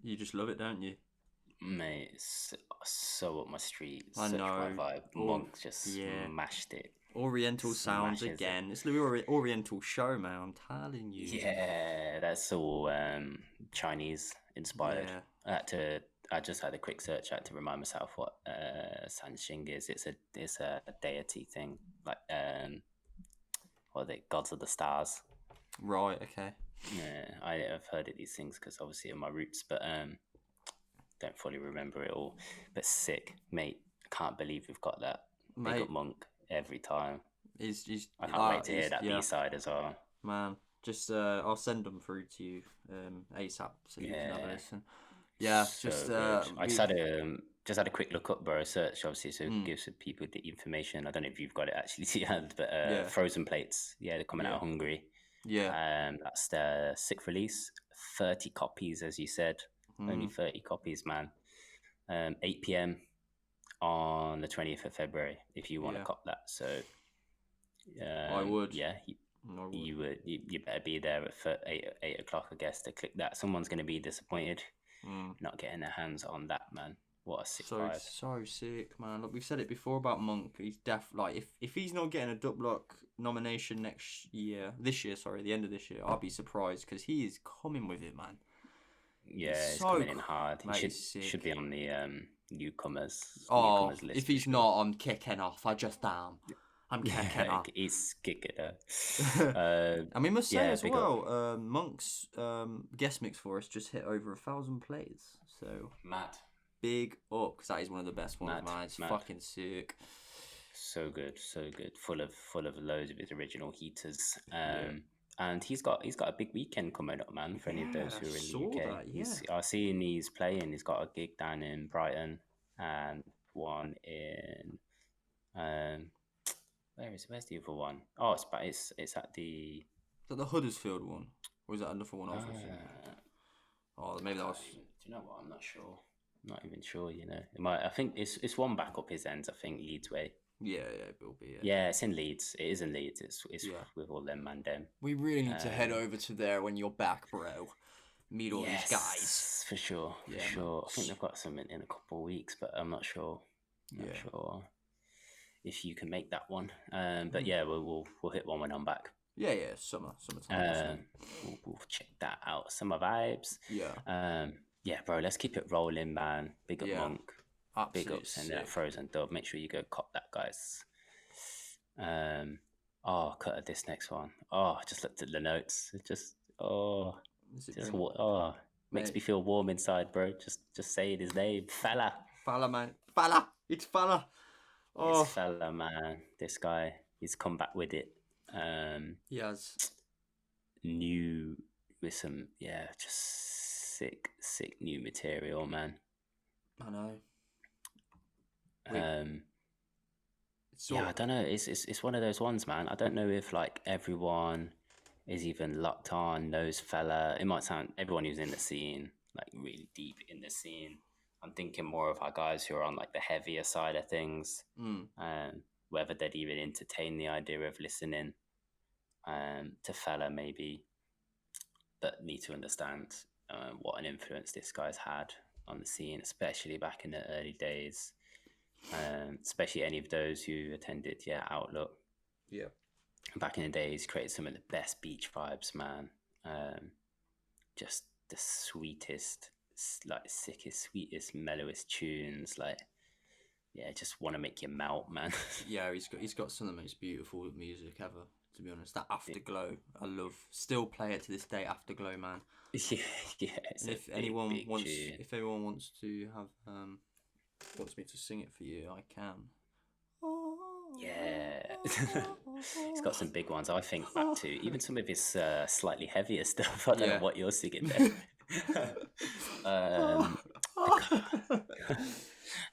You just love it, don't you? Mate, it's so up my street. I know. My vibe. Monk just smashed it. Oriental sounds again. It's the Oriental show, man. I'm telling you. Yeah, that's all Chinese inspired. Yeah. I just had a quick search. I had to remind myself what Sanxing is. It's a deity thing, like what are they? Gods of the stars. Right. Okay. Yeah, I've heard of these things because obviously of my roots, but don't fully remember it all. But sick, mate. I can't believe we've got that. Mate. Big up Monk every time. I can't wait to hear that B-side as well. Man, just I'll send them through to you ASAP so you can have a listen. Yeah, so just I just had a quick look up, bro. Search obviously, so it gives people the information. I don't know if you've got it actually to your hand, but Frozen Plates. Yeah, they're coming out of Hungary. Yeah. That's the 6th release. 30 copies, as you said. Only 30 copies, man. 8 p.m. on the 20th of February, if you want to cop that. So, I would. Yeah, you would. You better be there at 8 o'clock, I guess, to click that. Someone's going to be disappointed not getting their hands on that, man. What a sick vibe. So sick, man. Look, we've said it before about Monk. He's like, if he's not getting a Dub Block nomination the end of this year, I'll be surprised because he is coming with it, man. Yeah, he's coming in hard. He should be on the newcomers list. If he's not, I'm kicking off. I just am. I'm kicking off. He's kicking off. And we must say as well, Monk's guest mix for us just hit over 1,000 plays. So mad. Big up, because that is one of the best ones, man. It's fucking sick. So good, full of loads of his original heaters. And he's got a big weekend coming up, man. For any of those who are in the UK, I've seen he's playing. He's got a gig down in Brighton and one in where's the other one? Oh, it's at the. Is that the Huddersfield one, or is that another one? Maybe that was. Do you know what? I'm not sure. I'm not even sure. You know, it might. I think it's one back up his ends. I think Leeds way. Yeah, it will be. Yeah, it's in Leeds. It is in Leeds. It's with all them man them. We really need to head over to there when you're back, bro. Meet all these guys. For sure. For sure. I think they've got something in a couple of weeks, but I'm not sure. Not sure if you can make that one. But yeah, we'll hit one when I'm back. Yeah, summertime. We'll check that out. Summer vibes. Yeah. Yeah, bro. Let's keep it rolling, man. Big up Monk. Absolutely big ups and that Frozen Dub. Make sure you go cop that, guys. Cut at this next one. I just looked at the notes. It just makes me feel warm inside, bro. Just saying his name, Phaeleh. Phaeleh, man. Phaeleh. It's Phaeleh. It's Phaeleh, man. This guy, he's come back with it. He has. New with some, just sick new material, man. I know. I don't know. It's one of those ones, man. I don't know if like everyone is even locked on, knows Phaeleh. It might sound everyone who's in the scene, like really deep in the scene. I'm thinking more of our guys who are on like the heavier side of things, whether they'd even entertain the idea of listening to Phaeleh maybe, but need to understand what an influence this guy's had on the scene, especially back in the early days. Especially any of those who attended Outlook. Yeah. Back in the days, created some of the best beach vibes, man. Just the sweetest, like sickest, sweetest, mellowest tunes. Like, just want to make you melt, man. Yeah, he's got some of the most beautiful music ever. To be honest, that Afterglow, I love. Still play it to this day. Afterglow, man. Yeah. If anyone wants to have wants me to sing it for you, I can. Yeah. He's got some big ones. I think back to even some of his slightly heavier stuff. I don't know what you're singing there. I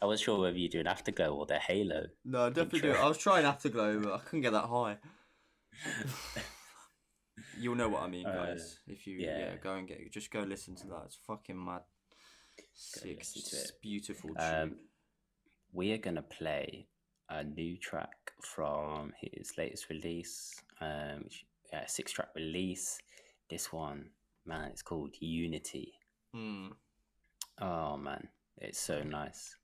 wasn't sure whether you're doing Afterglow or the Halo. No, I definitely do. I was trying Afterglow, but I couldn't get that high. You'll know what I mean, guys. If you go and just go listen to that. It's fucking mad. Sick, it's beautiful tune. We are gonna play a new track from his latest release, 6-track release. This one, man, it's called Unity. Oh man, it's so nice.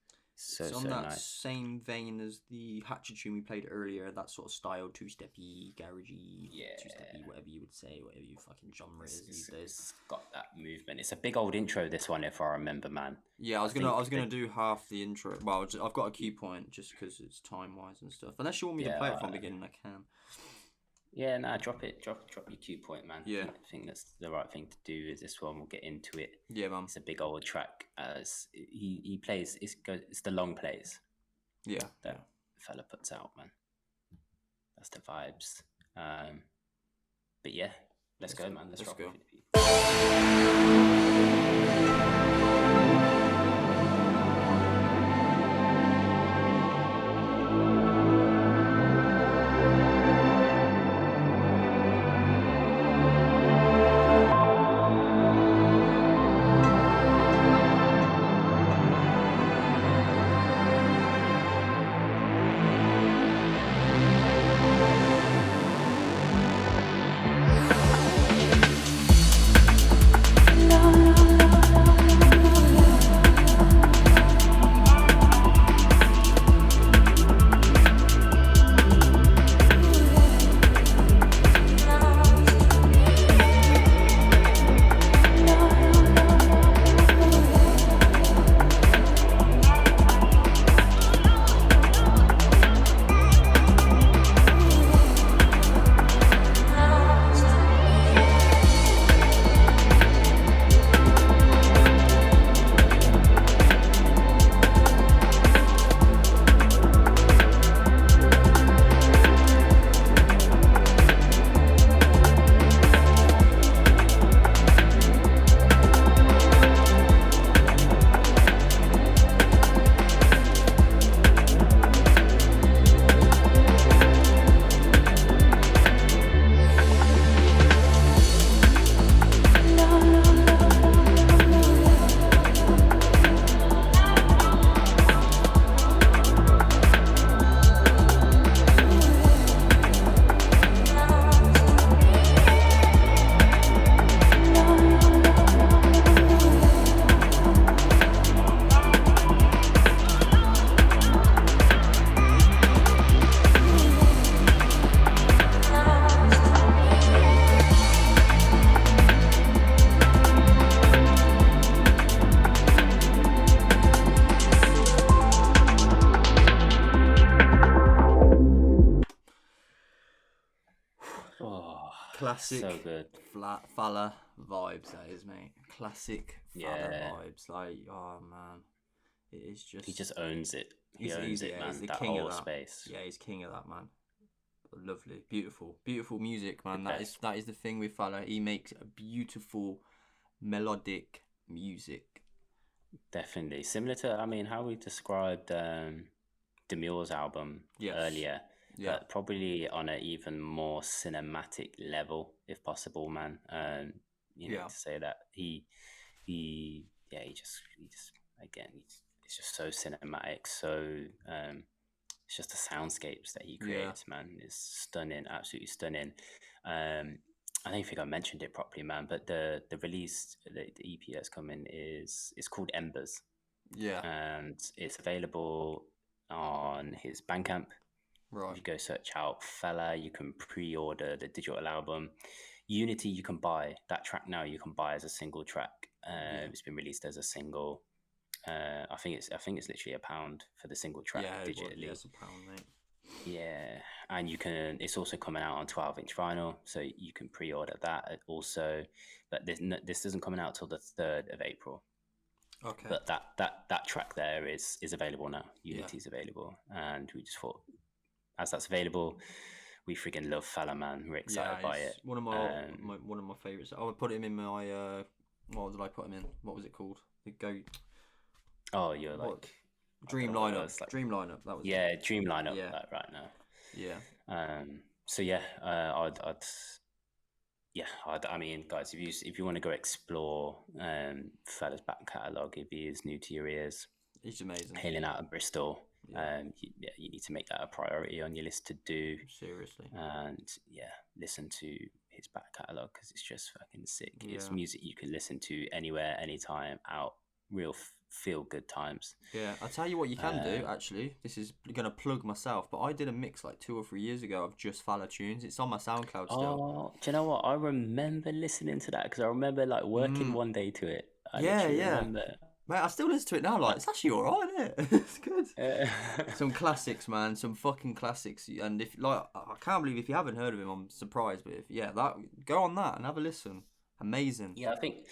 It's on that same vein as the Hatcha tune we played earlier, that sort of style, two-steppy, garagey, two-steppy, whatever you would say, whatever you fucking genre is these days. It's got that movement. It's a big old intro, this one, if I remember, man. Yeah, I was gonna do half the intro. Well, I've got a key point just because it's time-wise and stuff. Unless you want me to play it from the beginning, I can. Yeah, drop it. Drop your cue point, man. Yeah. I think that's the right thing to do. Is this one? We'll get into it. Yeah, man. It's a big old track. As he plays, it's the long plays. Yeah. That fella puts out, man. That's the vibes. But yeah, let's go, man. Let's go. classic. So good. Phaeleh vibes, that is, mate. Classic Phaeleh vibes. Like, oh man, it is just. He just owns it. He owns it, man. He's the that king whole of that. space. Yeah, he's king of that, man. Lovely, beautiful music, man. The That is the thing with Phaeleh. He makes a beautiful, melodic music. Definitely similar to, I mean, how we described Demure's album earlier. Yeah, but probably on an even more cinematic level, if possible, man. You know, to say that he just again, it's just so cinematic, so it's just the soundscapes that he creates, man. It's stunning, absolutely stunning. I don't think I mentioned it properly, man, but the release, the EP that's coming it's called Embers. Yeah. And it's available on his Bandcamp. Right. You go search out Phaeleh, you can pre-order the digital album. Unity you can buy. That track now you can buy as a single track. It's been released as a single. I think it's literally £1 for the single track digitally. Yeah, it's £1, mate. Yeah, and you can. It's also coming out on 12-inch vinyl, so you can pre-order that also. But this isn't coming out till the 3rd of April. Okay. But that track there is available now. Unity's available, and we just thought, as that's available, we freaking love Phaeleh, man. We're excited by it. One of my favorites. I would put him in my what did I put him in? What was it called? The Go. Oh, you're like Dream Lineup. Like, Dream Lineup. That was Dream Lineup. Yeah. Right now. Yeah. So yeah, I mean, guys, if you want to go explore Phaeleh's back catalogue, if he is new to your ears, he's amazing. Hailing out of Bristol, you need to make that a priority on your list to do. Seriously. And listen to his back catalogue because it's just fucking sick. Yeah. It's music you can listen to anywhere, anytime, out real feel good times. Yeah, I'll tell you what you can do, actually. This is going to plug myself, but I did a mix like 2 or 3 years ago of just Phaeleh tunes. It's on my Soundcloud still. Oh, do you know what? I remember listening to that because I remember like working one day to it. I remember. Mate, I still listen to it now. Like, it's actually alright, isn't it? It's good. Some classics, man. Some fucking classics. And if I can't believe if you haven't heard of him, I'm surprised. But go on that and have a listen. Amazing. Yeah, I think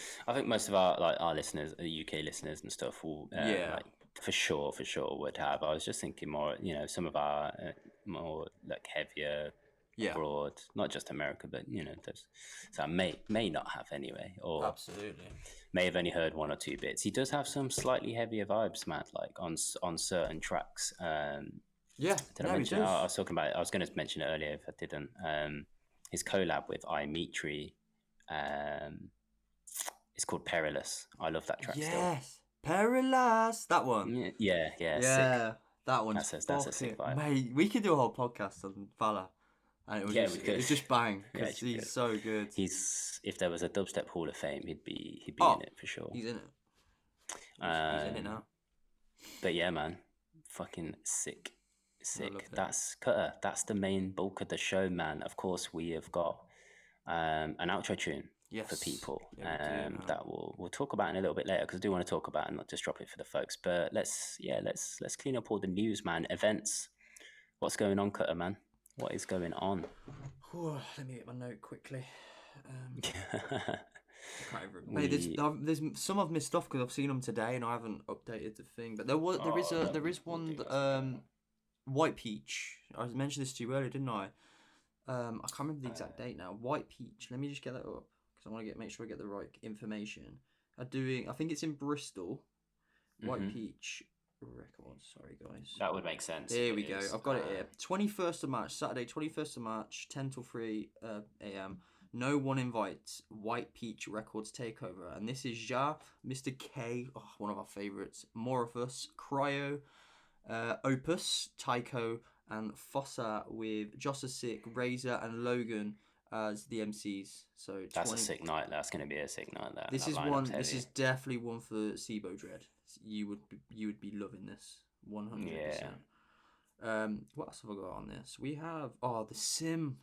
most of our listeners, UK listeners and stuff, will like, for sure would have. I was just thinking more, some of our more like heavier abroad, not just America, but those. So I may not have anyway, or absolutely may have only heard 1 or 2 bits. He does have some slightly heavier vibes, man, like on certain tracks. I was talking about it. I was going to mention it earlier if I didn't. His collab with Imetri. It's called Perilous. I love that track still. Yes, Perilous. That one. Yeah. Sick. That one's that's a sick vibe. Mate, we could do a whole podcast on Phaeleh. And it was just bang. Because he's so good. If there was a Dubstep Hall of Fame, he'd be in it for sure. He's in it. He's in it now. But yeah, man, fucking sick. That's Cutter. That's the main bulk of the show, man. Of course, we have got an outro tune for people that we'll talk about in a little bit later because I do want to talk about and not just drop it for the folks. But let's clean up all the news, man. Events. What's going on, Cutter, man? What is going on? Let me get my note quickly. There's some I've missed off because I've seen them today and I haven't updated the thing. But there is one. White Peach. I mentioned this to you earlier, didn't I? I can't remember the exact date now. White Peach. Let me just get that up because I want to make sure I get the right information. I think it's in Bristol. White Peach Records. Sorry, guys. That would make sense. Here we go. I've got it here. 21st of March, Saturday, 21st of March, 10 till 3 a.m. No One Invites. White Peach Records takeover, and this is Ja, Mr. K, one of our favorites. Morphus, Cryo, Opus, Tycho, and Fossa with Jossa Sick, Razor, and Logan as the MCs. So that's a sick night. That's going to be a sick night. This is definitely one for SIBO Dread. You would be loving this 100%. Yeah. What else have I got on this? We have the Sim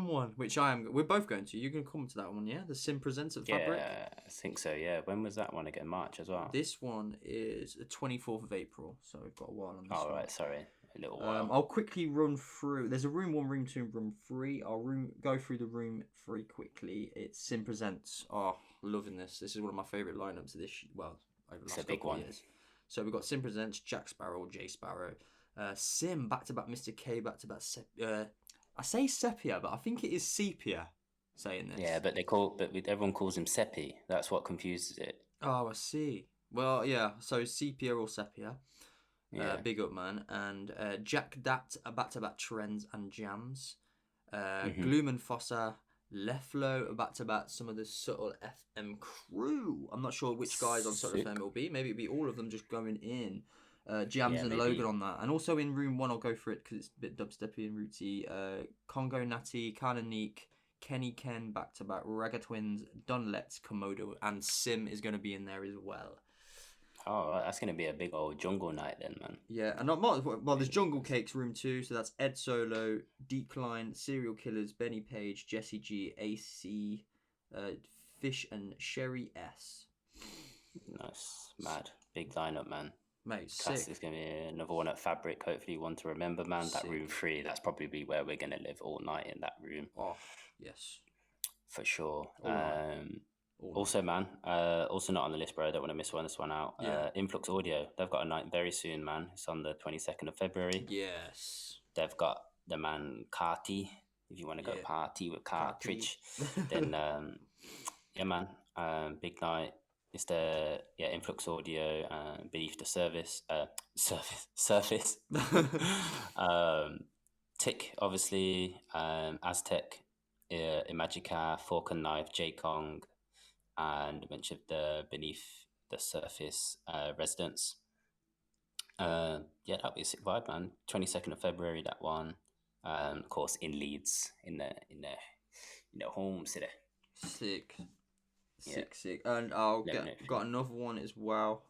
one, which we're both going to. You're going to come to that one, yeah? The Sim Presents at Fabric. Yeah, I think so. Yeah. When was that one again? March as well. This one is the 24th of April, so we've got a while on this. Right, sorry. a little while. I'll quickly run through. There's a room 1, room 2, and room 3. I'll go through the room 3 quickly. It's Sim Presents. Oh, loving this. This is one of my favourite lineups of this. Over the last couple of years. So we've got Sim Presents, Jack Sparrow, Jay Sparrow, Sim back-to-back, Mr. K back-to-back. I say Sepia, but I think it is Sepia. Saying this. Yeah, but everyone calls him Seppi. That's what confuses it. Oh, I see. Well, yeah. So Sepia or Sepia. Yeah. Big up, man. And Jack Dat, back-to-back Trends and Jams. Gloom and Fossa, Leflo, back-to-back some of the Subtle FM crew. I'm not sure which guys on Subtle FM it will be. Maybe it'll be all of them just going in. Jams and maybe. Logan on that. And also in room 1, I'll go for it because it's a bit dubsteppy and rooty. Congo Natty, Kana Neek, Kenny Ken, back-to-back Ragga Twins, Dunlets, Komodo, and Sim is going to be in there as well. Oh, that's going to be a big old jungle night then, man. Yeah, and there's Jungle Cakes room 2, so that's Ed Solo, Decline, Serial Killers, Benny Page, Jesse G, AC, Fish, and Sherry S. Nice, mad, big lineup, man. Mate, sick. There's going to be another one at Fabric, hopefully one to remember, man. Sick. That room 3, that's probably where we're going to live all night in that room. Oh, yes. For sure. Also, man, also not on the list, bro. I don't want to miss this one out. Yeah. Influx Audio, they've got a night very soon, man. It's on the 22nd of February. Yes. They've got the man Carti. If you want to go party with Cartridge, then yeah, man. Big night. It's the Influx Audio beneath the surface. Tick, obviously. Aztec, Imagica, Fork and Knife, J Kong, and a bunch of the beneath the surface residents. That'll be a sick vibe, man. 22nd of February, that one. Of course, in Leeds, in the home city. Sick. And got another one as well.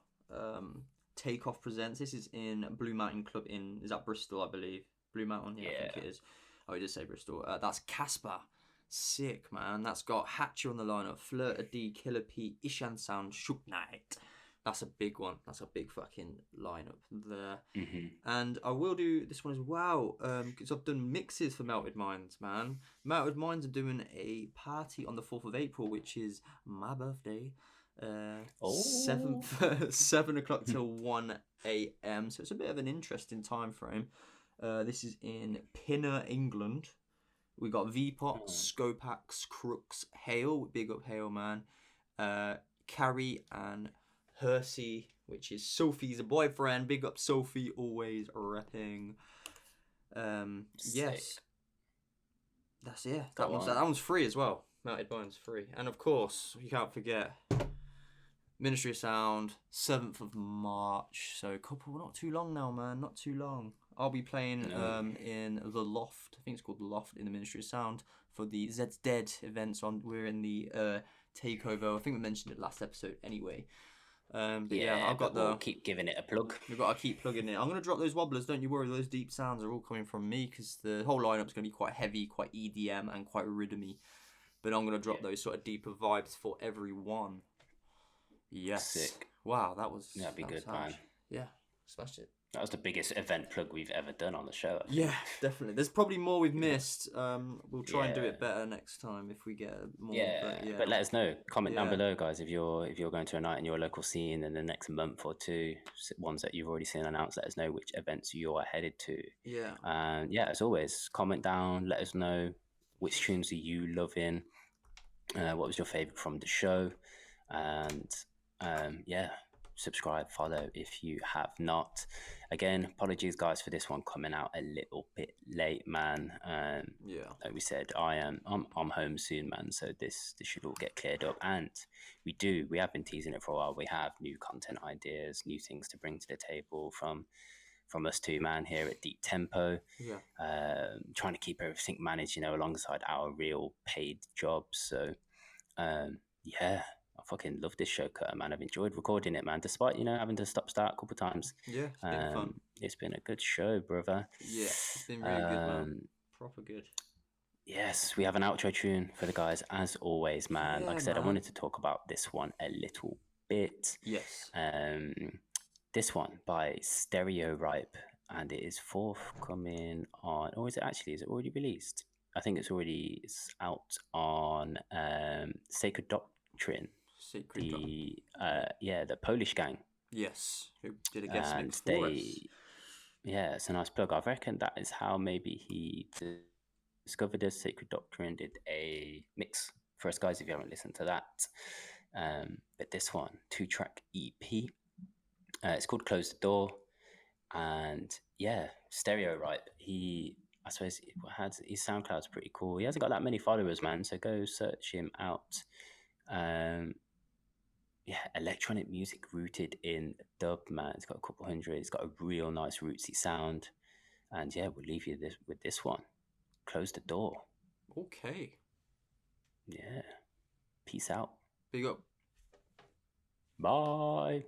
Takeoff Presents. This is in Blue Mountain Club is that Bristol, I believe. Blue Mountain, I think it is. Oh, he did say Bristol. That's Casper. Sick, man. That's got Hatcha on the lineup. Flirta D, Killer P, Ishan Sound, Shook Knight. That's a big one. That's a big fucking lineup there. Mm-hmm. And I will do this one as well because I've done mixes for Melted Minds, man. Melted Minds are doing a party on the 4th of April, which is my birthday. 7 o'clock till 1 a.m. So it's a bit of an interesting time frame. This is in Pinner, England. We got V-Pot, Scopax, Crooks, Hale, big up Hale, man. Carrie and Hersey, which is Sophie's boyfriend. Big up Sophie, always repping. Yes. That's that one's free as well. Melted Minds free. And of course, you can't forget Ministry of Sound, 7th of March. So not too long now, man. Not too long. I'll be playing in the Loft. I think it's called the Loft in the Ministry of Sound for the Zed's Dead events. We're in the takeover. I think we mentioned it last episode anyway. We'll keep giving it a plug. We've got to keep plugging it. I'm going to drop those wobblers. Don't you worry. Those deep sounds are all coming from me because the whole lineup's going to be quite heavy, quite EDM, and quite rhythmy. But I'm going to drop those sort of deeper vibes for everyone. Yes. Sick. Wow, that'd be good, man. Yeah, smashed it. That was the biggest event plug we've ever done on the show. Yeah, definitely. There's probably more we've missed. We'll try and do it better next time if we get more. But let us know. Comment down below, guys, if you're going to a night in your local scene in the next month or two, ones that you've already seen announced. Let us know which events you are headed to. Yeah. And as always, comment down. Let us know which tunes are you loving. What was your favorite from the show? And subscribe, follow if you have not. Again, apologies guys for this one coming out a little bit late, man. Like we said, I'm home soon, man, so this should all get cleared up. And we have been teasing it for a while. We have new content ideas, new things to bring to the table from us two, man, here at Deep Tempo. Trying to keep everything managed, alongside our real paid jobs. So I fucking love this show, Cutter, man. I've enjoyed recording it, man, despite, having to start a couple times. Yeah, it's been fun. It's been a good show, brother. Yeah, it's been really good, man. Proper good. Yes, we have an outro tune for the guys, as always, man. Yeah, like I said, I wanted to talk about this one a little bit. Yes. This one by Stereo Ripe. and it is forthcoming on, or is it already released? I think it's out on Sacred Doctrine. The Polish gang. Yes, who did a guest mix for us. Yeah, it's a nice plug. I reckon that is how maybe he discovered us. Sacred Doctrine did a mix for us, guys, if you haven't listened to that. But this one, 2-track EP. It's called Close the Door. And yeah, stereo, right? I suppose his SoundCloud's pretty cool. He hasn't got that many followers, man. So go search him out. Electronic music rooted in dub, man. It's got a couple hundred. It's got a real nice rootsy sound. And yeah, we'll leave you with this one. Close the Door. Okay. Yeah. Peace out. Big up. Bye.